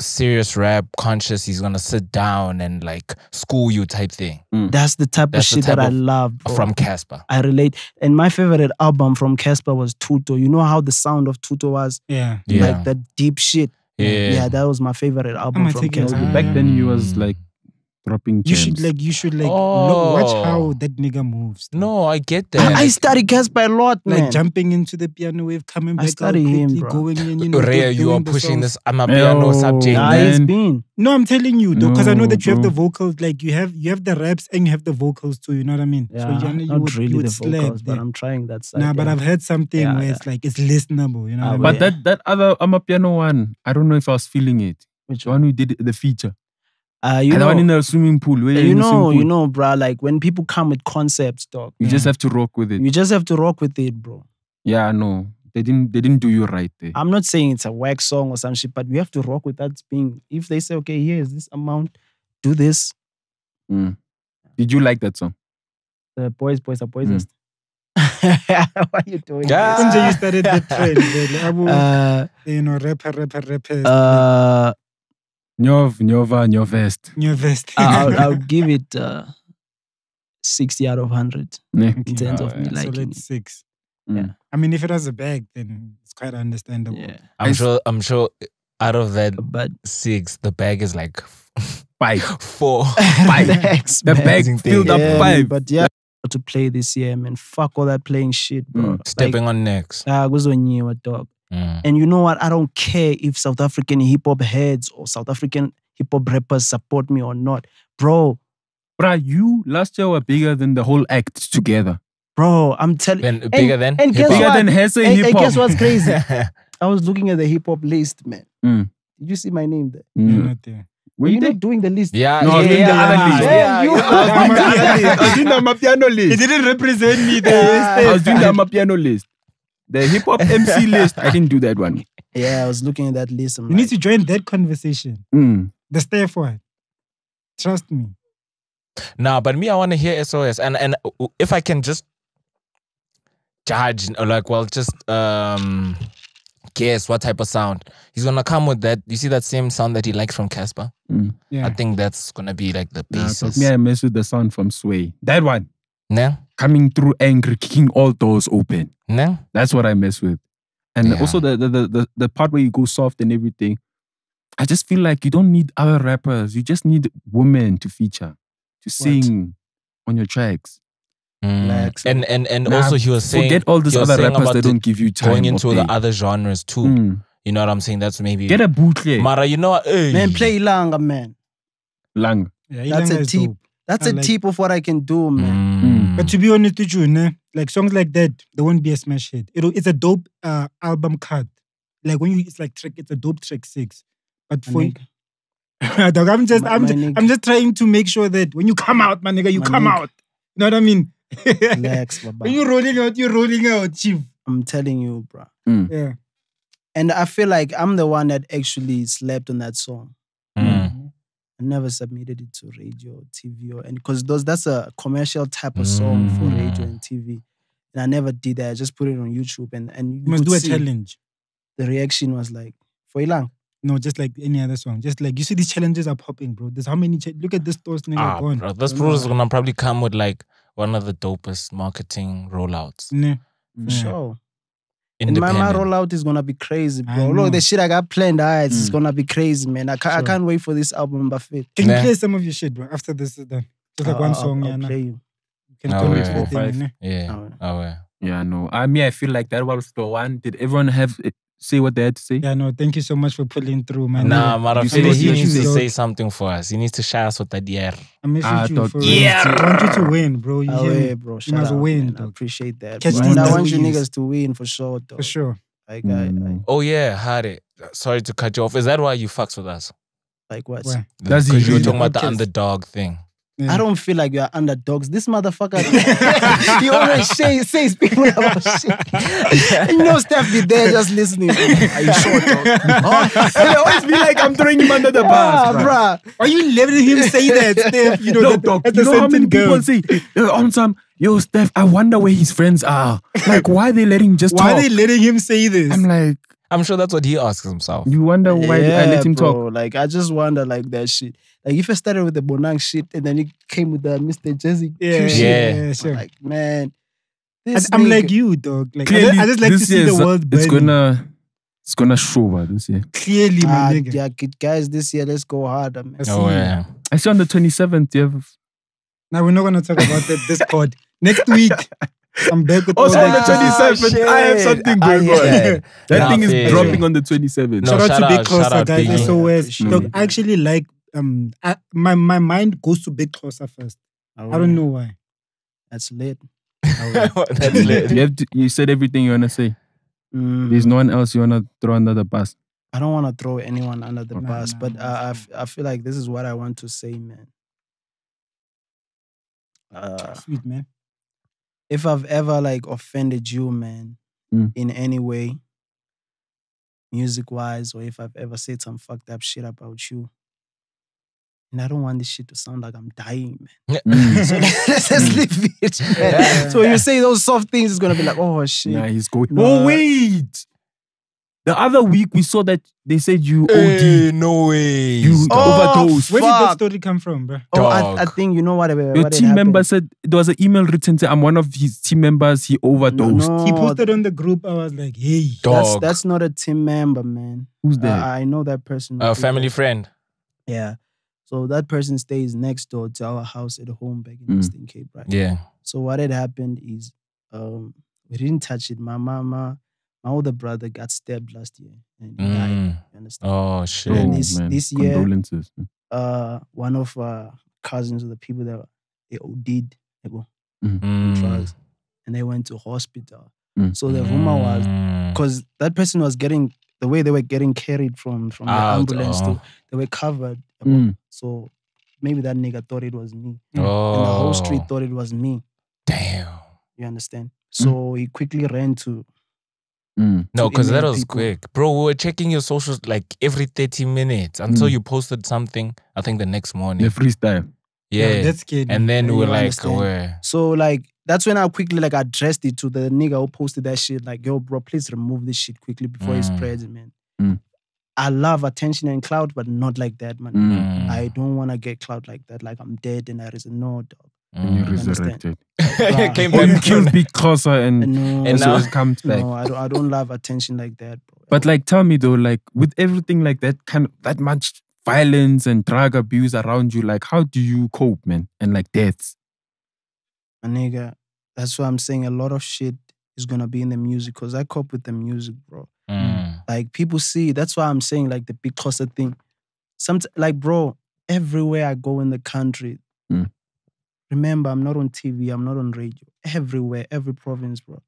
[SPEAKER 3] serious rap conscious, he's gonna sit down and like school you type thing?
[SPEAKER 1] That's the type of shit that I love, bro.
[SPEAKER 3] From Cassper.
[SPEAKER 1] I relate. And my favorite album from Cassper was Tuto. You know how the sound of Tuto was?
[SPEAKER 4] Yeah.
[SPEAKER 1] Like that deep shit.
[SPEAKER 3] Yeah,
[SPEAKER 1] that was my favorite album from Cassper.
[SPEAKER 2] Back then he was like dropping gems.
[SPEAKER 4] You should look, watch how that nigga moves.
[SPEAKER 3] No, I get that.
[SPEAKER 1] I study Cassper a lot, man.
[SPEAKER 4] Like jumping into the piano wave, coming back out quickly, going in, you know.
[SPEAKER 3] Rhea, you are pushing this I'm a piano subject.
[SPEAKER 1] It's been.
[SPEAKER 4] No, I'm telling you though, because I know that you have the vocals, like you have the raps and you have the vocals too, you know what I mean?
[SPEAKER 1] Yeah,
[SPEAKER 4] so
[SPEAKER 1] not really the vocals, but I'm trying that side.
[SPEAKER 4] Nah, but I've heard something where it's like, it's listenable, you know what I mean?
[SPEAKER 2] But that other I'm a piano one, I don't know if I was feeling it.
[SPEAKER 1] Which
[SPEAKER 2] one we did the feature?
[SPEAKER 1] You know,
[SPEAKER 2] the one in the swimming pool.
[SPEAKER 1] You know, bro, like when people come with concepts, dog.
[SPEAKER 2] You just have to rock with it.
[SPEAKER 1] You just have to rock with it, bro.
[SPEAKER 2] Yeah, I know. They didn't do you right there.
[SPEAKER 1] I'm not saying it's a whack song or some shit, but we have to rock with that being. If they say, okay, here's this amount, do this.
[SPEAKER 2] Did you like that song?
[SPEAKER 1] The boys are boys. What are you doing?
[SPEAKER 4] Until you started the trend, you know, rapper.
[SPEAKER 2] New vest.
[SPEAKER 1] I'll give it 60 out of 100 in terms of me liking
[SPEAKER 4] so
[SPEAKER 1] it.
[SPEAKER 4] let's 6.
[SPEAKER 1] Yeah.
[SPEAKER 4] I mean, if it was a bag, then it's quite understandable.
[SPEAKER 1] Yeah.
[SPEAKER 3] I'm sure out of that
[SPEAKER 1] But
[SPEAKER 3] 6, the bag is like
[SPEAKER 2] 5.
[SPEAKER 3] 4.
[SPEAKER 1] the
[SPEAKER 2] bag filled up 5.
[SPEAKER 1] But yeah, to play this year, man. Fuck all that playing shit, bro.
[SPEAKER 3] Stepping on necks.
[SPEAKER 1] Was on you, dog.
[SPEAKER 3] Mm.
[SPEAKER 1] And you know what? I don't care if South African hip hop heads or South African hip hop rappers support me or not, bro.
[SPEAKER 2] Bruh, you last year were bigger than the whole act together.
[SPEAKER 1] Bro, I'm telling you.
[SPEAKER 3] Bigger than
[SPEAKER 1] and guess
[SPEAKER 2] Bigger
[SPEAKER 1] what?
[SPEAKER 2] than Xhosa
[SPEAKER 1] And
[SPEAKER 2] hip hop.
[SPEAKER 1] guess what's crazy? I was looking at the hip hop list, man.
[SPEAKER 2] Mm.
[SPEAKER 1] Did you see my name there?
[SPEAKER 4] You're not there.
[SPEAKER 1] Were you not doing the list?
[SPEAKER 3] Yeah,
[SPEAKER 2] No, I was doing the other list.
[SPEAKER 1] Yeah, you
[SPEAKER 2] I was doing the Amapiano
[SPEAKER 4] It
[SPEAKER 2] list.
[SPEAKER 4] didn't represent me
[SPEAKER 2] I
[SPEAKER 4] there.
[SPEAKER 2] was doing the Amapiano list. The hip hop MC list, I didn't do that one.
[SPEAKER 1] Yeah, I was looking at that list. I'm
[SPEAKER 4] You need to join that conversation.
[SPEAKER 2] Mm.
[SPEAKER 4] The Steph one. Trust me.
[SPEAKER 3] Nah, but me, I want to hear SOS. And if I can just judge, or like, well, just guess what type of sound. He's going to come with that. You see that same sound that he likes from Cassper?
[SPEAKER 2] Mm.
[SPEAKER 4] Yeah.
[SPEAKER 3] I think that's going to be like the
[SPEAKER 2] Nah,
[SPEAKER 3] basis.
[SPEAKER 2] me, I mess with the sound from Sway. That one.
[SPEAKER 3] Nah?
[SPEAKER 2] Coming through angry, kicking all doors open.
[SPEAKER 3] Nah?
[SPEAKER 2] That's what I mess with. And
[SPEAKER 3] Yeah.
[SPEAKER 2] also the part where you go soft and everything. I just feel like you don't need other rappers. You just need women to feature, to sing on your tracks.
[SPEAKER 1] Relax.
[SPEAKER 3] And
[SPEAKER 2] Nah,
[SPEAKER 3] also he was saying...
[SPEAKER 2] forget all these
[SPEAKER 3] he was
[SPEAKER 2] other
[SPEAKER 3] saying
[SPEAKER 2] rappers
[SPEAKER 3] about
[SPEAKER 2] that don't give you time.
[SPEAKER 3] going
[SPEAKER 2] or
[SPEAKER 3] into
[SPEAKER 2] pay.
[SPEAKER 3] the other genres too.
[SPEAKER 2] Mm.
[SPEAKER 3] You know what I'm saying? That's maybe...
[SPEAKER 2] Get a bootleg.
[SPEAKER 3] Mara, you know what? Hey.
[SPEAKER 1] Man, play Ilanga, man.
[SPEAKER 2] Lang.
[SPEAKER 4] Yeah,
[SPEAKER 1] That's
[SPEAKER 4] Ilanga
[SPEAKER 1] a
[SPEAKER 4] is
[SPEAKER 1] tip.
[SPEAKER 4] dope.
[SPEAKER 1] That's
[SPEAKER 4] I
[SPEAKER 1] a
[SPEAKER 4] like-
[SPEAKER 1] tip of what I can do, man.
[SPEAKER 2] Mm.
[SPEAKER 4] But to be honest with you, ne, like songs like that, they won't be a smash hit. It's a dope album cut. Like when you, it's like track, it's a dope track 6. But for Dog, I'm just trying to make sure that when you come out, my nigga, you
[SPEAKER 1] My
[SPEAKER 4] come
[SPEAKER 1] nigga.
[SPEAKER 4] out. You know what I mean?
[SPEAKER 1] Relax, baba.
[SPEAKER 4] When you're rolling out, chief.
[SPEAKER 1] I'm telling you, bro.
[SPEAKER 4] Yeah.
[SPEAKER 1] And I feel like I'm the one that actually slept on that song.
[SPEAKER 3] Mm.
[SPEAKER 1] I never submitted it to radio, TV, or because that's a commercial type of song for radio and TV. And I never did that. I just put it on YouTube and
[SPEAKER 4] You must
[SPEAKER 1] could
[SPEAKER 4] do a
[SPEAKER 1] see
[SPEAKER 4] challenge.
[SPEAKER 1] The reaction was like, for Ilang.
[SPEAKER 4] No, just like any other song. Just like, you see these challenges are popping, bro. There's how many, look at this stores nigga gone.
[SPEAKER 3] Bro, this bro is gonna probably come with like one of the dopest marketing rollouts.
[SPEAKER 4] Nah.
[SPEAKER 1] For sure. And my
[SPEAKER 3] Independent.
[SPEAKER 1] rollout is gonna be crazy,
[SPEAKER 4] I
[SPEAKER 1] bro.
[SPEAKER 4] know.
[SPEAKER 1] Look, the shit I got planned, it's gonna be crazy, man. I can't wait for this album, Buffett.
[SPEAKER 4] Can you
[SPEAKER 3] Nah.
[SPEAKER 4] play some of your shit, bro? After this is done. Just like one song,
[SPEAKER 1] I'll
[SPEAKER 4] yeah.
[SPEAKER 1] play you.
[SPEAKER 4] You can
[SPEAKER 3] Oh,
[SPEAKER 4] come
[SPEAKER 3] yeah.
[SPEAKER 4] into the
[SPEAKER 2] 4,
[SPEAKER 4] thing,
[SPEAKER 2] 5.
[SPEAKER 4] nah.
[SPEAKER 3] Yeah.
[SPEAKER 1] Oh,
[SPEAKER 3] Oh, yeah.
[SPEAKER 2] Yeah, no. I feel like that was the one. Did everyone say what they had to say?
[SPEAKER 4] Yeah, no, thank you so much for pulling through, man.
[SPEAKER 3] Nah, Mara,
[SPEAKER 2] You
[SPEAKER 3] he
[SPEAKER 2] say
[SPEAKER 3] needs to
[SPEAKER 4] dog.
[SPEAKER 3] say something for us. He needs to share us with that year.
[SPEAKER 4] I miss you
[SPEAKER 2] dog.
[SPEAKER 4] for real. I want you to win, bro. You hear me?
[SPEAKER 1] bro.
[SPEAKER 4] You
[SPEAKER 1] Shout
[SPEAKER 4] must
[SPEAKER 1] out,
[SPEAKER 4] win,
[SPEAKER 1] man. I
[SPEAKER 4] dog.
[SPEAKER 1] appreciate that.
[SPEAKER 4] Catch
[SPEAKER 1] bro.
[SPEAKER 4] these
[SPEAKER 1] And I want you
[SPEAKER 4] W's.
[SPEAKER 1] niggas to win for sure, though.
[SPEAKER 4] For sure.
[SPEAKER 1] Like,
[SPEAKER 3] Oh, yeah, had it. Sorry to cut you off. Is that why you fucks with us?
[SPEAKER 1] like what?
[SPEAKER 4] Why?
[SPEAKER 2] That's
[SPEAKER 3] Because you were
[SPEAKER 2] usually
[SPEAKER 3] talking about the
[SPEAKER 4] Okay.
[SPEAKER 3] underdog thing.
[SPEAKER 4] Yeah.
[SPEAKER 1] I don't feel like you're underdogs. This motherfucker, he always says people about shit. And you know, Steph be there just listening. Are you sure, dog?
[SPEAKER 2] I always feel like I'm throwing him under the bus, bruh.
[SPEAKER 1] bruh.
[SPEAKER 4] Are you letting him say that, Steph? You know,
[SPEAKER 2] No,
[SPEAKER 4] that,
[SPEAKER 2] dog.
[SPEAKER 4] that's
[SPEAKER 2] You
[SPEAKER 4] a
[SPEAKER 2] know how many
[SPEAKER 4] sentient girl.
[SPEAKER 2] people say on some, yo, Steph, I wonder where his friends are. Like, why they let him just
[SPEAKER 4] Why
[SPEAKER 2] talk?
[SPEAKER 4] are they letting him say this?
[SPEAKER 2] I'm like,
[SPEAKER 3] I'm sure that's what he asks himself.
[SPEAKER 2] you wonder why I let him
[SPEAKER 1] bro.
[SPEAKER 2] talk.
[SPEAKER 1] Like, I just wonder, like, that shit. Like, if I started with the Bonang shit and then he came with the Mr. Jazzy
[SPEAKER 4] yeah,
[SPEAKER 1] Q shit,
[SPEAKER 3] Yeah.
[SPEAKER 1] I'm
[SPEAKER 4] sure.
[SPEAKER 1] like, man.
[SPEAKER 4] I'm
[SPEAKER 1] This
[SPEAKER 4] like
[SPEAKER 1] nigga-
[SPEAKER 4] you, dog. Like,
[SPEAKER 2] Clearly,
[SPEAKER 4] I just like to
[SPEAKER 2] this
[SPEAKER 4] see
[SPEAKER 2] year
[SPEAKER 4] the
[SPEAKER 2] is-
[SPEAKER 4] world burning.
[SPEAKER 2] it's gonna show over this year.
[SPEAKER 4] Clearly, my nigga.
[SPEAKER 1] yeah, guys, this year, let's go harder, man.
[SPEAKER 4] I see
[SPEAKER 3] Oh,
[SPEAKER 4] you.
[SPEAKER 3] yeah.
[SPEAKER 2] I see on the 27th, you have.
[SPEAKER 4] Now, we're not going to talk about that this pod. Next week, I'm back with
[SPEAKER 2] Also
[SPEAKER 4] all
[SPEAKER 2] on the
[SPEAKER 4] that.
[SPEAKER 2] 27th, I have something going on.
[SPEAKER 3] Yeah.
[SPEAKER 2] That
[SPEAKER 3] Nah,
[SPEAKER 2] thing is
[SPEAKER 3] fair.
[SPEAKER 2] dropping on the 27th.
[SPEAKER 3] No,
[SPEAKER 4] Shout out
[SPEAKER 3] shout
[SPEAKER 4] to Big
[SPEAKER 3] out- shout
[SPEAKER 4] Xhosa,
[SPEAKER 3] out
[SPEAKER 4] guys.
[SPEAKER 3] Biggie.
[SPEAKER 4] SOS.
[SPEAKER 1] Appreciate
[SPEAKER 4] Dog,
[SPEAKER 1] it.
[SPEAKER 4] I actually like, my mind goes to Big Xhosa first. I don't know why.
[SPEAKER 1] That's lit.
[SPEAKER 3] That's lit.
[SPEAKER 2] You said everything you wanna say.
[SPEAKER 1] Mm.
[SPEAKER 2] There's no one else you wanna throw under the bus.
[SPEAKER 1] I don't want to throw anyone under the
[SPEAKER 4] Nah,
[SPEAKER 1] bus,
[SPEAKER 4] nah,
[SPEAKER 1] but
[SPEAKER 4] nah,
[SPEAKER 1] I feel like this is what I want to say, man.
[SPEAKER 4] Sweet, man.
[SPEAKER 1] If I've ever like offended you, man, in any way, music wise, or if I've ever said some fucked up shit about you, and I don't want this shit to sound like I'm dying, man. So let's just leave it. Man.
[SPEAKER 3] Yeah.
[SPEAKER 1] So when you say those soft things, it's gonna be like, oh shit.
[SPEAKER 2] Yeah, he's going.
[SPEAKER 1] Nah.
[SPEAKER 2] Oh wait, The other week we saw that they said you
[SPEAKER 3] Hey,
[SPEAKER 2] OD.
[SPEAKER 3] no way.
[SPEAKER 2] You overdosed.
[SPEAKER 4] Where did that
[SPEAKER 1] Fuck.
[SPEAKER 4] story come from, bro?
[SPEAKER 1] Oh,
[SPEAKER 3] Dog.
[SPEAKER 1] I think you know what.
[SPEAKER 2] Your
[SPEAKER 1] What
[SPEAKER 2] team member said there was an email written to I'm one of his team members. He overdosed.
[SPEAKER 1] No,
[SPEAKER 4] He posted on the group. I was like, hey.
[SPEAKER 3] Dog.
[SPEAKER 1] that's not a team member, man.
[SPEAKER 2] Who's that?
[SPEAKER 1] I know that person.
[SPEAKER 3] A family friend.
[SPEAKER 1] Yeah. So that person stays next door to our house at home back in Eastern Cape, right?
[SPEAKER 3] Yeah.
[SPEAKER 1] So what had happened is we didn't touch it. My older brother got stabbed last year and he died. You understand?
[SPEAKER 3] Oh shit.
[SPEAKER 1] And
[SPEAKER 2] Oh,
[SPEAKER 1] this
[SPEAKER 2] man.
[SPEAKER 1] year,
[SPEAKER 2] Condolences.
[SPEAKER 1] one of cousins of the people that they OD'd
[SPEAKER 3] Mm.
[SPEAKER 1] drugs and they went to hospital.
[SPEAKER 2] Mm.
[SPEAKER 1] So the rumor was because that person was getting the way they were getting carried from the
[SPEAKER 3] Out,
[SPEAKER 1] ambulance
[SPEAKER 3] oh.
[SPEAKER 1] they were covered.
[SPEAKER 2] Mm.
[SPEAKER 1] So maybe that nigga thought it was me.
[SPEAKER 3] Oh.
[SPEAKER 1] And the whole street thought it was me.
[SPEAKER 3] Damn.
[SPEAKER 1] You understand? So he quickly ran to
[SPEAKER 2] Mm.
[SPEAKER 3] No, because that
[SPEAKER 1] email
[SPEAKER 3] was
[SPEAKER 1] people.
[SPEAKER 3] quick. Bro, we were checking your socials like every 30 minutes until you posted something, I think the next morning.
[SPEAKER 2] The freestyle.
[SPEAKER 3] Yeah.
[SPEAKER 4] That's scared me.
[SPEAKER 3] And then we were
[SPEAKER 1] You
[SPEAKER 3] like,
[SPEAKER 1] understand?
[SPEAKER 3] where?
[SPEAKER 1] So like that's when I quickly like addressed it to the nigga who posted that shit. Like, yo, bro, please remove this shit quickly before it spreads, man.
[SPEAKER 2] Mm.
[SPEAKER 1] I love attention and clout, but not like that, man.
[SPEAKER 2] Mm.
[SPEAKER 1] I don't want to get clout like that. Like I'm dead and there is no dog.
[SPEAKER 2] And you
[SPEAKER 1] understand?
[SPEAKER 2] resurrected.
[SPEAKER 3] Came
[SPEAKER 2] Or you
[SPEAKER 3] back
[SPEAKER 2] killed Big Xhosa and
[SPEAKER 1] No,
[SPEAKER 3] And
[SPEAKER 2] so
[SPEAKER 3] now-
[SPEAKER 2] it comes back.
[SPEAKER 1] no, I don't love attention like that, bro.
[SPEAKER 2] But like, tell me though, like with everything like that, that much violence and drug abuse around you, like how do you cope, man? And like deaths.
[SPEAKER 1] My nigga, that's why I'm saying a lot of shit is gonna be in the music because I cope with the music, bro. Like people see, that's why I'm saying like the Big Xhosa thing. Like, bro, everywhere I go in the country, remember, I'm not on TV, I'm not on radio. Everywhere, every province, bro.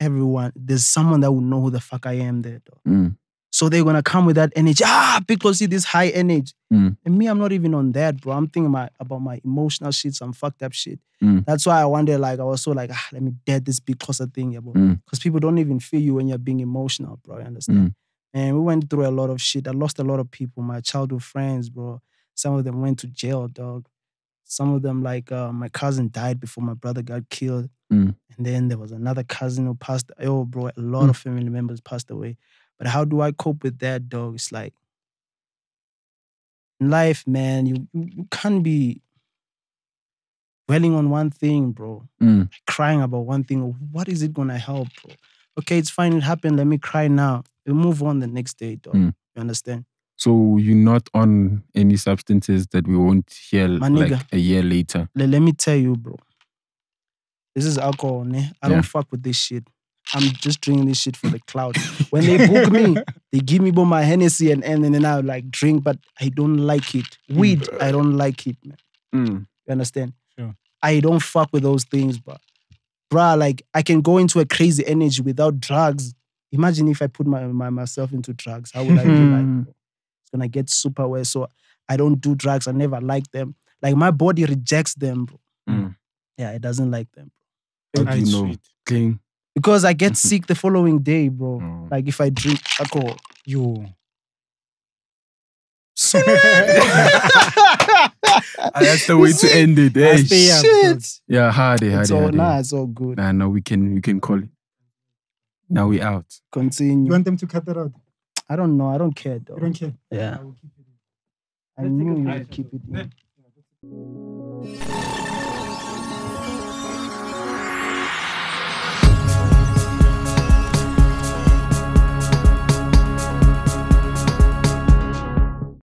[SPEAKER 1] Everyone, there's someone that will know who the fuck I am there, dog. So they're gonna come with that energy. Big Xhosa, this high energy. And me, I'm not even on that, bro. I'm thinking about my emotional shit, some fucked up shit. That's why I wonder, like, I was so like, let me dead this Big Xhosa thing, yeah, bro. Because people don't even feel you when you're being emotional, bro. You understand? And we went through a lot of shit. I lost a lot of people, my childhood friends, bro. Some of them went to jail, dog. Some of them, like, my cousin died before my brother got killed. And then there was another cousin who passed. Oh, bro, a lot of family members passed away. But how do I cope with that, dog? It's like, in life, man, you can't be dwelling on one thing, bro. Crying about one thing. What is it gonna help, bro? Okay, it's fine, it happened. Let me cry now. We'll move on the next day, dog. You understand?
[SPEAKER 2] So you're not on any substances that we won't hear
[SPEAKER 1] My
[SPEAKER 2] like
[SPEAKER 1] nigga.
[SPEAKER 2] a year later.
[SPEAKER 1] Let me tell you, bro. This is alcohol, ne? I don't fuck with this shit. I'm just drinking this shit for the clout. When they book me, they give me both my Hennessy and then I like drink, but I don't like it. Weed, I don't like it, man. You understand?
[SPEAKER 4] Sure.
[SPEAKER 1] I don't fuck with those things, bro. Bruh, like I can go into a crazy energy without drugs. Imagine if I put myself into drugs. How would I be like, bro? It's gonna get super well. So I don't do drugs. I never like them. Like my body rejects them, bro. Yeah, it doesn't like them, bro.
[SPEAKER 2] How do you know? Clean.
[SPEAKER 1] Because I get sick the following day, bro. Like if I drink alcohol.
[SPEAKER 4] You.
[SPEAKER 1] So
[SPEAKER 2] That's the way to end it.
[SPEAKER 4] I
[SPEAKER 2] Hey,
[SPEAKER 4] stay up,
[SPEAKER 1] shit.
[SPEAKER 4] bros.
[SPEAKER 2] yeah, hardy.
[SPEAKER 1] It's all good.
[SPEAKER 2] Nah, now we can call it. Now we out.
[SPEAKER 4] You
[SPEAKER 1] Continue.
[SPEAKER 4] want them to cut that out?
[SPEAKER 1] I don't know. I don't care, though.
[SPEAKER 4] You don't care?
[SPEAKER 1] Yeah.
[SPEAKER 4] I will keep it in.
[SPEAKER 1] I knew you would keep it in.